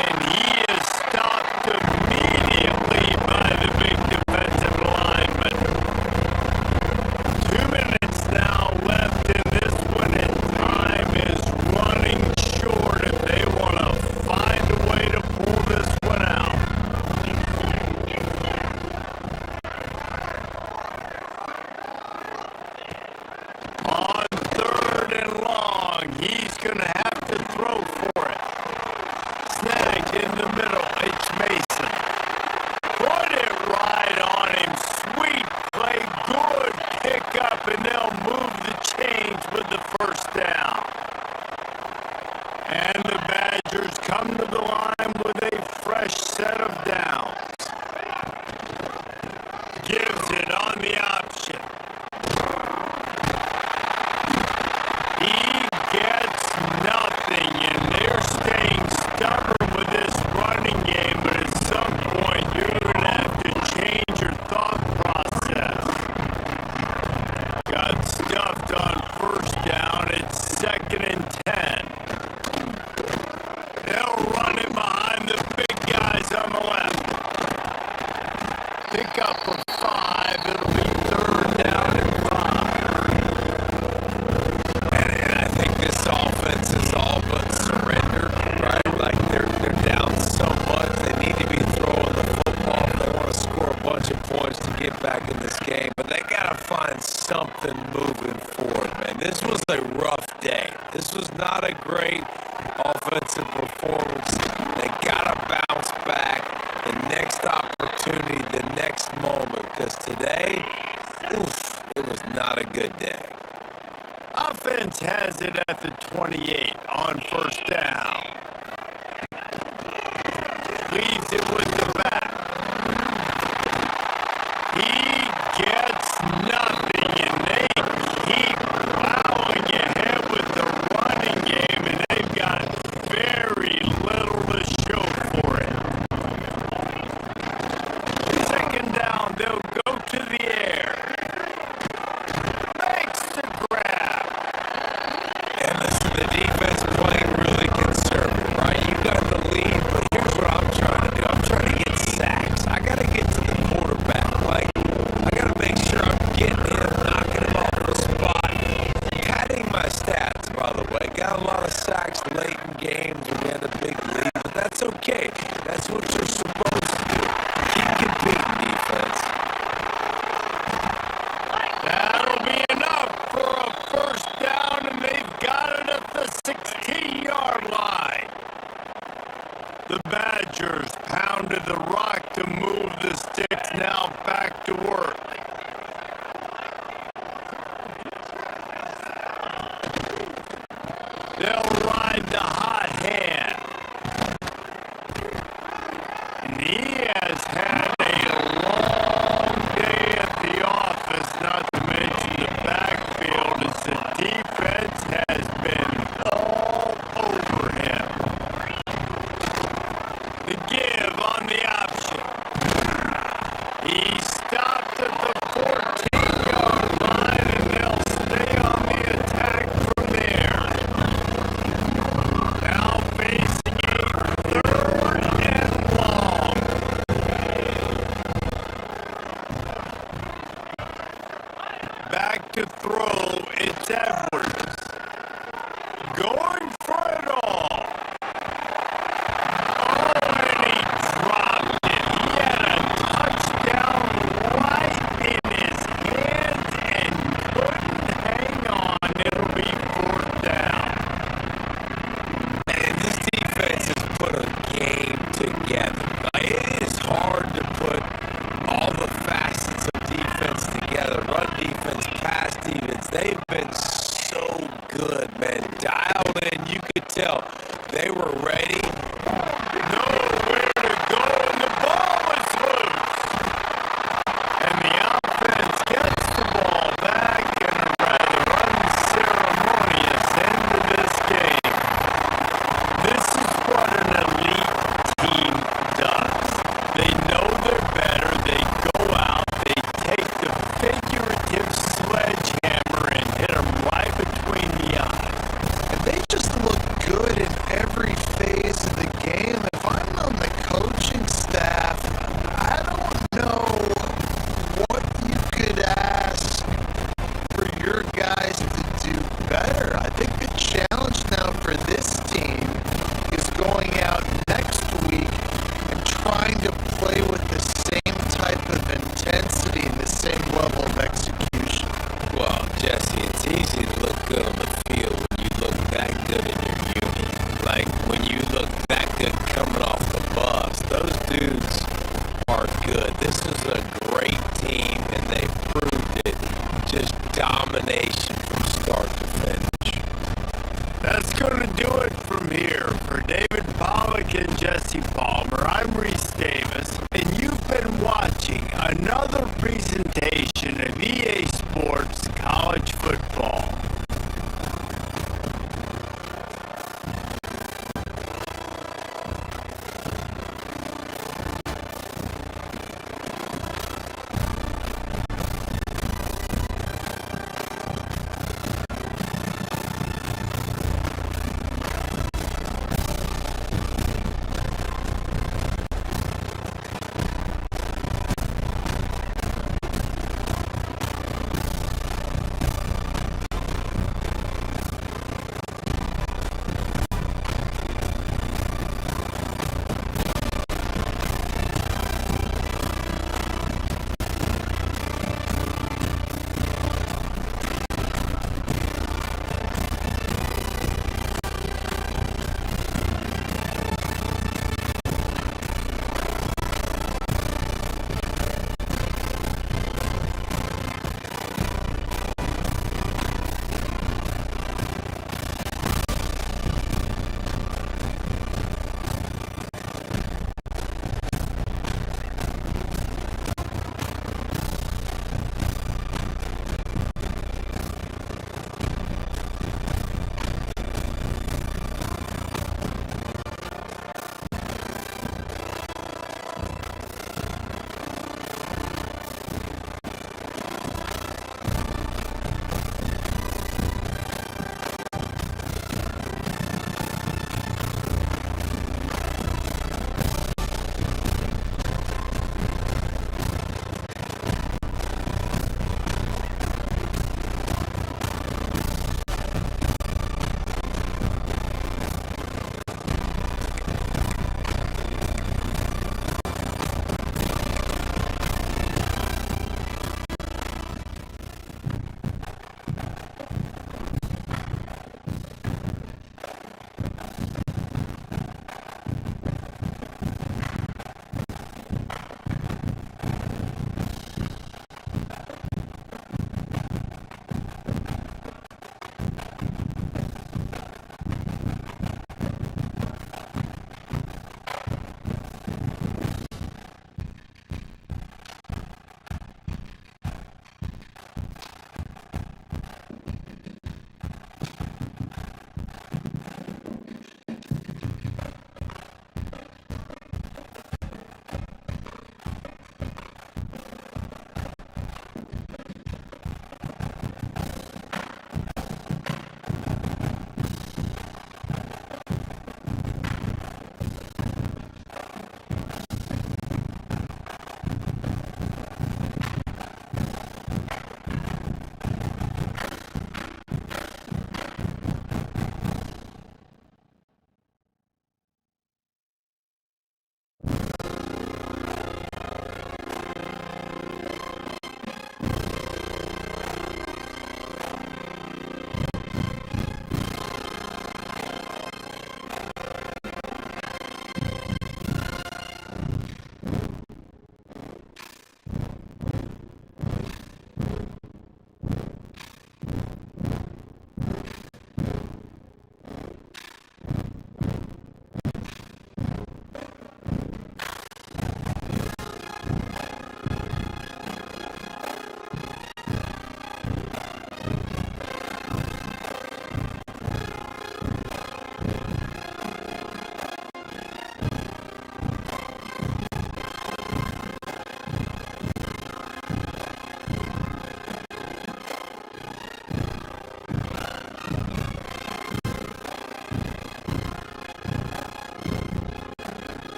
Speaker 1: And he is stopped immediately by the big defensive lineman. 2 minutes now left in this one, and time is running short if they want to find a way to pull this one out. On 3rd and long, he's going to have to throw for it. Snagged in the middle, it's Mason. Put it right on him. Sweet play, good pickup, and they'll move the chains with the first down. And the Badgers come to the line with a fresh set of downs. Gives it on the option. He gets nothing.
Speaker 2: rough day. This was not a great offensive performance. They got to bounce back the next opportunity, the next moment, because today, it was not a good day.
Speaker 1: Offense has it at the 28 on first down. Leaves it with the back. He gets nothing, and they keep plowing ahead with the running game, and they've got very little to show for it. Second down, they'll go to the air. Makes the grab.
Speaker 2: And listen, the defense playing really conservative, right? You got the lead, but here's what I'm trying to do. I'm trying to get sacks. I got to get to the quarterback. Like, I got to make sure I'm getting him, knocking him off the spot. Padding my stats, by the way. Got a lot of sacks late in games when we had a big lead, but that's okay. That's what you're supposed to do. Keep competing, defense.
Speaker 1: That'll be enough for a first down, and they've got it at the 16-yard line. The Badgers pounded the rock to move the sticks, now back to work. They'll ride the hot hand. And he has had a long day at the office, not to mention the backfield, as the defense has been all over him. The give on the option. He stopped at the 14-yard line, and they'll stay on the attack from there. Now facing a 3rd and long. Back to throw, it's Edwards. Going for it all. Oh, and he dropped it. He had a touchdown right in his hands and couldn't hang on. It'll be 4th down.
Speaker 2: And this defense has put a game together. Like, it is hard to put all the facets of defense together. Run defense, pass defense. They've been so good, man. Dialed in. You could tell they were ready.
Speaker 1: Nowhere to go, and the ball is loose. And the offense gets the ball back in a rather unceremonious end to this game. This is what an elite team does. They know they're better. They go out. They take the figurative sledgehammer and hit them right between the eyes.
Speaker 3: And they just look good in every phase of the game. If I'm on the coaching staff, I don't know what you could ask for your guys to do better. I think the challenge now for this team is going out next week and trying to play with the same type of intensity and the same level of execution.
Speaker 2: Well, Jesse, it's easy to look good on the field when you look that good in your uni. Like, when you look that good coming off the bus. Those dudes are good. This is a great team, and they proved it. Just domination from start to finish.
Speaker 1: That's going to do it from here. For David Pollack and Jesse Palmer, I'm Reese Davis, and you've been watching another presentation of EA Sports College Football.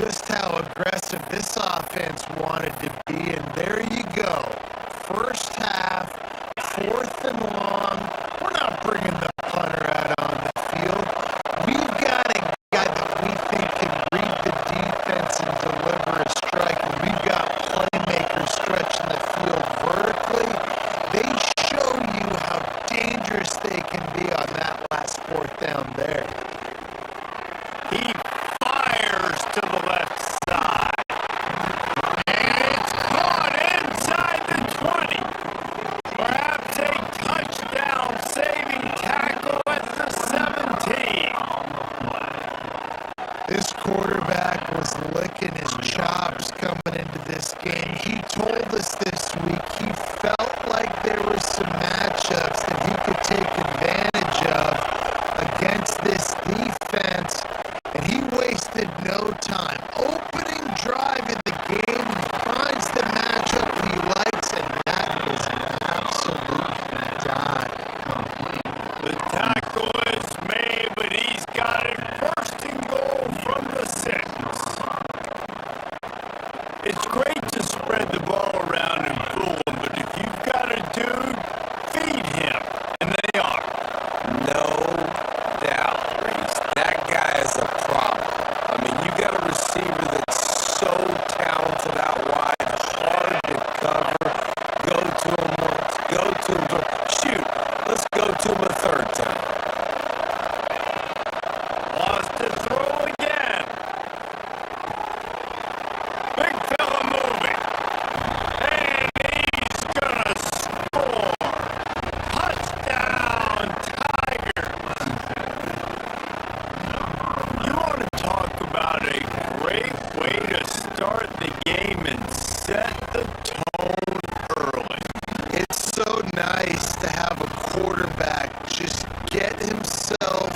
Speaker 3: just how aggressive this offense wanted to be, and there you go. First half, 4th and long. We're not bringing the punter out on the field. We've got a guy that we think can read the defense and deliver a strike, and we've got playmakers stretching the field vertically. They show you how dangerous they can be on that last 4th down there.
Speaker 1: He fires to the left side. And it's caught inside the 20. Perhaps a touchdown-saving tackle at the 17.
Speaker 3: This quarterback was licking his chops coming into this game. He told us this week he felt like there were some matchups that he could take advantage of against this defense, and he wasted no time. Opening drive in the game, he finds the matchup he likes, and that was an absolute dime.
Speaker 1: The tackle is made, but he's got it first and goal from the 6. It's great to spread the ball around and fool him, but if you've got a dude, feed him. And they are.
Speaker 2: No doubt, Reese. That guy is a problem. I mean, you got a receiver that's so talented out wide, hard to cover. Go to him once, go to him twice. Shoot, let's go to him a 3rd time.
Speaker 1: Lost to throw again. Big fella moving. And he's gonna score. Touchdown, Tigers. You want to talk about a great way to start the game and set the tone early.
Speaker 3: It's so nice to have a quarterback just get himself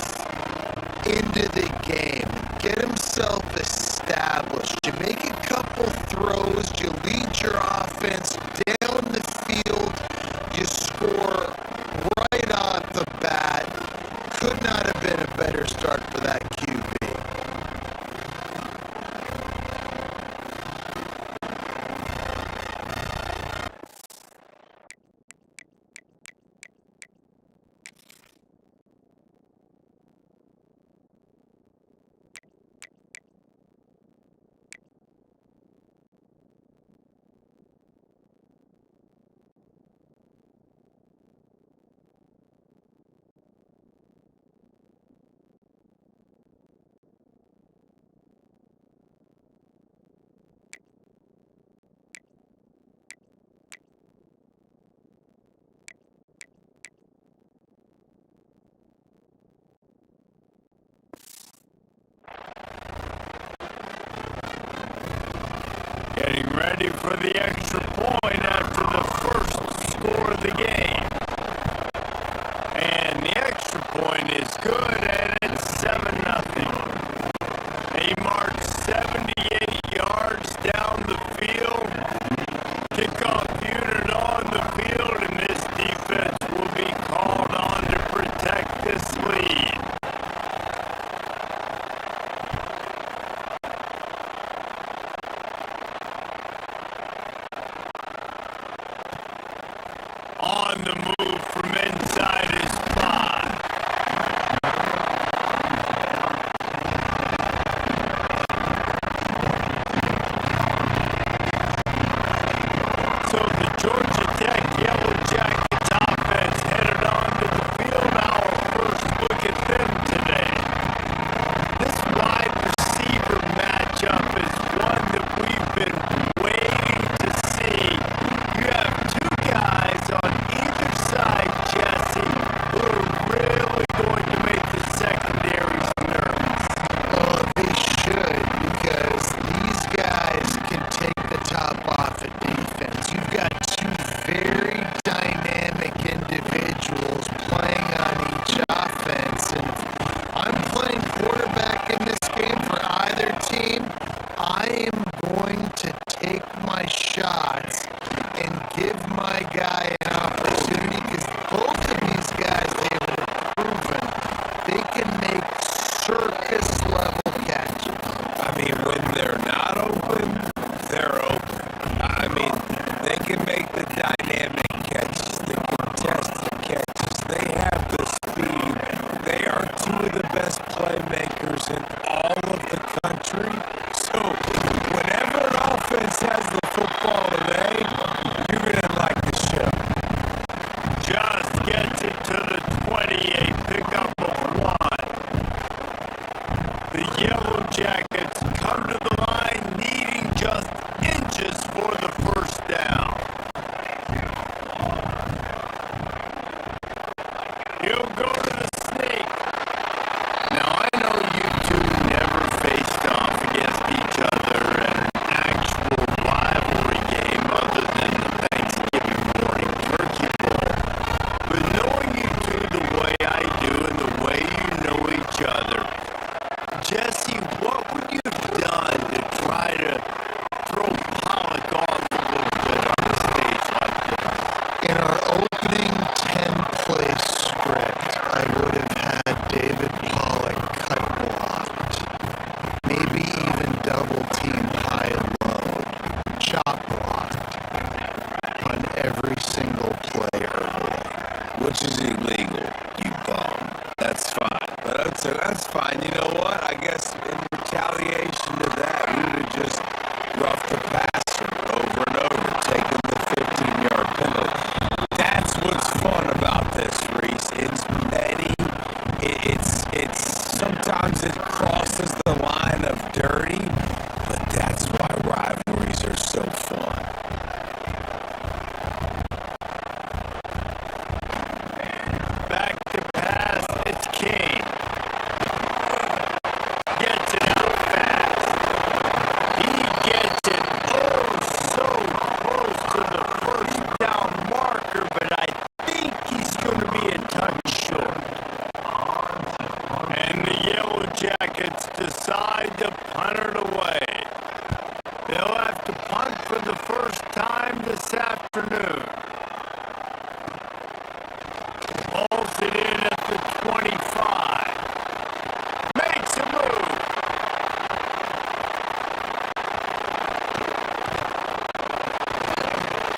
Speaker 3: into the game, get himself established. You make a couple throws, you lead your offense down the field, you score right off the bat. Could not have been a better start for that QB.
Speaker 1: Getting ready for the extra point after the first score of the game. And the extra point is good, and it's 7-0. He marks 78 yards down the field. Kickoff unit on the field, and this defense will be called on to protect this lead. On the move from inside his spot. So the Georgia Tech Yellow Jackets offense headed onto the field. Our first look at them today. This wide receiver matchup is one that we've been waiting to see. You have 2 guys on either side, Jesse, who are really going to make the secondaries nervous.
Speaker 3: Oh, they should, because these guys can take the top off of defense. You've got 2 very dynamic individuals playing on each offense, and I'm playing quarterback in this game for either team. I am going to take my shots and give my guy an opportunity, because both of these guys, they have proven they can make circus level catches.
Speaker 2: I mean, when they're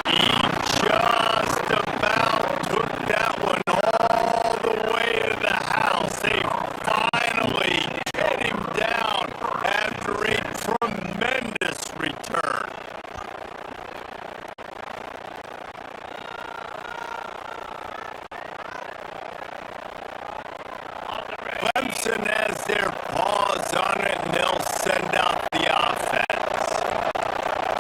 Speaker 1: Just about took that one all the way to the house. They finally get him down after a tremendous return. Clemson has their paws on it, and they'll send out the offense.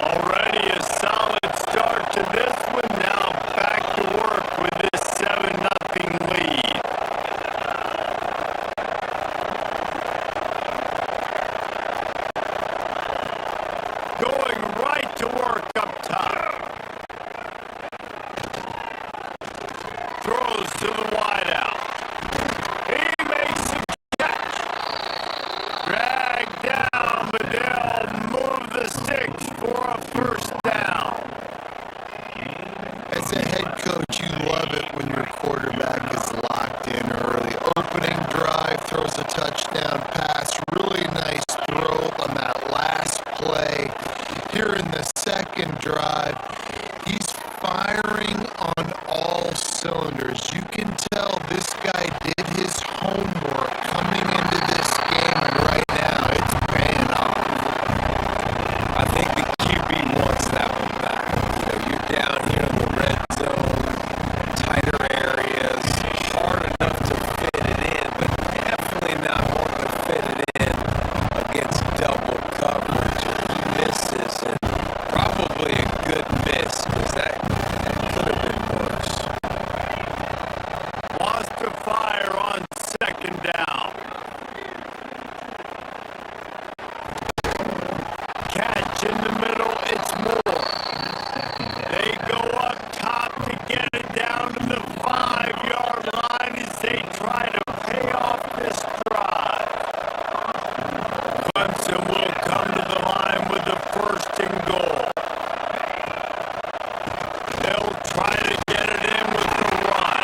Speaker 1: Already a solid start to this one. Now back to work with this 7-0 lead. Going right to work up top. Throws to the wideout. He makes the catch. Dragged down, but they'll move the sticks for a first down.
Speaker 3: As a head coach, you love it when your quarterback is locked in early. Opening drive, throws a touchdown pass. Really nice throw on that last play. Here in the second drive, he's firing on all cylinders. You can tell this guy did his homework coming into this game, and right now it's paying off.
Speaker 2: I think the QB wants that one back. You know, you're down here in the red zone, tighter areas, hard enough to fit it in, but definitely not wanting to fit it in against double coverage. He misses, and probably a good miss, because that could have been worse.
Speaker 1: Wants to fire on second down. Catch in the middle, it's more. They go up top to get it down to the 5-yard line as they try to pay off this drive. Clemson will come to the line with the first and goal. They'll try to get it in with the run.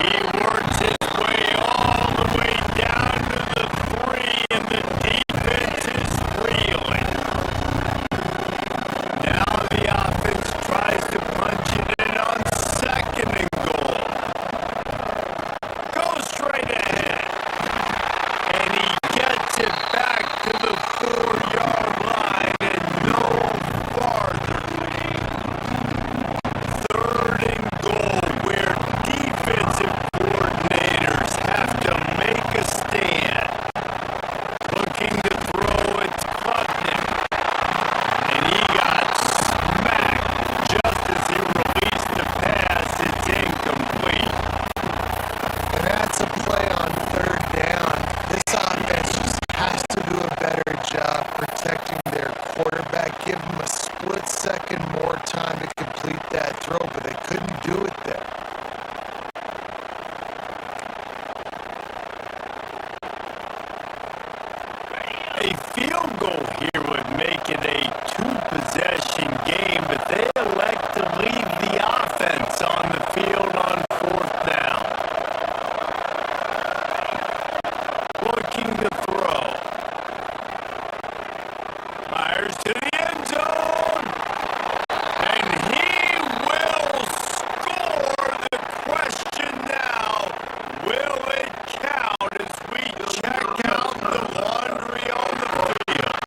Speaker 1: He works his way all the way down to the 3, and the defense is reeling. Now the offense tries to punch it in on second and goal. Goes straight ahead. And he gets it back to the 4-yard line and no farther. Third and goal, where defensive coordinators have to make a stand. Looking to throw, it's Klubnik. And he got smacked just as he released the pass. It's incomplete.
Speaker 3: And that's a play on third down. This offense just has to do a better job protecting their quarterback. Give him a split second more time to complete that throw, but they couldn't do it there.
Speaker 1: A field goal here would make it a 2-possession game, but they elect to leave the offense on the field on fourth down. Looking to throw. Fires to the end zone. And he will score. The question now, will it count as we check out the laundry on the field?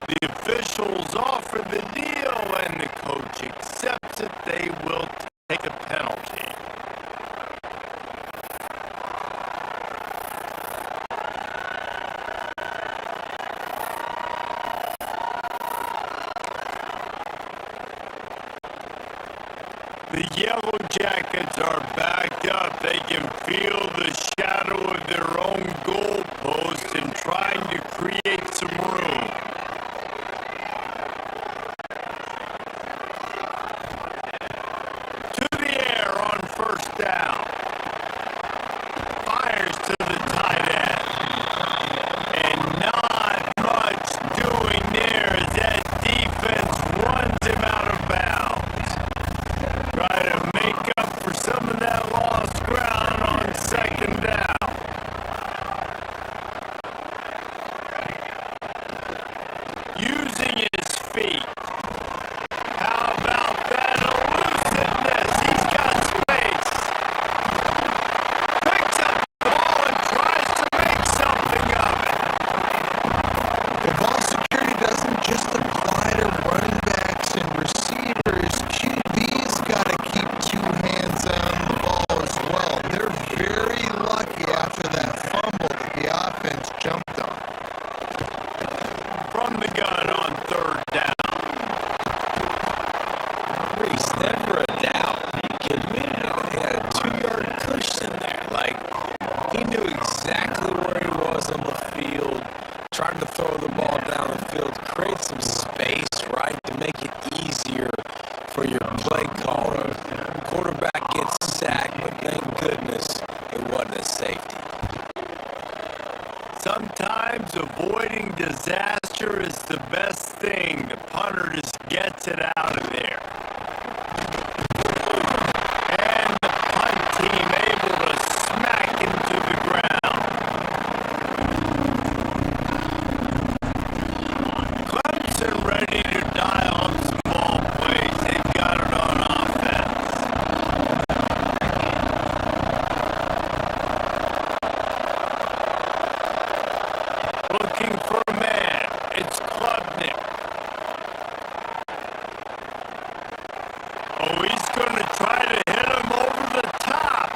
Speaker 1: The officials offer the deal, and the coach accepts it. They will take a penalty. The Yellow Jackets are backed up. They can feel the shadow of their own goalpost and trying to create some room. To the air on first down. Fires to the tight end. And not much doing there as that defense runs him out of bounds. Try to make up for some of that lost ground on second
Speaker 2: trying to throw the ball down the field, create some space, right, to make it easier for your play caller. Quarterback gets sacked, but thank goodness it wasn't a safety.
Speaker 1: Sometimes avoiding disaster is the best thing. The punter just gets it out of there. And the punt team able to smack into the ground. Clemson ready to dial up some ball plays. They've got it on offense. Looking for a man. It's Klubnik. Oh, he's going to try to hit him over the top.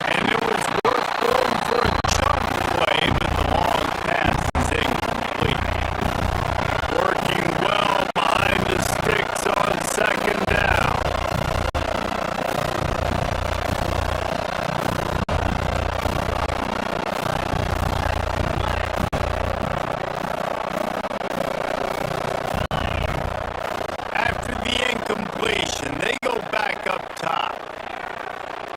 Speaker 1: And it was worth going for a chunk play, but the long pass is incomplete. Working well behind the sticks on second down. After the incompletion, they go back up top.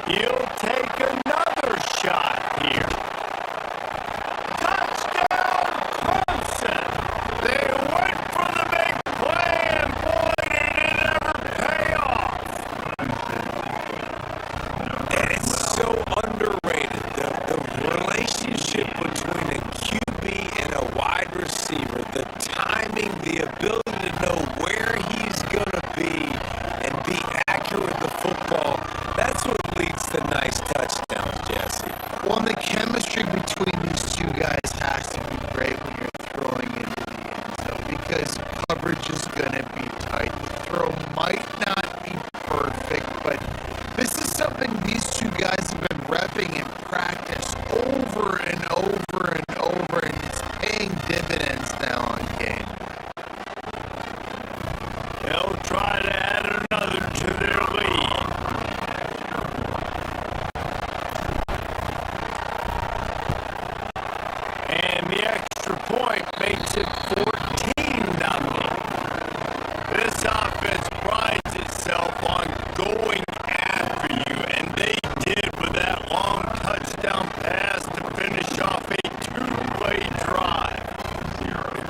Speaker 1: He'll take another shot here. Touchdown, Clemson! They went for the big play, and boy, did it ever pay off!
Speaker 2: And it's so underrated, the relationship between a QB and a wide receiver, the timing, the ability to know where he's going to be and be accurate with the football, that's what leads to nice touchdowns, Jesse.
Speaker 3: Well, and the chemistry between these two guys has to be great when you're throwing into the end zone because coverage is going to be tight. The throw might not be perfect, but this is something these two guys have been repping in practice over and over and over, and it's paying dividends now on game.
Speaker 1: They'll try to add another to their lead. And the extra point makes it 14-0. This offense prides itself on going after you, and they did with that long touchdown pass to finish off a two-play drive. The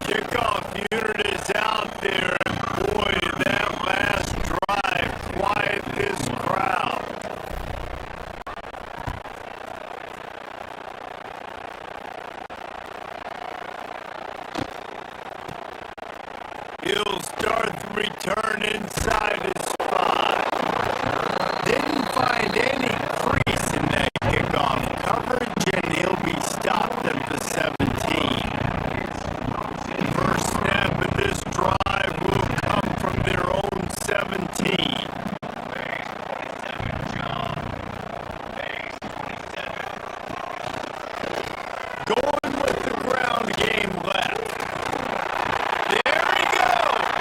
Speaker 1: kickoff unit is out there, and boy, did that last drive quiet this crowd. He'll start the return inside his spot. Didn't find any crease in that kickoff coverage, and he'll be stopped at the 17. First snap of this drive will come from their own 17. Going with the ground game left. There he goes.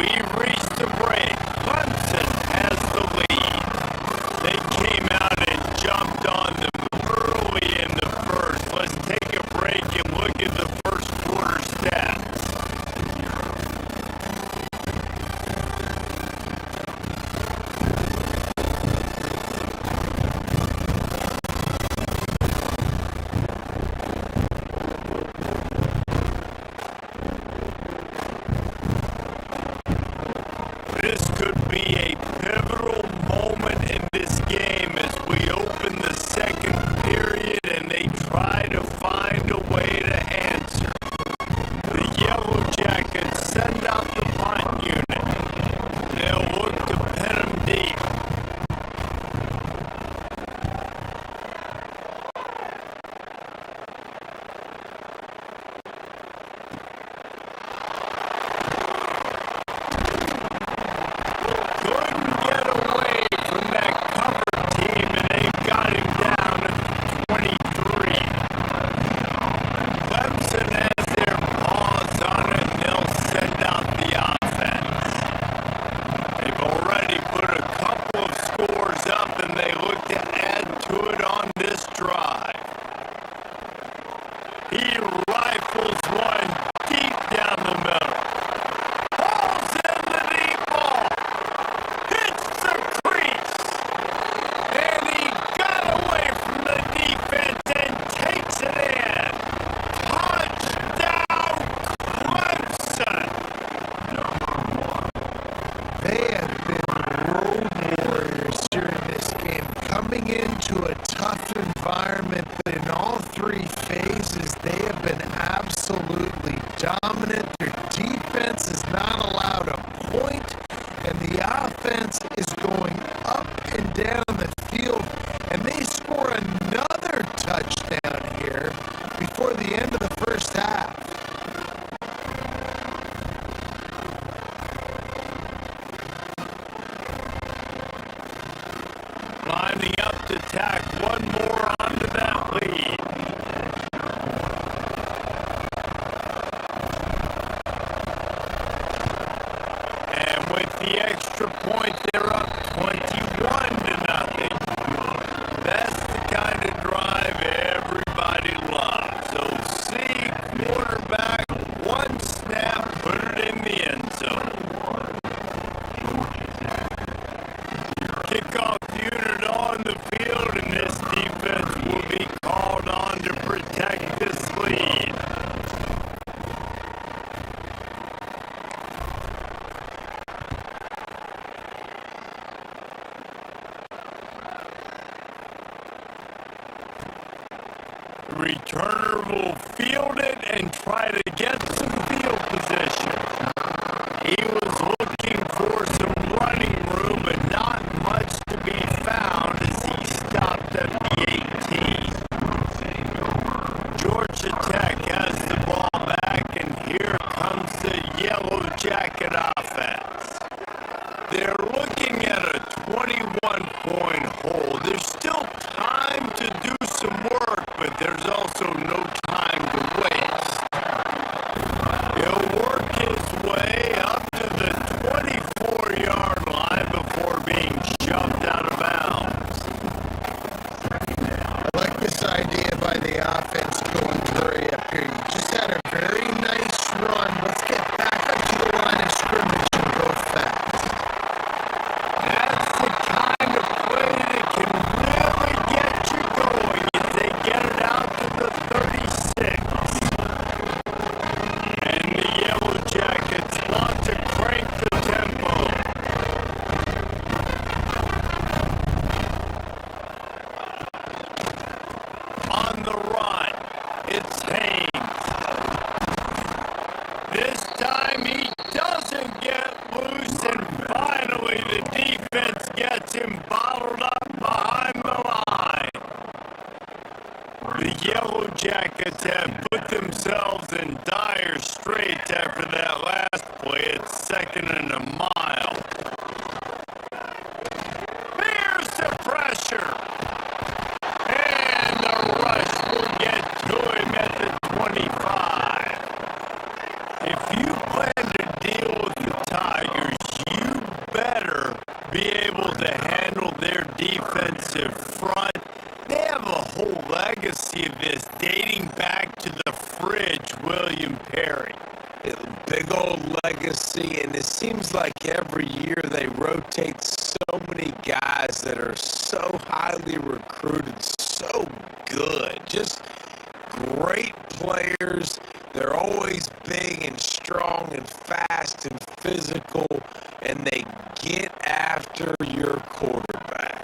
Speaker 1: we've reached the break. Clemson has the lead. They came out and jumped on them early in the first. Let's take a break and look at the first quarter stats. This could be a pivotal moment in this game as we open the second period and they try to find a way to answer. The Yellow Jackets send out the punt unit. They'll look to pin them deep. Couldn't get away from that cover team, and they've got him down to 23. Clemson has their paws on it, and they'll send out the offense. They've already put a couple of scores up, and they look to add to it on this drive. He rifles one deep down the middle. Falls in the deep ball. Hits the crease. And he got away from the defense and takes it in. Touchdown, Clemson.
Speaker 3: They have been road warriors during this game, coming into a tough environment, but in all three phases, they have been absolutely dominant. Their defense is not allowed a point, and the offense is going up and down the field, and they score another touchdown here before the end of the first half.
Speaker 1: Lining up to tack one more onto that lead. And with the extra point, they're up 21-0. That's the kind of drive everybody loves. So see quarterback, one snap, put it in the end zone. Kickoff unit on the field, and this defense will be called on to protect this lead. The returner will field it and try to get some field position. He was looking for some running room, but not much to be found as he stopped at the 18. Georgia Tech has the ball back, and here comes the Yellow Jacket offense. They're looking at a 21-point hole. There's still time to do some work, but there's also no time to waste. He'll work his way up to the 24-yard line before being shoved out of bounds.
Speaker 3: I like this idea by the offense going hurry up here. You just had a very nice run. Let's get back up to the line of scrimmage and go fast.
Speaker 1: That's the kind of play that can really get you going as they get it out to the 36. And the Yellow Jackets want to crank the tempo. On the run, it's Haynes. This time he doesn't get loose, and finally the defense gets him bottled up behind the line. The Yellow Jackets have put themselves in dire straits after that last play. It's second and a mile. Here's the pressure. And the rush will get to him at the 25. If you plan to deal with the Tigers, carry.
Speaker 2: Big old legacy, and it seems like every year they rotate so many guys that are so highly recruited, so good, just great players. They're always big and strong and fast and physical, and they get after your quarterback.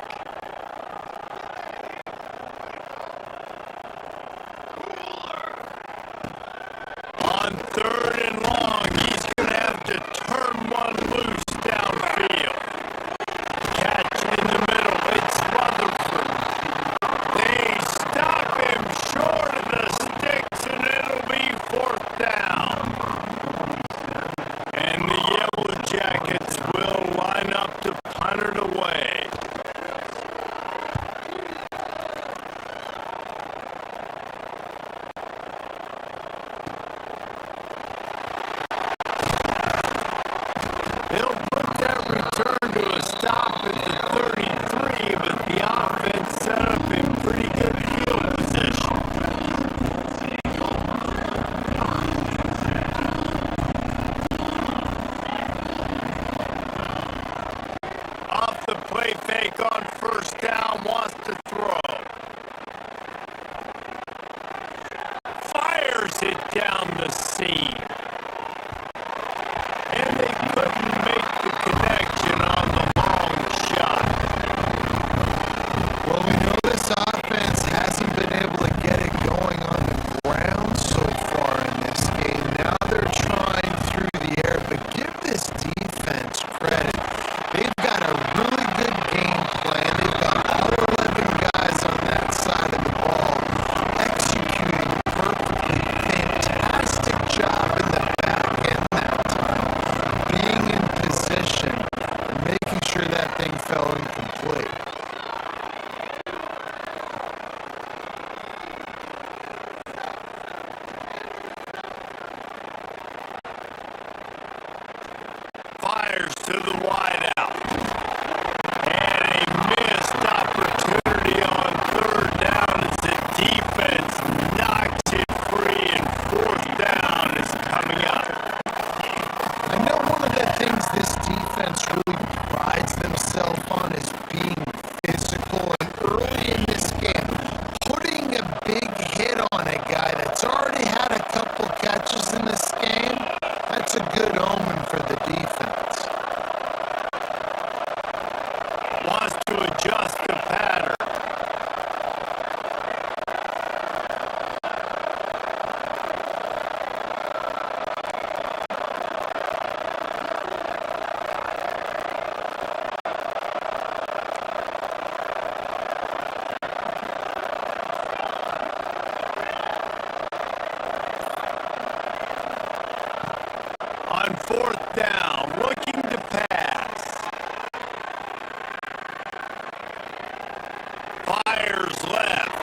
Speaker 1: On 3rd and long, he's going to have to turn one loose downfield. Catch in the middle. It's Rutherford. They stop him short of the sticks, and it'll be 4th down. And the Yellow Jackets will line up to punt it away. They'll put that return to a stop at the 33, but the offense set up in pretty good field position. Off the play fake on 1st down, wants to throw. Fires it down the seam. And they couldn't make the connection on the long shot.
Speaker 3: Well, we know this offense hasn't been able to get it going on the ground so far in this game. Now they're trying through the air, but give this defense credit. They've got a really good game plan. They've got all 11 guys on that side of the ball executing perfectly. Fantastic job in the back end that time, being in position and making sure that thing fell incomplete.
Speaker 1: Fires to the wideout. And a missed opportunity on 3rd down as the defense knocks it free, and 4th down is coming up.
Speaker 3: I know one of the things this defense really prides themselves on is being physical, and early in this game, putting a big hit on a guy that's already had a couple catches in this game, that's a good omen for the defense.
Speaker 1: Wants to adjust the pattern. On 4th down, looking to pass. Fires left.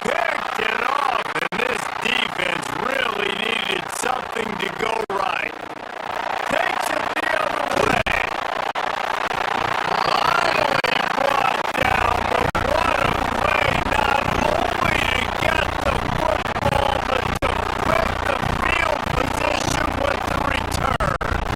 Speaker 1: Picked it off, and this defense really needed something to go right. Takes it the other way. Finally brought down, but what a play, not only to get the football, but to put the field position with the return.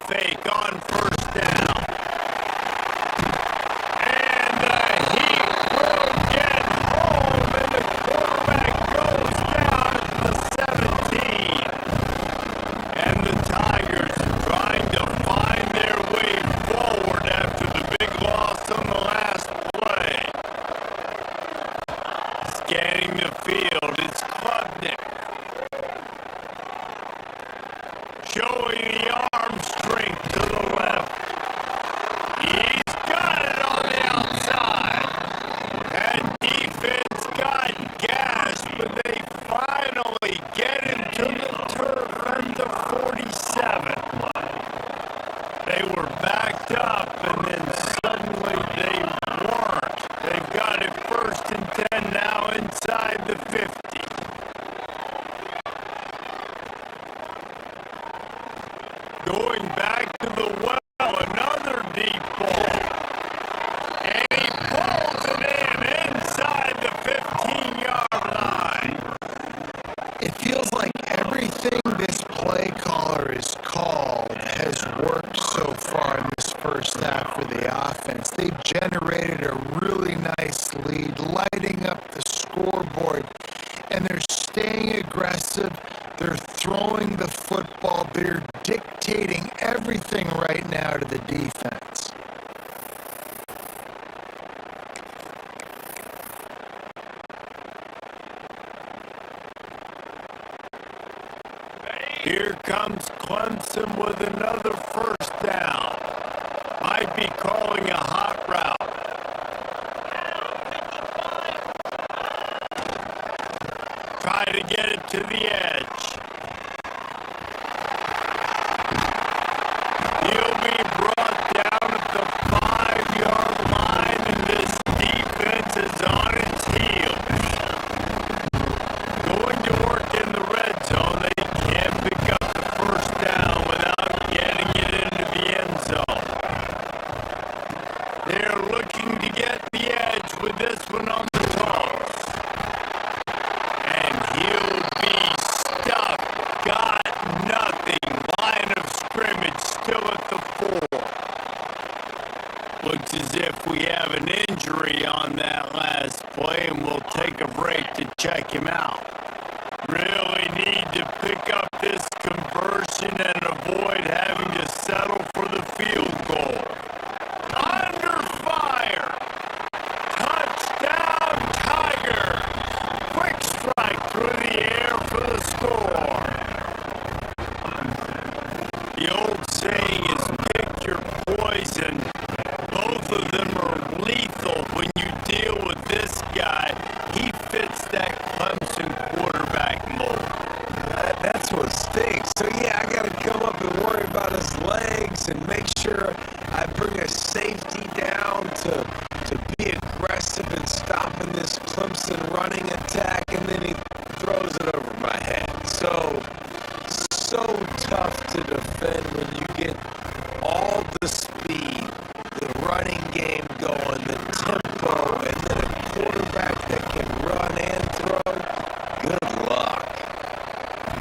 Speaker 1: fake on first down. And he will get home, and the quarterback goes down at the 17. And the Tigers trying to find their way forward after the big loss on the last play. Scanning the field, it's Klubnik. Showing the arm strength to the left. He's got it on the outside. That defense got gashed, but they finally get him to the turf at the 47. They were backed up, and then suddenly they weren't. They've got it 1st and 10 now inside the 50. Going back to the well, another deep ball. And he pulls it in inside the 15-yard line.
Speaker 3: It feels like everything this play caller has called has worked so far in this first half for the offense. They've generated a really nice lead, lighting up the scoreboard, and they're staying aggressive. They're throwing the football. They're dictating everything right now to the defense.
Speaker 1: Here comes Clemson with another first down. Might be calling a hot route. Try to get it to the edge. He'll be brought down at the 5-yard line, and this defense is on its heels. Going to work in the red zone, they can't pick up the first down without getting it into the end zone. They're looking to get the edge with this one on the toss. And he'll be stuffed. Got nothing. Line of scrimmage still at the 4. Looks as if we have an injury on that last play, and we'll take a break to check him out. Really need to pick up this conversion and avoid having to settle for the field goal. Under fire. Touchdown, Tigers. Quick strike through the air for the score. The old saying is pick your poison. Both of them are lethal when you deal with this guy. He fits that Clemson quarterback mold.
Speaker 2: That's what stinks. So, yeah, I got to come up and worry about his legs and make sure I bring a safety down to be aggressive in stopping this Clemson running attack, and then he throws it over my head. So tough to defend when you get all the speed, the running game going, the tempo, and then a quarterback that can run and throw. Good luck.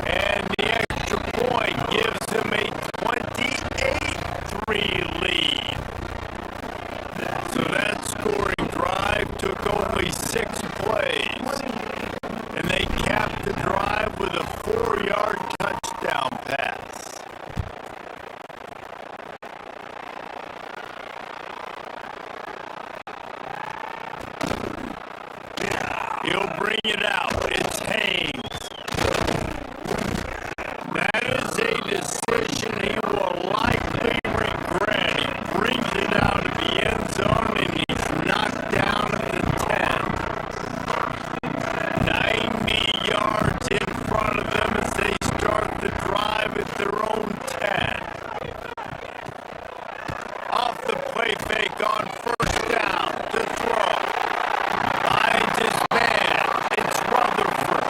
Speaker 1: And the extra point gives him a 28-3 lead. So that scoring drive took only 6 plays. And they capped the drive with a 4-yard touchdown pass. He'll bring it out. It's Haynes. That is a decision he will likely regret. He brings it out of the end zone, and he's knocked down at the 10. 90 yards in front of them as they start the drive at their own 10. Off the play fake on first down to throw. Finds his man. It's Rutherford.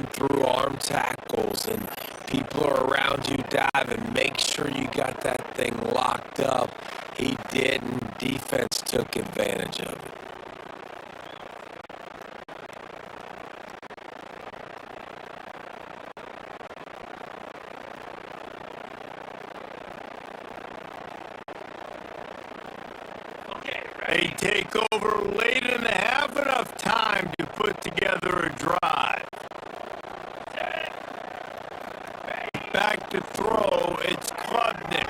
Speaker 2: through arm tackles and people are around you diving. Make sure you got that thing locked up. He didn't. Defense took advantage of it.
Speaker 1: They take over late in the half, enough time to put together a drive. Back to throw, it's Klubnik.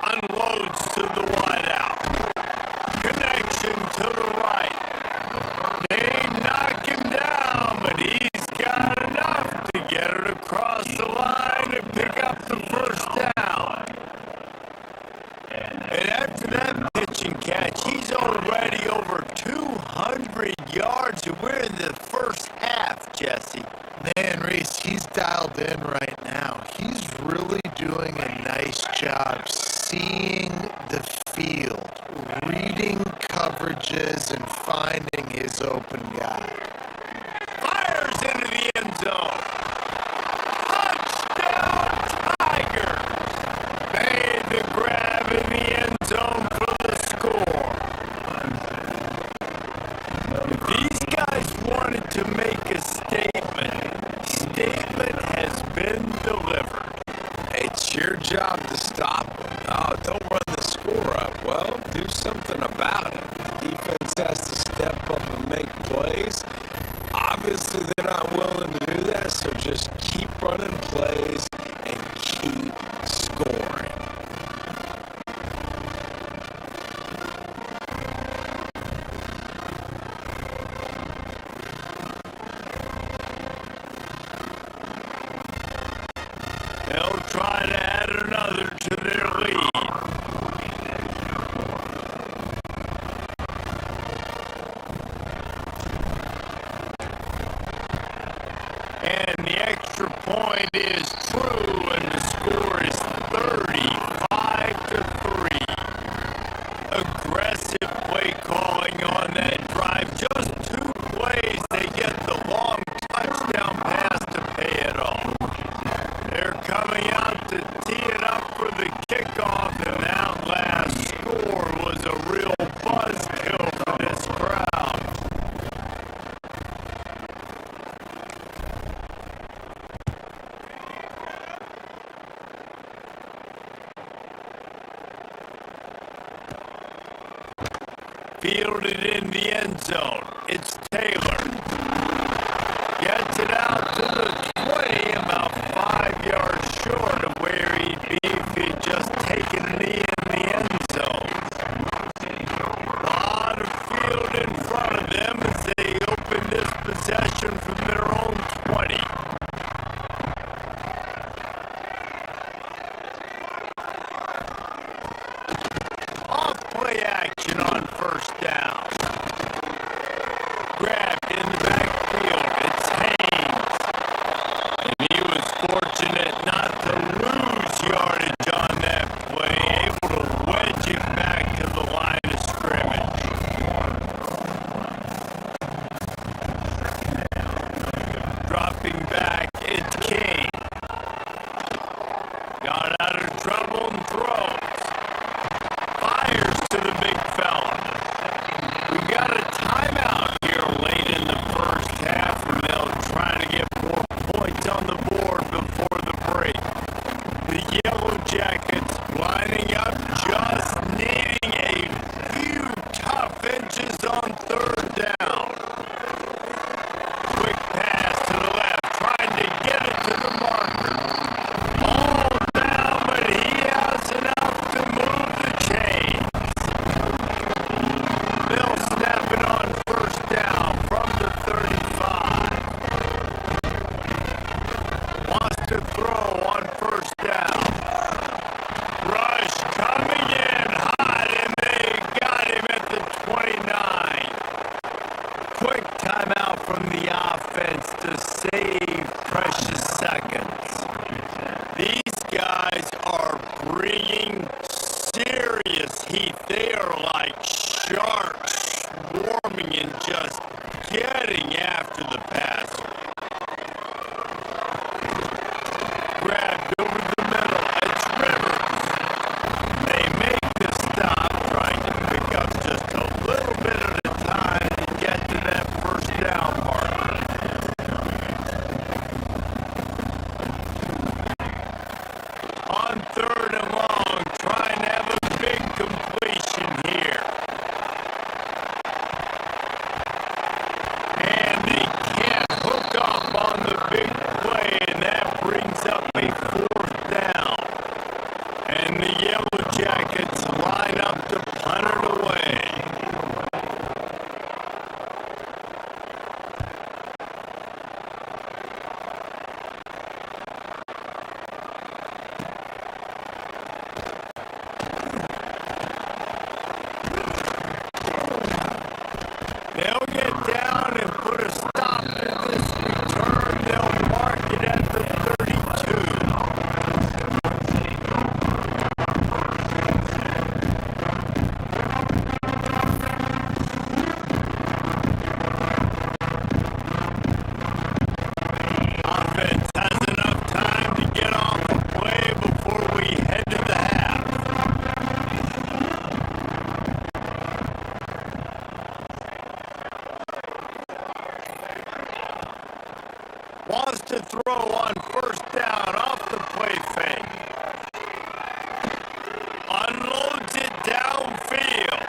Speaker 1: Unloads to the wideout. Connection to the right. They knock him down, but he's got enough to get it across the line and pick up the first down. And after that pitch and catch, he's already over 200 yards, and we're in the first half, Jesse.
Speaker 3: Man, Reese, he's dialed in right now. He's really doing a nice job seeing the field, reading coverages, and finding his open guy.
Speaker 1: Fires into the end zone. Touchdown, Tigers! Made the grab in the end zone for the score. If these guys wanted to make a statement has been delivered.
Speaker 2: It's your job to stop them. Oh, don't run the score up. Well, do something about it. The defense has to step up and make plays. Obviously, they're not willing to do that, so just keep running plays and keep scoring.
Speaker 1: They'll try to add another to their lead. And the extra point is true, and the score is 35-3. Aggressive play calling on that drive. Just 2 plays, they get the long touchdown pass to pay it off. They're coming out to tee it up for the kickoff, and that last score was a real buzzkill for this crowd. Fielded in the end zone. It's Taylor. Gets it out to the 20, about 5 yards short of where he'd be if he'd just taken a knee in the end zone. A lot of field in front of them as they open this possession from their own 20. Off play action on first down. Grabbed in the backfield. It's Haynes. And he was fortunate not to lose yardage on that play. Able to wedge it back to the line of scrimmage. Dropping back, it's King. Got out of trouble and throws. Fires to the big fella. We got a timeout here late in the first half, and they'll try to get more points on the board before the break. The Yellow Jackets lining up, just needing a few tough inches on third down. Quick pass to the left, trying to get it to the marker. All down, but he has enough to move the chains. They'll snap it on first down from the 35. Wants to throw on first down. Rush coming in hot, and they got him at the 29. Quick timeout from the offense to save precious seconds. These guys are bringing serious heat. They are like sharks swarming and just getting going after the pass. Grabbed over the middle. It's Rivers. They make the stop, trying to pick up just a little bit at a time to get to that first down marker. On third and long, trying to have a big completion here. And they can't hook up on the big play, and that brings up a fourth down. And the Yellow Jackets line up to punt it away. They'll get down and put a stop to this return. They'll mark it at the 32. Offense has enough time to get off the play before we head to the half. Wants to throw on first down off the play fake. Unloads it downfield.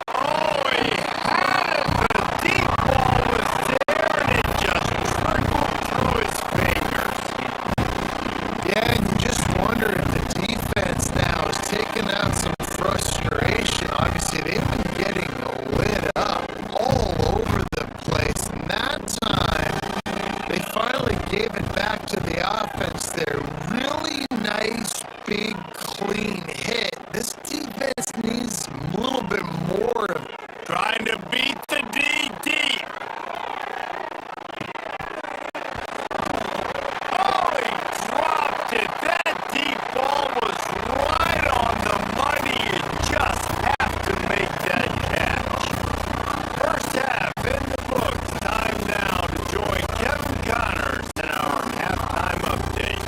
Speaker 1: Oh, he had it. The deep ball was there and it just trickled through his fingers.
Speaker 3: Yeah, and you just wonder if the defense now is taking out some frustration. Obviously, they've been getting lit up all over the place. And that time, they finally gave it back to the offense there. Really nice, big, clean hit. This defense needs a little bit more of
Speaker 1: Trying to beat the D deep. Oh, he dropped it. That deep ball was right on the money. You just have to make that catch. First half in the books. Time now to join Kevin Connors in our halftime update.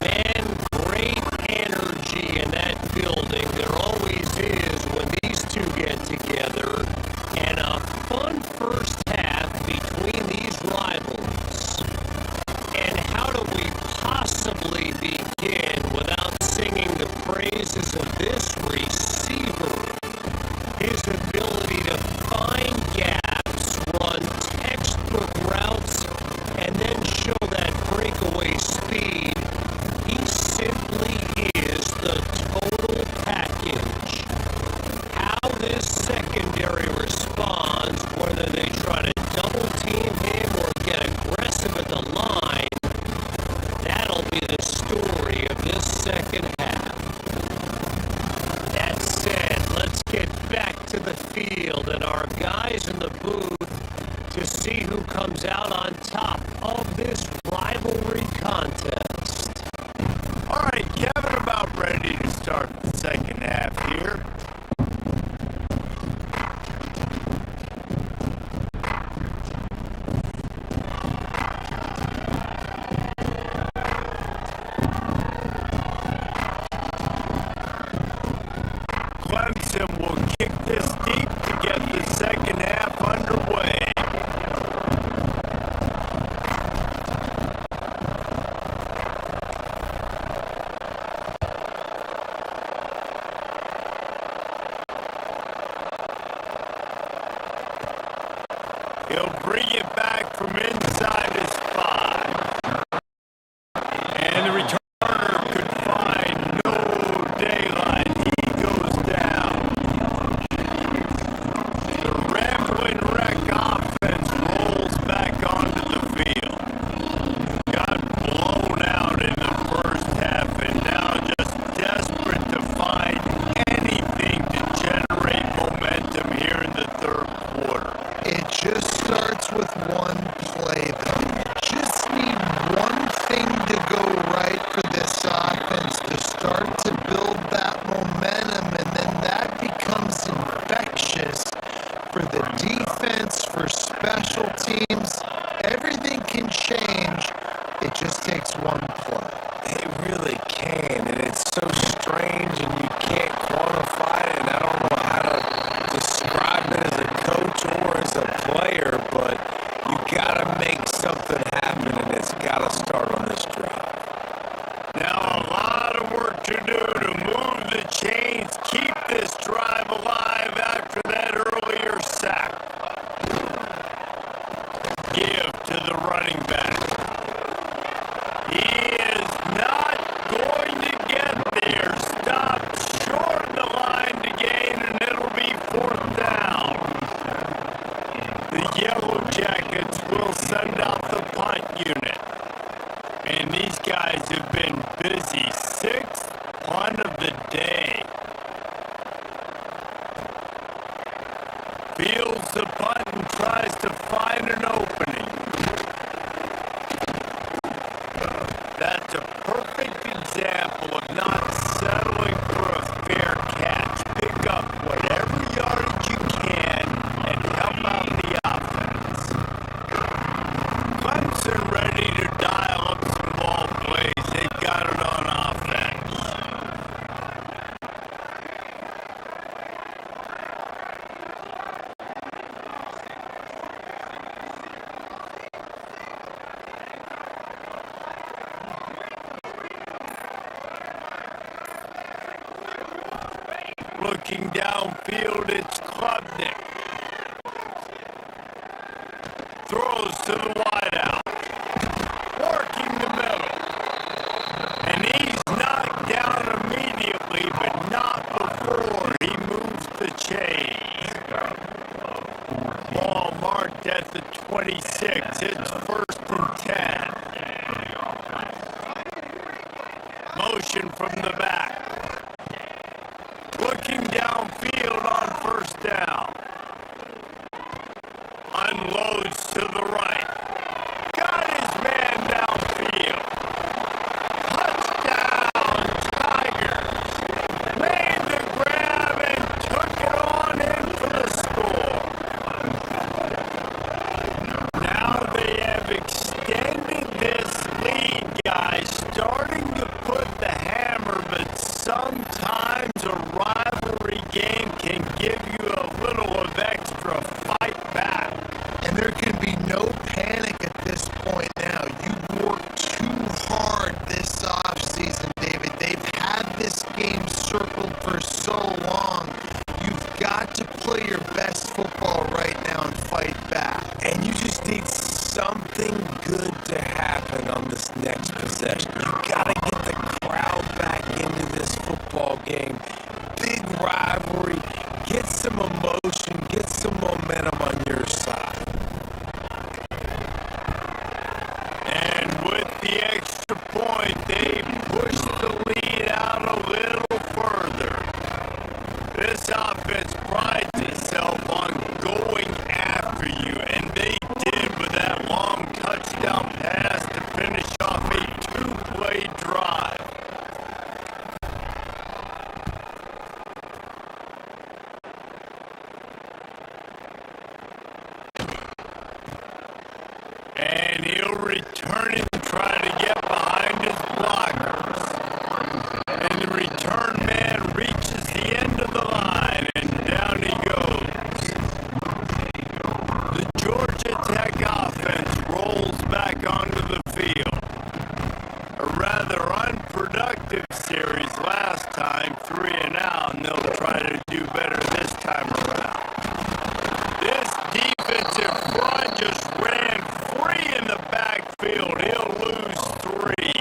Speaker 4: Man, great energy in that building. There always is when these two get together. And a fun first half between these rivals. And how do we possibly begin without singing the praises of this receiver? His ability to find gaps, run textbook routes, and then show that breakaway speed. He simply is the total package. How this secondary responds, whether they try to double team him or get aggressive at the line, that'll be the story of this second half. That said, let's get back to the field and our guys in the booth to see who comes out on top of this rivalry contest.
Speaker 1: All right, Kevin, about ready to start the second half here. Clemson will kick this deep to get the second half underway. He'll bring it back from inside his 5. And the returner could find no daylight. He goes down. The rambling wreck offense rolls back onto the field. Got blown out in the first half and now just desperate to find anything to generate momentum here in the third quarter.
Speaker 3: It just starts with one play, though. You just need one thing to go right for this offense to start to build that momentum, and then that becomes infectious for the defense, for special teams. Everything can change. It just takes one play.
Speaker 2: It really can, and it's so strange, and you can't quantify it, and I don't know how to describe it as a coach or as a player, but you got to make something happen, and it's got to start on this drive.
Speaker 1: Now a lot of work to do to move the chains, keep this drive alive after that earlier sack. Give to the running back. He is not going to get there. Stop short of the line to gain, and it'll be 4th down. The Yellow Jackets will send out the punt unit. And these guys have been busy. 6th punt of the day. Fields the punt and tries to find an opening. That's a perfect example of not settling for a fair catch. Pick up whatever yardage you can and help out the offense. Clemson ready to dial up some ball plays. They've got it on offense. Looking downfield, it's Klubnik. Throws to the wideout. Working the middle. And he's knocked down immediately, but not before he moves the chains. Ball marked at the 26. It's 1st and 10. Motion from the back. Looking downfield on 1st down. Unloads to the right. Got his man downfield. Touchdown, Tigers. Made the grab and took it on in for the score. Now they have extended this lead, guys. Starting to put the hammer, but sometimes a rivalry game can give you a little of extra fight back.
Speaker 3: And there can be no panic at this point now. You worked too hard this offseason, David. They've had this game circled for so long. You've got to play your best football right now and fight back.
Speaker 2: And you just need something good to happen on this next possession. You gotta get the crowd back into this football game. Big rivalry. Get some emotion. Get some momentum on your side.
Speaker 1: And with the extra point, they push the lead out a little further. This offense prides itself on going after you, and they did with that long touchdown pass to finish off a 2-play drive. And he'll return it and try to get behind his blockers. And the return man reaches the end of the line, and down he goes. The Georgia Tech offense rolls back onto the field. A rather unproductive series last time, 3 and out, and they'll try to do better this time around. This defensive front just ran free in the backfield. He'll lose 3.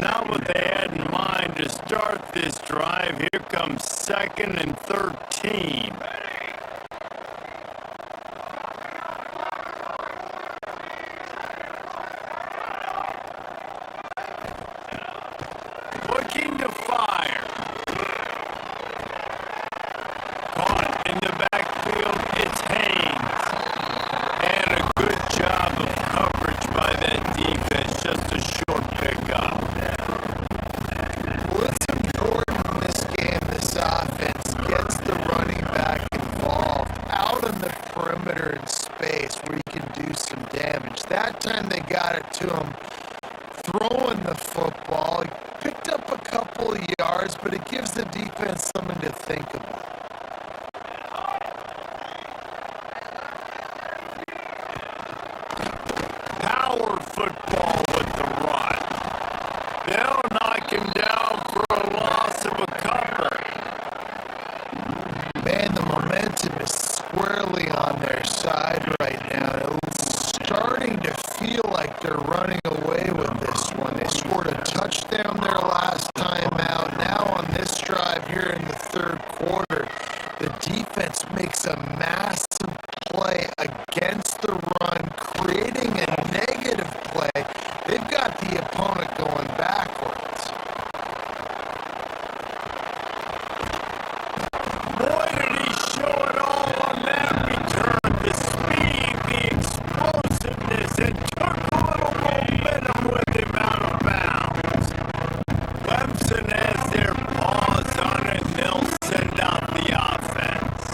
Speaker 1: Not what they had in mind to start this drive. Here comes 2nd and 13. Looking to fire. Caught in the backfield, it's Haynes. And a good job of coverage by that defense, just a short pickup.
Speaker 3: Well, it's important in this game, this offense, that time they got it to him throwing the football. He picked up a couple of yards, but it gives the defense something to think about.
Speaker 1: Power football with the run. They'll knock him down for a loss of a couple.
Speaker 3: Man, the momentum is squarely on their side right now. It's starting to feel like they're running away with this one. They scored a touchdown their last time out. Now on this drive here in the third quarter, the defense makes a massive play against the run, creating a negative play. They've got the opponent going backwards.
Speaker 1: Boy, did he show it all on that return. The speed, the explosiveness, and took a little momentum with him out of bounds. Clemson has their paws on it, and they'll send out the offense.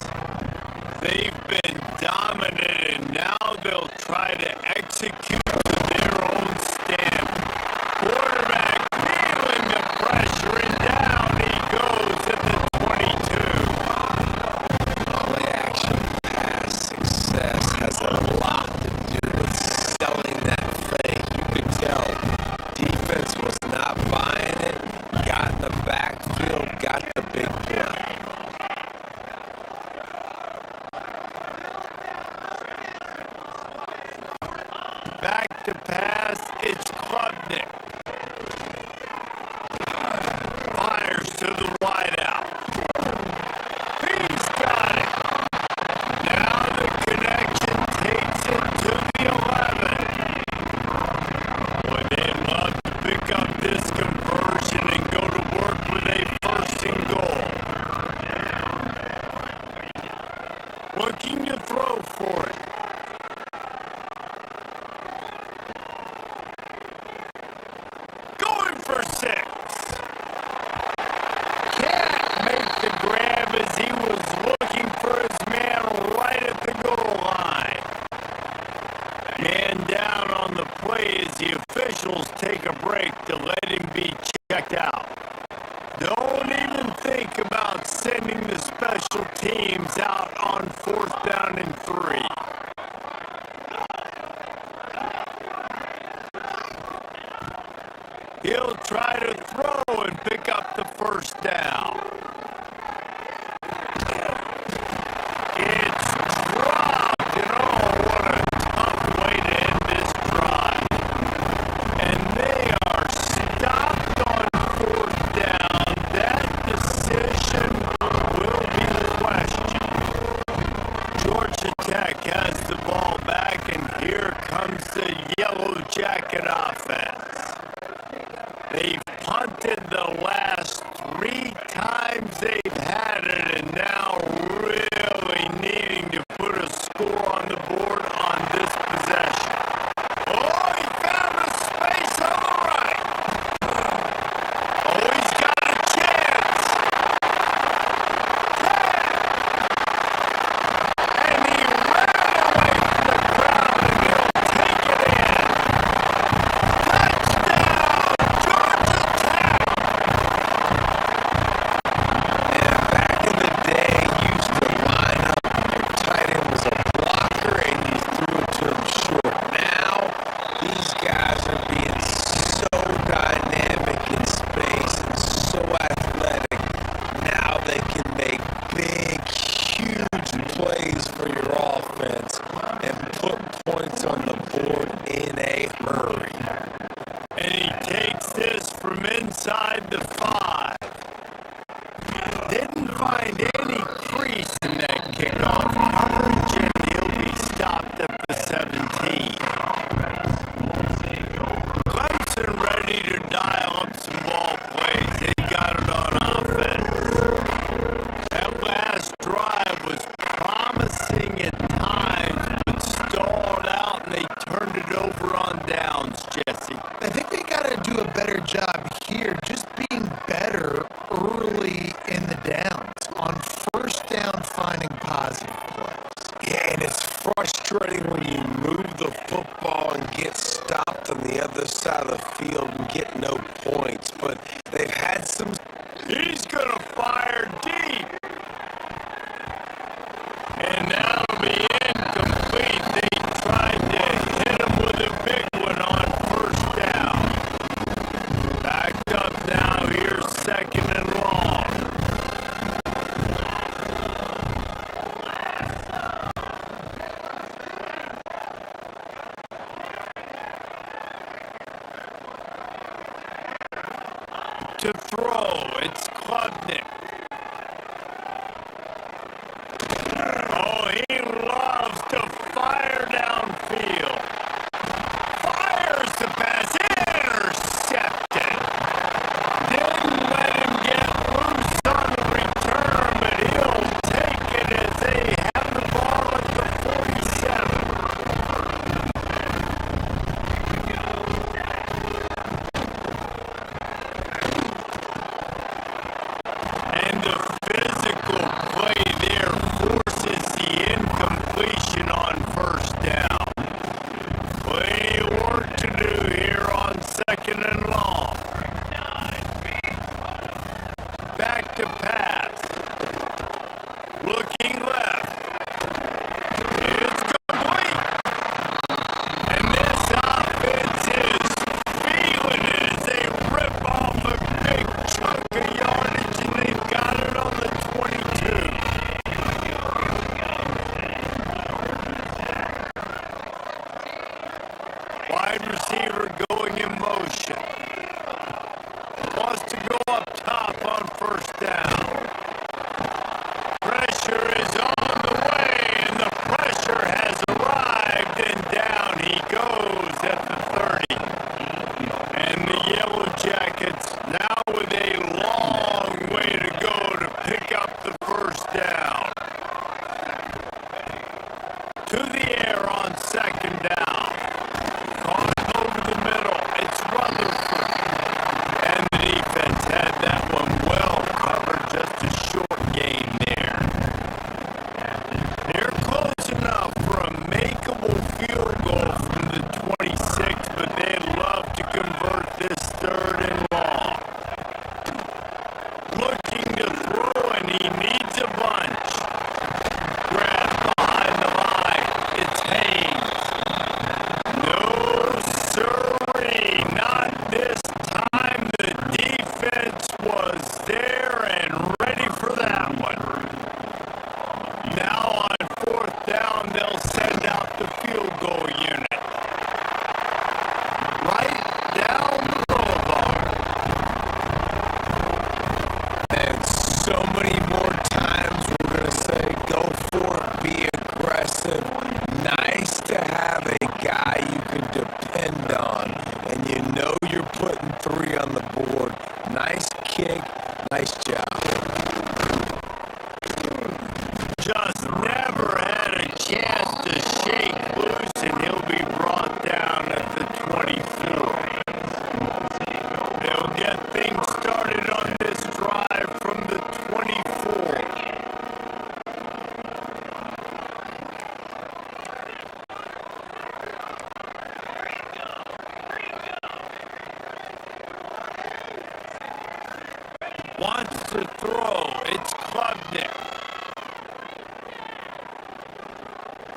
Speaker 1: They've been dominant, and now they'll try to execute to their own standard. Quarterback feeling the pressure, and down he goes at the 22.
Speaker 2: Play-action pass success has a lot to do with selling that fake. You could tell defense was not buying it, got in the backfield, got the big play.
Speaker 1: Back to pass, it's Klubnik. Fires to the wideout. He's got it. Now the connection takes it to the 11. Boy, they love to pick up this conversion and go to work with a first and goal. Looking to throw for it. Going for 6. Can't make the grab as he was looking for his man right at the goal line. Man down on the play as the officials take a break to let him be checked out. Don't even think about sending the special teams out on 4th down and 3. He'll try to throw and pick up the first down. It's dropped, and oh, what a tough way to end this drive. And they are stopped on 4th down. That decision will be questioned. Georgia Tech has the ball back, and here comes the Yellow Jacket offense. They've punted the last 3 times they've had it, and now really needing to put a score on the board on this possession. Oh, he found a space on the right. Oh, he's got a chance. 10. And he ran away from the crowd, and he'll take it in. Touchdown, Georgia Tech.
Speaker 2: And back in the day, you used to line up and your tight end was a blocker and you threw it to him short. Now, these guys are being so dynamic in space and so athletic. Now they can make big, huge plays for your offense and put points on the board in a hurry.
Speaker 1: And he takes this from inside the 5. Didn't find any crease in that kickoff coverage, and he'll be stopped at the 17. Clemson ready to dial up some ball plays. They got it on offense. That last drive was promising at times, but stalled out, and they turned it over on downs, Jesse.
Speaker 3: I think they got to do a better job here, just being better early in the downs. On 1st down, finding positive plays.
Speaker 2: Yeah, and it's frustrating when you move the football and get
Speaker 1: to throw. It's Klubnik. Oh, he loves to fire downfield. Fires the pass. Intercepted. Didn't let him get loose on the return, but he'll take it as they have the ball at the 47. And the physical play there forces the incompletion on first down. Plenty of work to do here on second and long. Back to pass. Looking left. It's complete. And this offense is feeling it as they rip off a big chunk of yardage, and they've got it on the 22. Wide receiver going in motion. Wants to go up top on first down. Pressure is on the way, and the pressure has arrived, and down he goes at the 30. And the Yellow Jackets now with a long way to go to pick up the first down. To the air on second down. Caught over the middle. It's Rutherford. And the defense had that one well covered. Just a short gain there. They're close enough for a makeable field goal from the 26, but they'd love to convert this third and long. Looking to throw, and he needs a bunch. Grab behind the line. It's Hayes. No, sirree, not this time. The defense was there and ready for that one. Now on fourth down, they'll send out the field goal unit. Right down the boulevard. And so many more times we're going to say, go for it, be aggressive. Nice to have a guy you can depend on, and you know you're putting 3 on the board. Nice kick, nice job. Just never had a chance to shake loose, and he'll be brought down at the 24. They'll get things started on this drive from the 24. Wants to throw. It's Klubnik.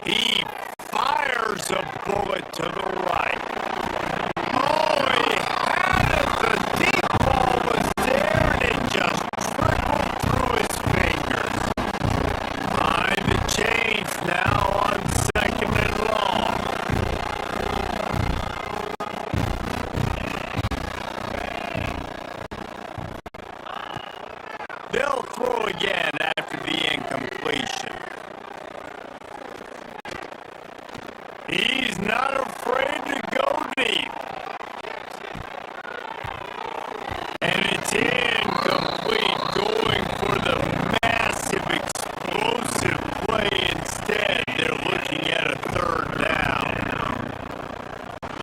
Speaker 1: He fires a bullet to the right. Oh, he had it. The deep ball was there, and it just trickled through his fingers. Behind the chains now on second and long. They'll throw again after the incompletion. He's not afraid to go deep. And it's incomplete, going for the massive, explosive play instead. They're looking at a third down.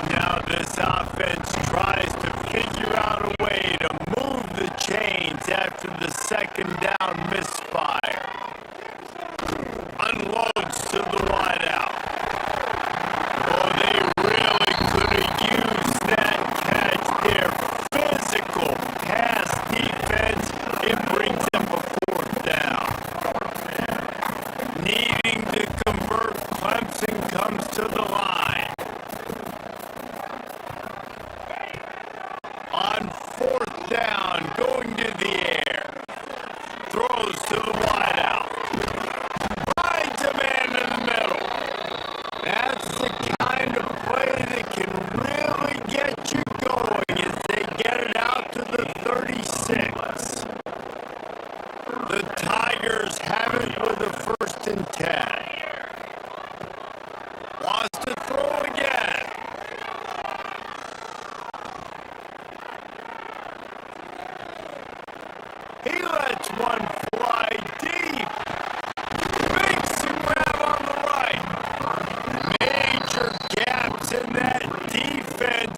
Speaker 1: Now this offense tries to figure out a way to move the chains after the second down misfire. Unloads to the wideout. Oh, they really could have used that catch there. Physical pass defense. It brings up a fourth down. Needing to convert, Clemson comes to the line. On fourth down, going to the air. Throws to the wideout. Finds a man in the middle. That's the kind of play that can really get you going as they get it out to the 36.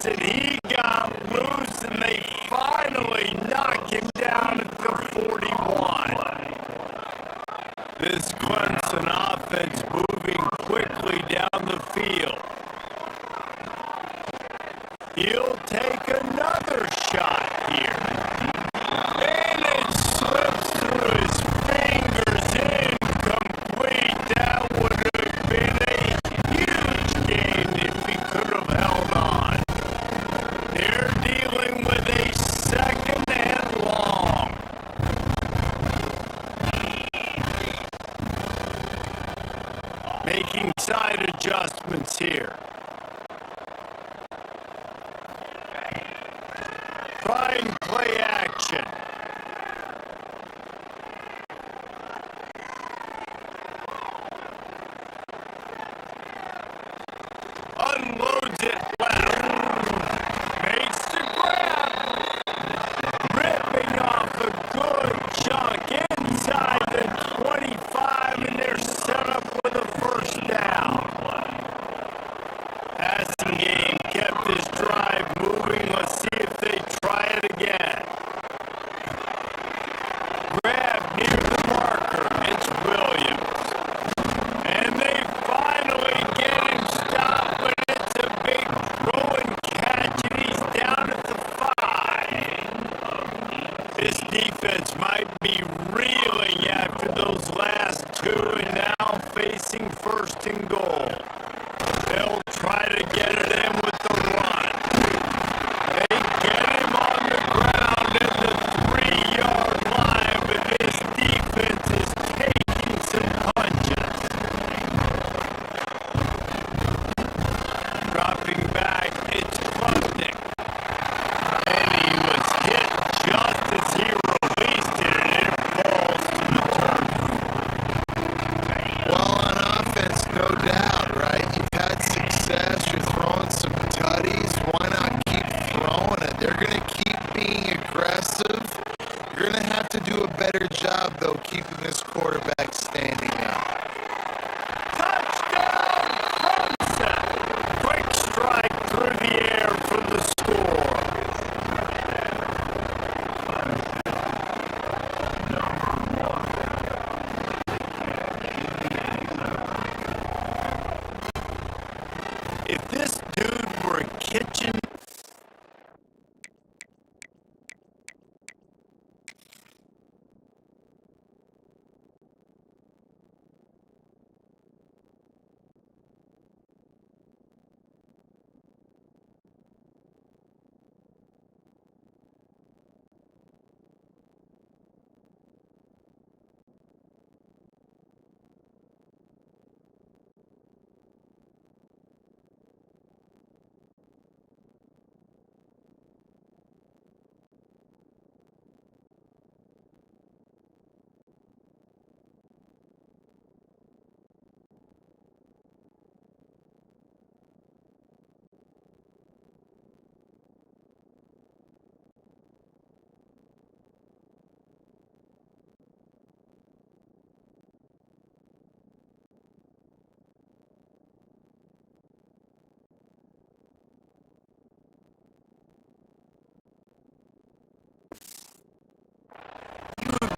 Speaker 1: and he got loose, and they finally knock him down at the 41. This Clemson offense moving quickly down the field. He'll take another shot here. And it slips through his fingers, incomplete. That would have been a huge game if he could have held on. They're dealing with a second and long. Making side adjustments here. Trying play action. Unloads it left. Makes the grab. Ripping off a good chunk inside the 25, and they're set up with a first down. Passing game kept his drive moving. Let's see if they try it again. Grab near the marker. It's Williams. And they finally get him stopped, but it's a big throw and catch, and he's down at the 5. This defense might be reeling after those last two, and now facing first and goal. They'll try to get it in with the run. They get him on the ground at the 3-yard line, but this defense is taking some punches. Dropping back, it's Klubnik. And he was hit just as he released it, and it falls to the turf.
Speaker 3: Well, on offense, no doubt, right? You've had success. You're throwing some tutties. Why not keep throwing it? They're going to keep being aggressive. You're going to have to do a better job, though, keeping this quarterback standing up.
Speaker 1: Touchdown, Clemson! Quick strike through the air for the score. If this dude were a kitchen...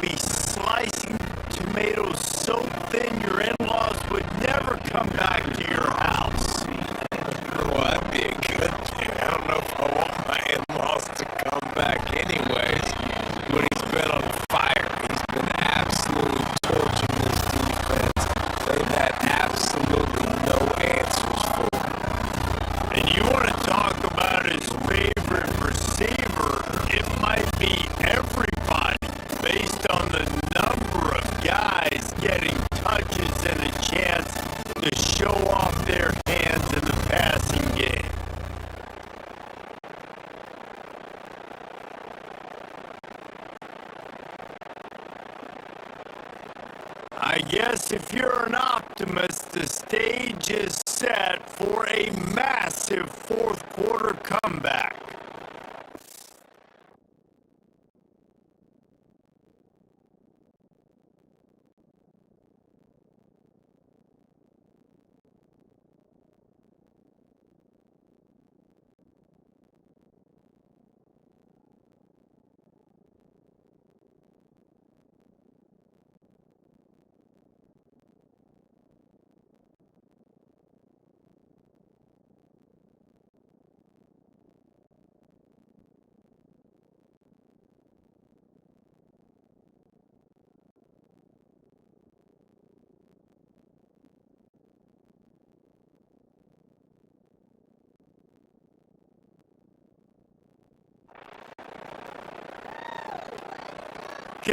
Speaker 1: be slicing tomatoes so thin your in-laws would never come back to your house.
Speaker 2: Well, that'd be a good thing. I don't know if I want my in-laws to come back anyways. But he's been on fire. He's been absolutely torching this defense. They've had absolutely no answers for him.
Speaker 1: And you want to talk about his favorite receiver, it might be everybody based on the number of guys getting touches and a chance to show off their hands in the passing game. I guess if you're an optimist, the stage is set for a massive fourth quarter comeback.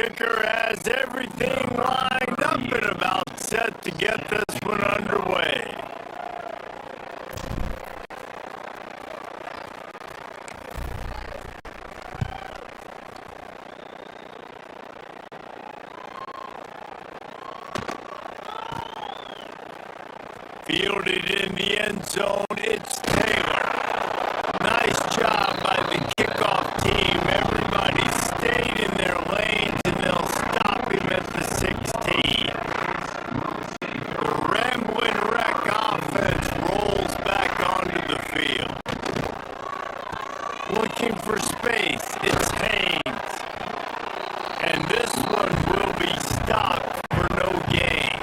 Speaker 1: kicker has everything lined up and about set to get this one underway. Fielded in the end zone, it's Taylor. Nice job by the kickoff team. Everybody stayed in their lanes and they'll stop him at the 16. The rambling wreck offense rolls back onto the field. Looking for space, it's Haynes. And this one will be stopped for no gain.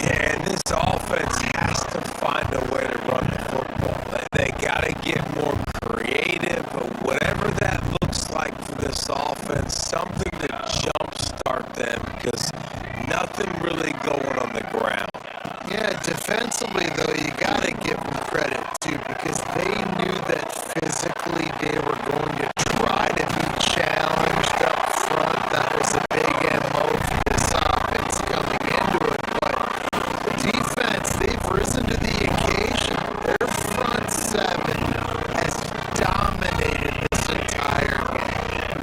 Speaker 2: Yeah, and this offense has to find a way to run the football. They got to get more creative, but whatever that looks like for this offense, something to jumpstart them because nothing really going on the ground.
Speaker 3: Yeah, defensively, though, you got to give them credit, too, because they knew that physically they were going to try to be challenged up front. That was a big MO for this offense coming into it. But the defense, they've risen to the occasion. Their front seven has dominated this entire game.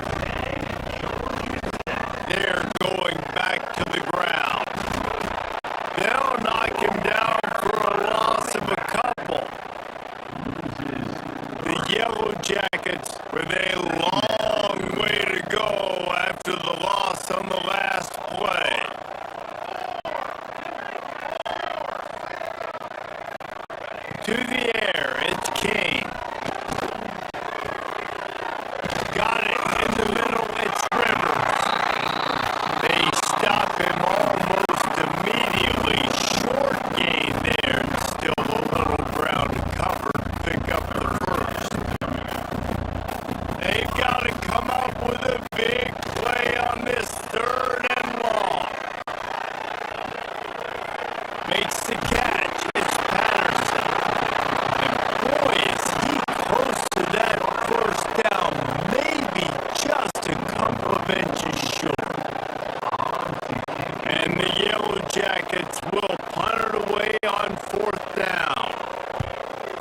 Speaker 1: They're going back to the ground. They'll knock him down for a loss of a couple. The Yellow Jackets with a long way to go after the loss on the last play. To the air, it's King. Got it in the middle, it's Rivers. They stop him almost immediately. Short gain there. Still a little ground to cover. Pick up the first. They've got to come up with a big play on this 3rd and long. Makes the catch. It's Patterson. And boy, is he close to that first down. Maybe just a couple of inches short. And the Yellow Jackets will punt it away on 4th down.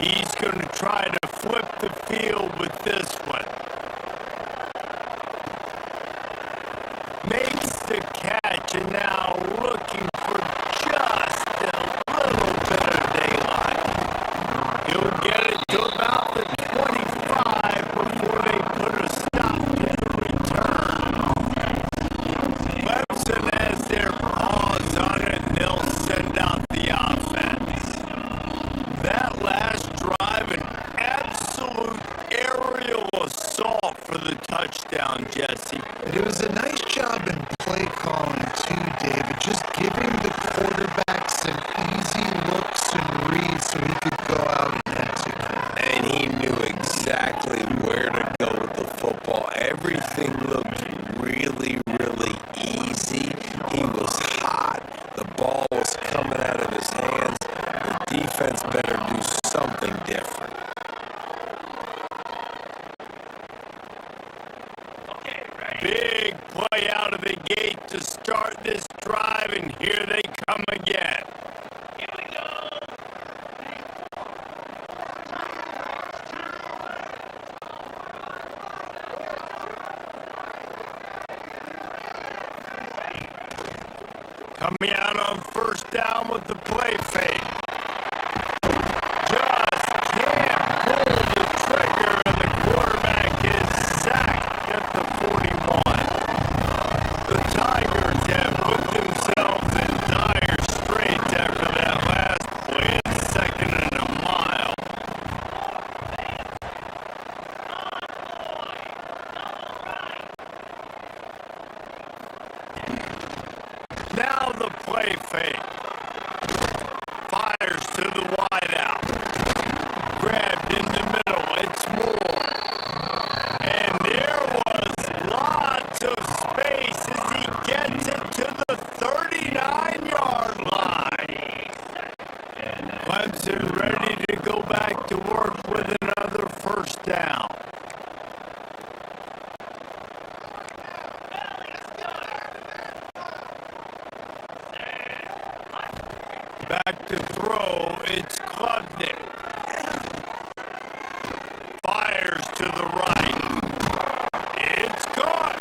Speaker 1: He's going to try to flip the field with this one. Makes the catch and now looking for just a little bit of daylight. He'll get it to about the 25 before they put a stop to the return. Clemson has their paws on it and they'll send out the offense. That last drive, an absolute aerial assault for the touchdown, Jesse.
Speaker 3: But it was a nice job in play calling, too, David. Just giving the quarterback some easy looks and reads so he could go out and execute.
Speaker 2: And he knew exactly where to go with the football. Everything looked really, really easy. He was hot. The ball was coming out of his hands. The defense better do something different.
Speaker 1: Big play out of the gate to start this drive, and here they come again. Here we go. Coming out on 1st down with the play fake. Just can't pull the trigger, and the quarterback is sacked at the 41. The Tigers have put themselves in dire straits after that last play at 2nd and a mile. Now the play fake. Back to throw, it's Klubnik. Fires to the right. It's caught.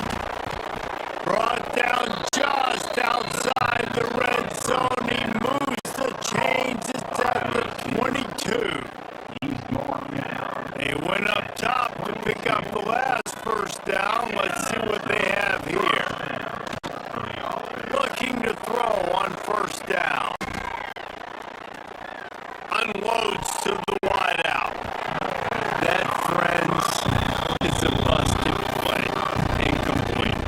Speaker 1: Brought down just outside the red zone. He moves the chains. It's at the 22. He went up top to pick up the last first down. Let's see what they have here. Looking to throw on first down. Unloads to the wideout. That, friends, is a busted play. Incomplete.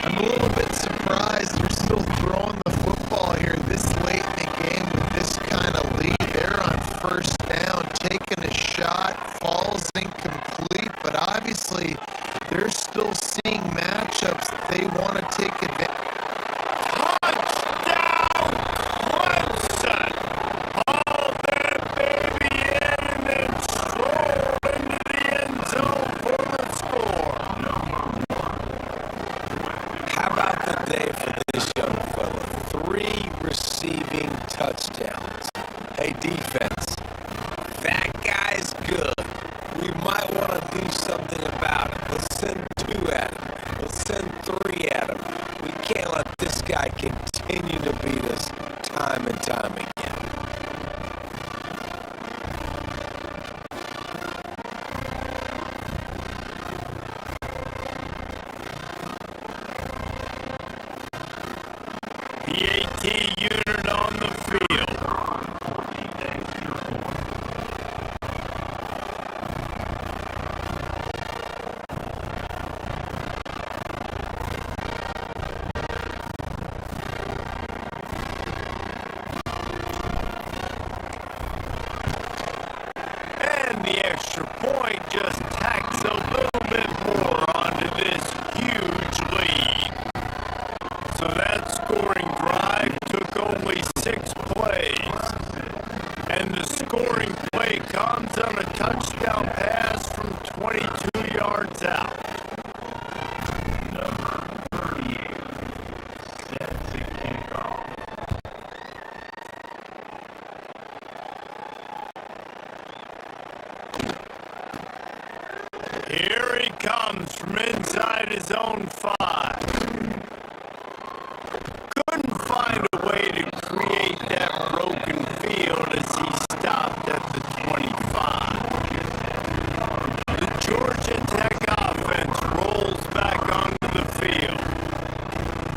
Speaker 3: I'm a little bit surprised they're still throwing the football here this late in the game with this kind of lead. They're on first down, taking a shot, falls incomplete, but obviously they're still seeing matchups that they want to take advantage.
Speaker 1: Touchdown, Clemson! Haul that baby in and then stroll into the end zone for the score.
Speaker 2: How about the day for this young fella? 3 receiving touchdowns. Hey, defense, that guy's good. We might want to do something about it. Let's send 2 at him. Let's send 3 at him. We can't let this guy continue to beat us time and time again.
Speaker 1: The AT unit on the field. And the extra point just tacks a little bit more onto this huge lead. So that scoring drive took only 6 plays. And the scoring play comes on a touchdown pass from 22 yards out.
Speaker 5: Number 38, set to kick off.
Speaker 1: Here he comes from inside his own 5. Couldn't find a way to create that broken field as he stopped at the 25. The Georgia Tech offense rolls back onto the field.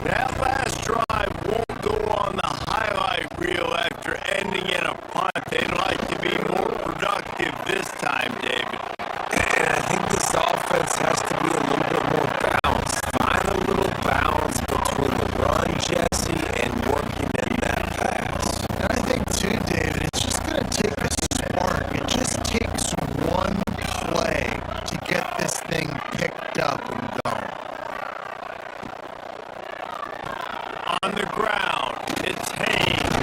Speaker 1: That last drive won't go on the highlight reel after ending in a punt. They'd like to be more productive this time, David.
Speaker 2: And I think this offense has to be a little bit more balanced. Find a little balance between the run, Jesse, and working in that pass.
Speaker 3: And I think too, David, it's just going to take a spark. It just takes one play to get this thing picked up and going.
Speaker 1: On the ground, it's Hayes.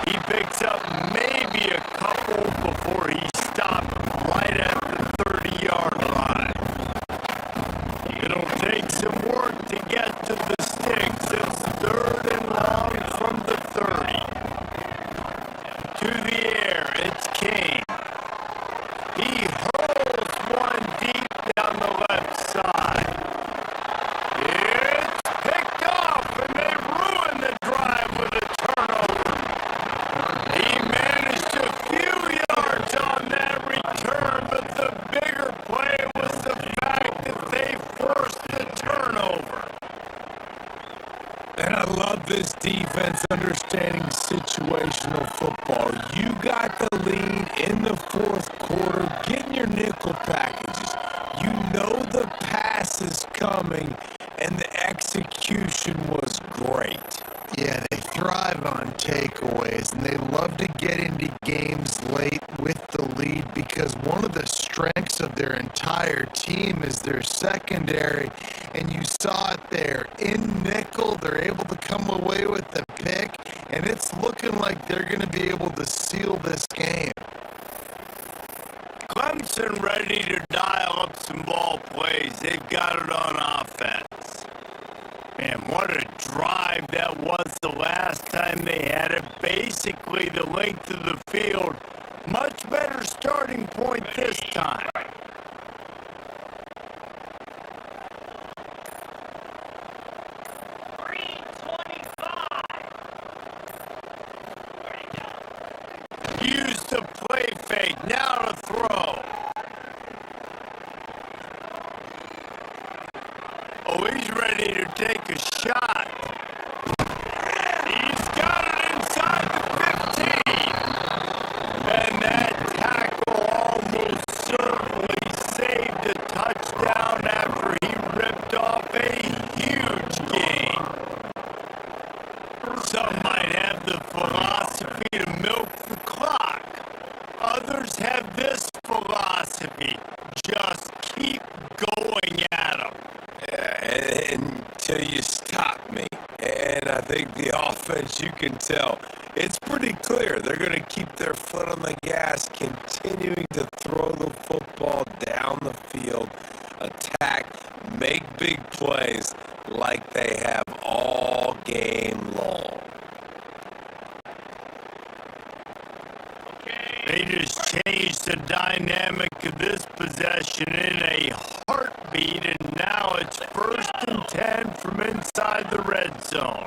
Speaker 1: He picks up maybe a couple before he stopped right at the 30-yard line. It'll take some work to get to the sticks. It's 3rd and long from the 30. To the air, it's King. He hurls one deep down the left side. It's picked off, and they ruin the drive with a turnover. He managed a few yards on that return, but the bigger play was the fact that they forced the turnover.
Speaker 2: And I love this defense understanding situational football. You got the lead in the 4th quarter, getting your nickel packages. You know the pass is coming, and the execution was great.
Speaker 3: Yeah, they thrive on takeaways, and they love to get into games late with the lead because one of the strengths of their entire team is their secondary, and you saw it there. In nickel, they're able to come away with the pick, and it's looking like they're going to be able to seal this game.
Speaker 1: Clemson ready to dial up some ball plays. They've got it on offense. Man, what a drive that was the last it, basically the length of the field. Much better starting point this time. Use the play fake, now to throw. Oh, he's ready to take a shot. He's got it inside the 15. And that tackle almost certainly saved a touchdown after he ripped off a huge gain. Some might have the philosophy to milk the clock. Others have this philosophy. Just keep going at them.
Speaker 2: Until you stop me. And I think the offense, you can tell, it's pretty clear. They're going to keep their foot on the gas, continuing to throw the football down the field, attack, make big plays like they have all game long.
Speaker 1: They just changed the dynamic of this possession in a heartbeat, and now it's 1st and 10 from inside the red zone.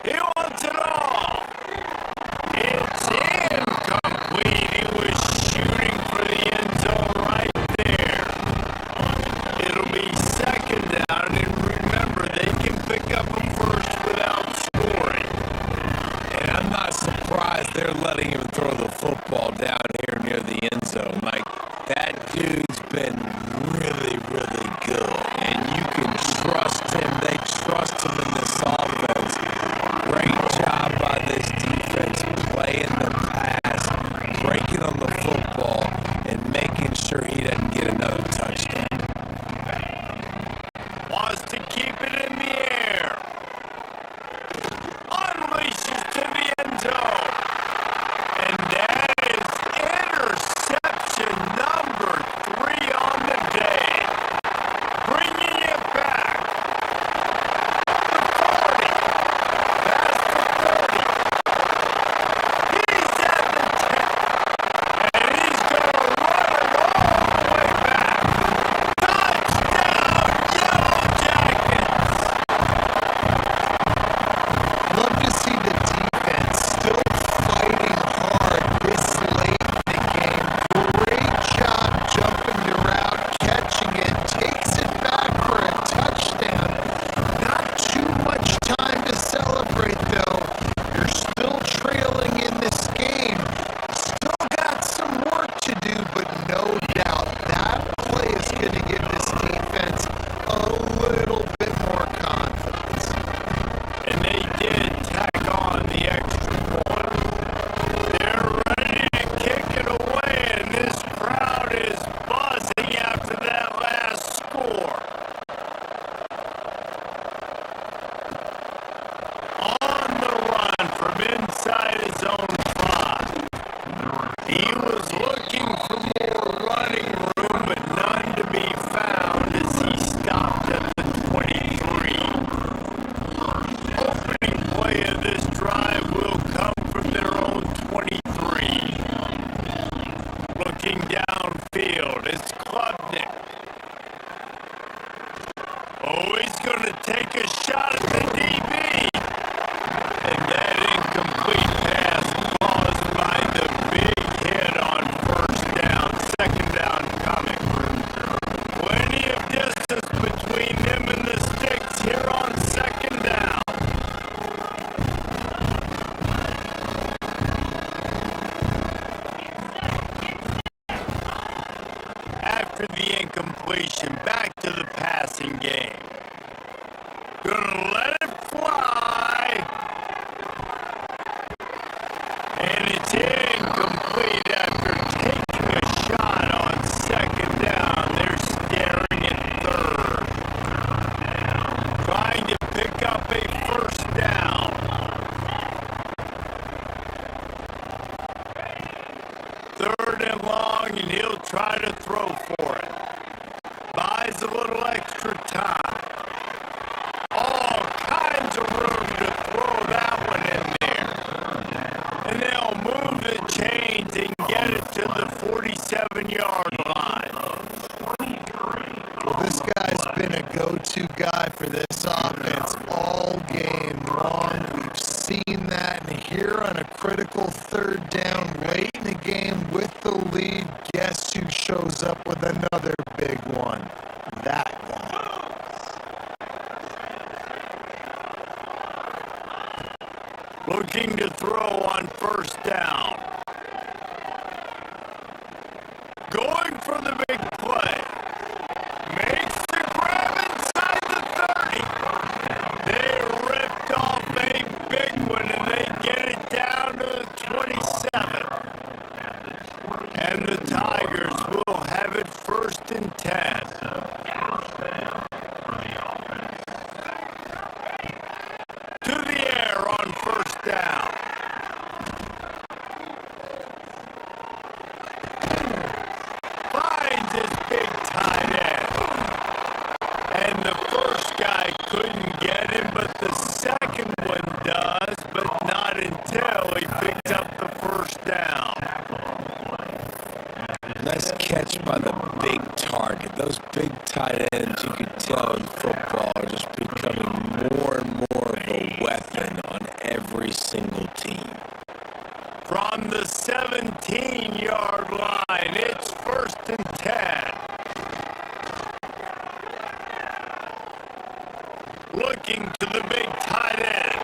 Speaker 1: He wants it all. It's incomplete. He was shooting for the end zone right there. It'll be 2nd down, and remember, they can pick up a first without scoring.
Speaker 2: And I'm not surprised they're letting him throw the football down here near the end zone. Like, that dude's been really, really good. And you can trust him. They trust him in this offense. Great job by this defense playing the pass, breaking on the football, and making sure he doesn't get another touchdown.
Speaker 1: Wants to keep it in the air. Unleashes to the end zone. And that is interception number 3 on the day. Bringing it back. The 40. Past the 30. He's at the 10. And he's going to run it all the way back. Touchdown, Yellow Jackets!
Speaker 3: Love to see the defense still fighting hard this late in the game. Great job jumping the route, catching it, takes it back for a touchdown. Not too much time to celebrate, though. You're still trailing in this game. Still got some work to do, but no doubt that play is going to give this defense a little bit more confidence.
Speaker 1: And they did tack on the extra point. They're ready to kick it away, and this crowd is buzzing after that last score. On the run from inside his own 5. He was looking for more running room, but none to be found as he stopped at the 23. Opening play of this drive will come from their own 23. Looking downfield, it's Klubnik. Oh, he's going to take a shot at the DB. And that incomplete pass caused by the big hit on 1st down, 2nd down coming. Plenty of distance between them and the sticks here on 2nd down. After the incompletion, back to the passing game. Gonna let it fly. And it's incomplete after taking a shot on 2nd down. They're staring at 3rd. Trying to pick up a 1st down. third and long, and he'll try to throw for it. Buys a little extra time. All kinds of room to throw that one in there. And they'll move the chains and get it to the 47-yard line.
Speaker 3: Well, this guy's been a go-to guy for this offense all game long. We've seen that, and here on a critical third down late in the game with the lead, guess who shows up with another big one? That guy.
Speaker 1: Looking to throw on first down. Going for the big play. Makes the grab inside the 30. They ripped off a big one, and they get it down to the 27. And the Tigers will have it first and 10. To the air on first down. Finds his big tight end. And the first guy couldn't get him, but the second one does, but not until he picks up the first down.
Speaker 2: Nice catch by the big target. Those big tight ends, you can tell in football, are just becoming more and more of a weapon on every single team.
Speaker 1: From the 17-yard line, it's first and 10. Looking to the big tight end.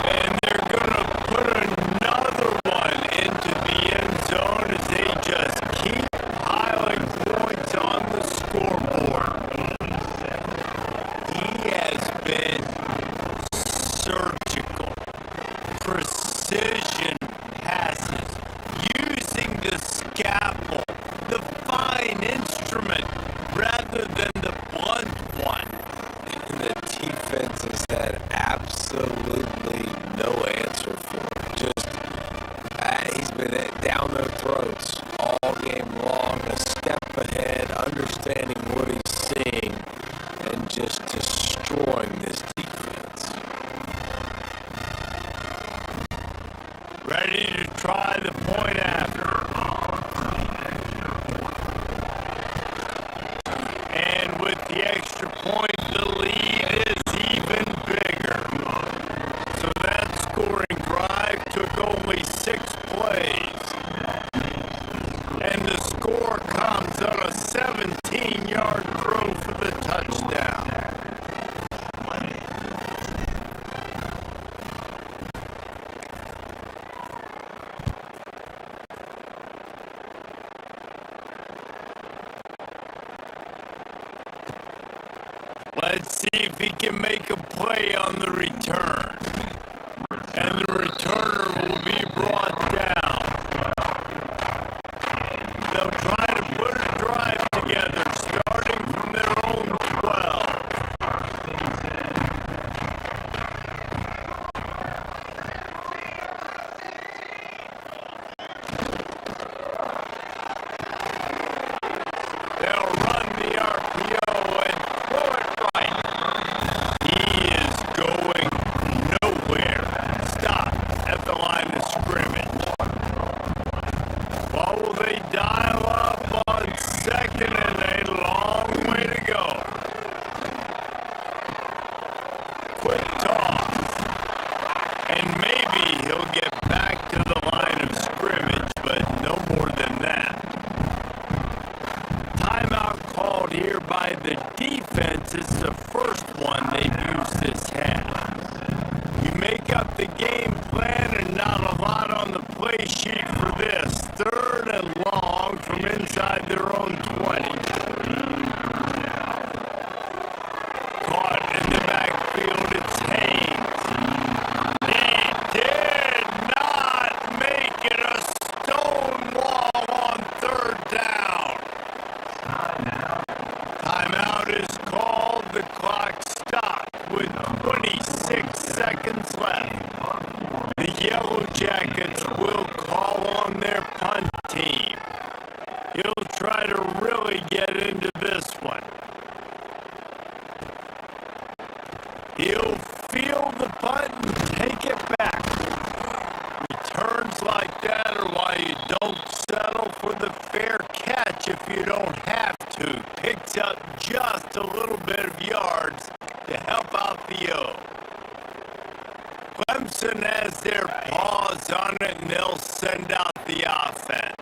Speaker 1: And they're going to put another one into the end zone as they just keep piling points on the scoreboard. He has been surgical, precision passes, using the scalpel, the fine instrument, rather than the blunt one.
Speaker 2: And the defense has had absolutely no answer for him. Just, he's been down their throats all game long, a step ahead, understanding what he's seeing, and just destroying this defense.
Speaker 1: Ready to try the point after. And with the extra point, the lead is even bigger. So that scoring drive took only 6 plays. And the score comes on a 17-yard throw for the touchdown. Let's see if he can make a play on the return. And the returner will be brought down. They'll try to put a drive together, starting from their own 12. They'll run the RPO and throw it right. He is going nowhere. Stop at the line of scrimmage. What will they dial up on second and a long way to go? Quick toss. And maybe he'll get back to the line of scrimmage, but no more than that. Timeout called here by the defense. It's the first one they've used this half. You make up the game plan and not a lot on the play sheet for this. Third and long from inside their own 20. Caught in the backfield, it's Haynes. He did not make it a stone wall on third down. Timeout is called. The clock stopped with 26 seconds left. The Yellow Jackets He'll try to really get into this one. He'll feel the punt and take it back. Returns like that are why you don't settle for the fair catch if you don't have to. Picks up just a little bit of yards to help out the O. Clemson has their paws on it and they'll send out the offense.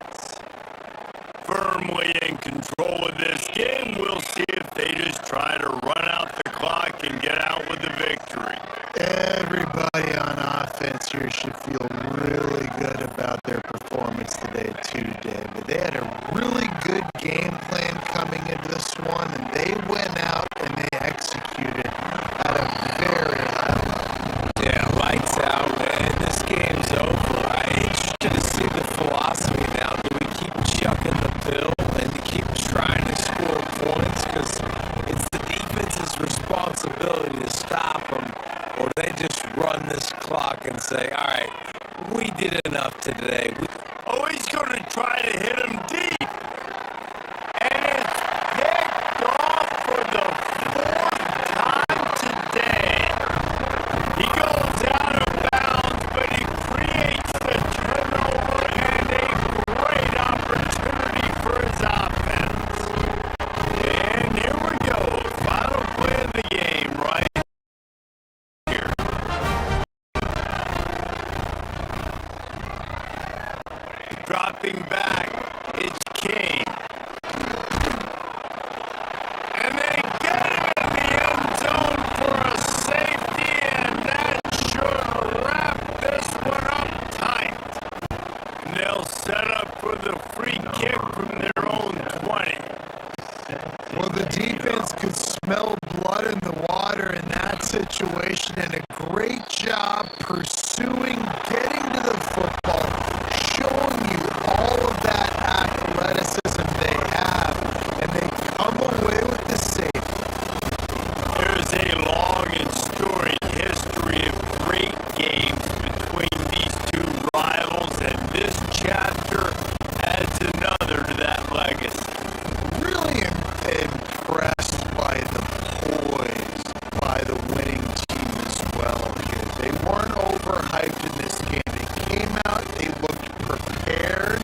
Speaker 1: Firmly in control of this game, we'll see if they just try to run out the clock and get out with the victory.
Speaker 3: Everybody on offense here should feel really good about their performance today, too, David. They had a really good game plan coming into this one, and they went out and they executed at a very high level.
Speaker 2: Yeah, lights out, man. This game's over. I'm interested to see the philosophy now. Do we keep chucking the pill and keep trying to score points? Because it's the defense's responsibility to stop them. Or they just run this clock and say, all right, we did enough today.
Speaker 1: Oh, he's going to try to hit him deep. And it's picked off for the fourth time today. He goes out of bounds, but he creates the turnover and a great opportunity for his offense. And here we go. Final play of the game right here. Dropping back, it's King. And they get him in the end zone for a safety, and that should wrap this one up tight. And they'll set up for the free kick from their own 20.
Speaker 3: Well, the defense could smell blood in the water in that situation, and a great job pursuing, getting to the football, showing you all of that athleticism they have, and they come away with the safety.
Speaker 1: There's a long and storied history of great games between these two rivals, and this chapter adds another to that legacy.
Speaker 3: Really impressed by the poise by the winning team as well here. They weren't overhyped in this game. They came out, they looked prepared,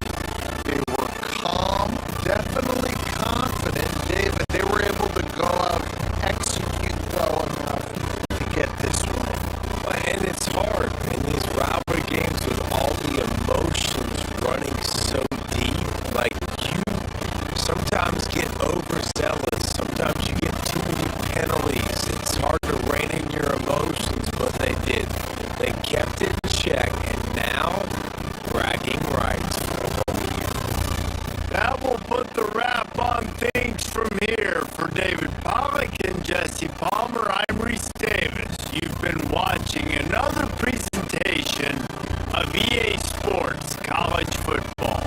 Speaker 3: they were calm, definitely confident, David. They were able to go out and execute well enough to get this win.
Speaker 2: And it's hard in these rivalry games with all the emotions running so deep. Like, you sometimes get overzealous. Sometimes you get too many penalties. It's hard to rein in your emotions, but they did. They kept it in check, and now bragging rights for the whole year.
Speaker 1: That will put the wrap on things from here. For David Pollock and Jesse Palmer, I'm Reese Davis. You've been watching another presentation of EA Sports College Football.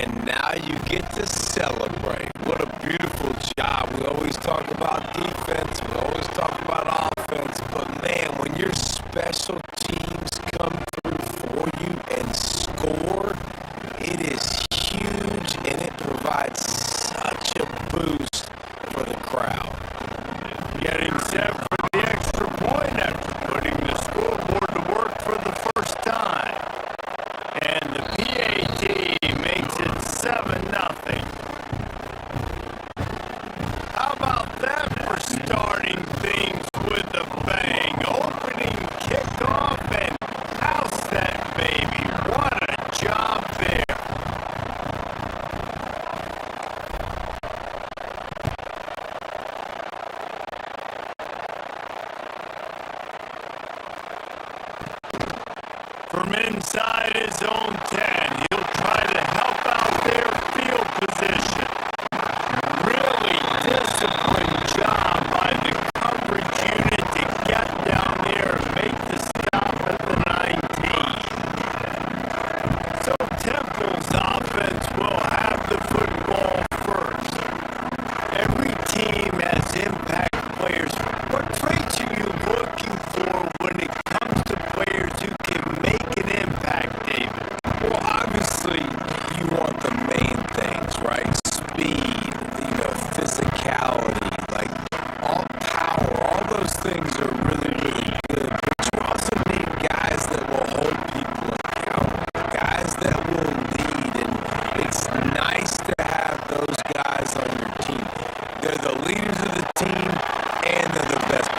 Speaker 2: And now you get to celebrate. What a beautiful job. We always talk about defense. We always talk about offense. But, man, when your special teams come through for you and score, it is huge, and it provides such a boost for the crowd.
Speaker 1: Getting set for the extra point after putting the scoreboard to work for the first time. And the PAT makes it 7-0. How about that for starting things with a bang? Opening kickoff and house that baby. What a job there. From inside his own 10, he'll try to help out their field position. Really disciplined job by the coverage unit to get down there and make the stop at the 19. So Temple's offense will have the football first. Every team has impact players. What traits are you looking for when it comes to players who can make an impact, David?
Speaker 2: Well, obviously, you want the main things, right? Speed, physicality, like all power, all those things are really, really good. But you also need guys that will hold people accountable, guys that will lead, and it's nice to have those guys on your team. They're the leaders of the team, and they're the best.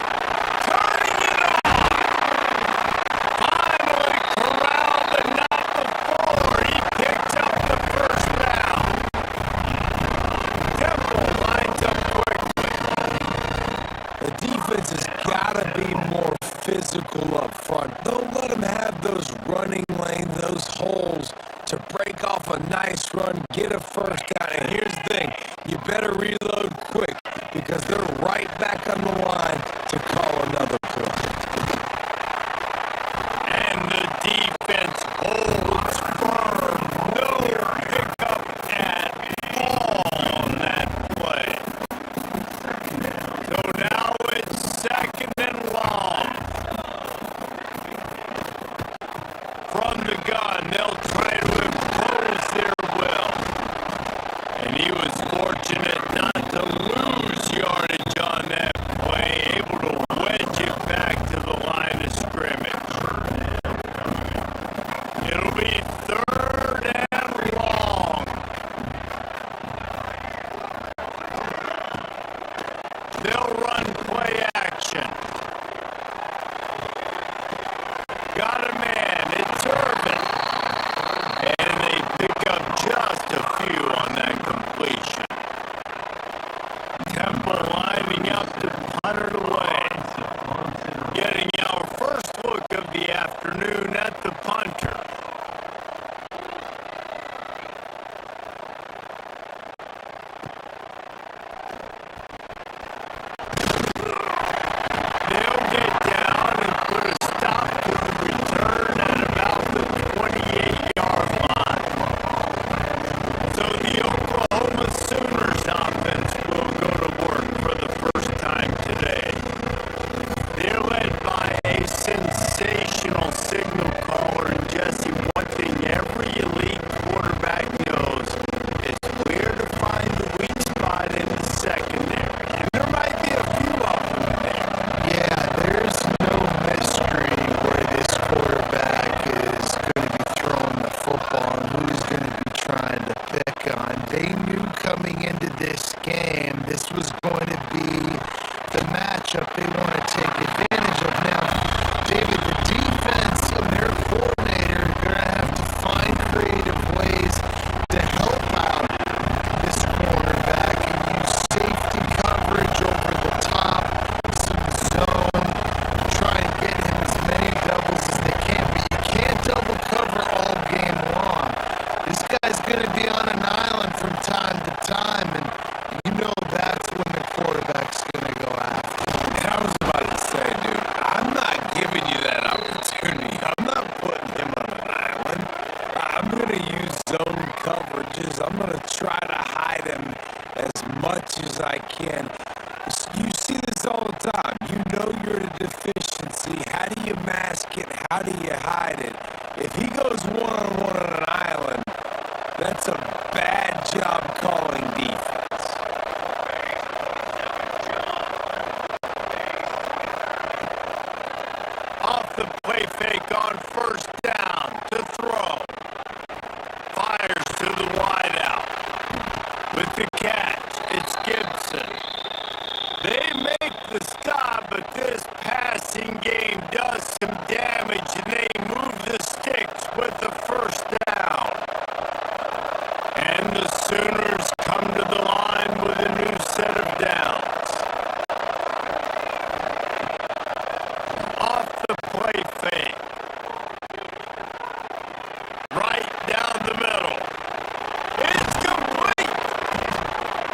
Speaker 1: Turning it on! Finally corralled the night before he picked up the first down. Temple lines up quickly.
Speaker 2: The defense has got to be more physical up front. Don't let them have those running lanes, those holes to break off a nice run, get a first down. And here's the thing, you better reload quick because they're right back on the line to call another play.
Speaker 1: And the defense holds firm. No pickup at all on that play. So now it's 2nd and long. From the gun, they'll try to impose their will. And he was fortunate not to lose yardage on that play, Sooners come to the line with a new set of downs. Off the play fake. Right down the middle. It's complete.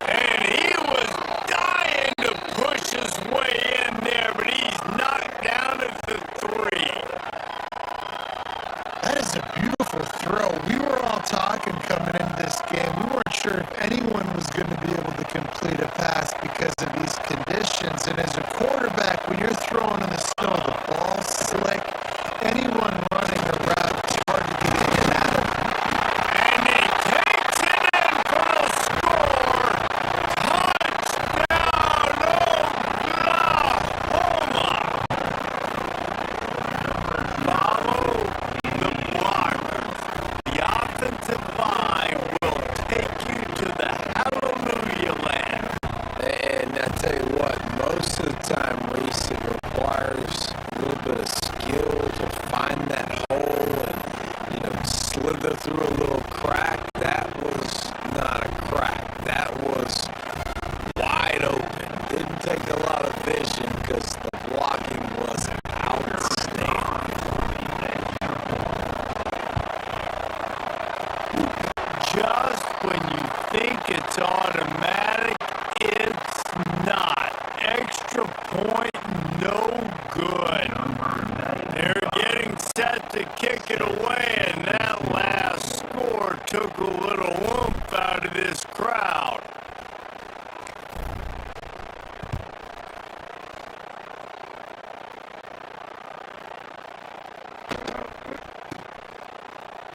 Speaker 1: And he was dying to push his way in there, but he's knocked down at the 3.
Speaker 3: That is a beautiful throw. We were all talking coming into this game. We weren't sure if anyone was going to be able to complete a pass because of these conditions. And as a quarterback, when you're throwing in the snow, the ball's slick. Anyone running a route, it's hard to get in and out of.
Speaker 1: And he takes it in for the score. Touchdown, Oklahoma. Follow the blockers. The offensive line will take you to the hallelujah land.
Speaker 2: And I tell you what, most of the time, Reese, it requires a little bit of skill to find that hole and, slither through a little crack. That was not a crack. That was wide open. Didn't take a lot of vision because the blocking was outstanding.
Speaker 1: Just when you think it's automatic, it's not. Extra point, no good. They're getting set to kick it away, and that last score took a little oomph out of this crowd.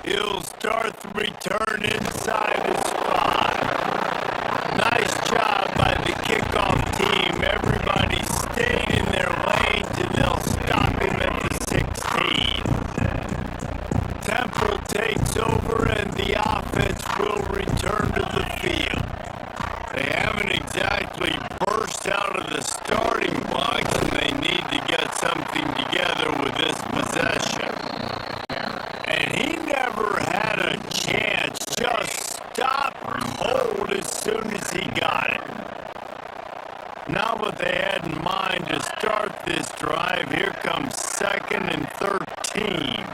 Speaker 1: He'll start the return inside his spot. Nice job by the kickoff team. Everybody stayed in their lanes, and they'll stop him at the 16. Temple takes over, and the offense will return to the field. They haven't exactly burst out of the starting blocks, and they need to get something together with this possession. And he never had a chance, just stopped cold as soon as he got it. Not what they had in mind to start this drive. Here comes 2nd and 13.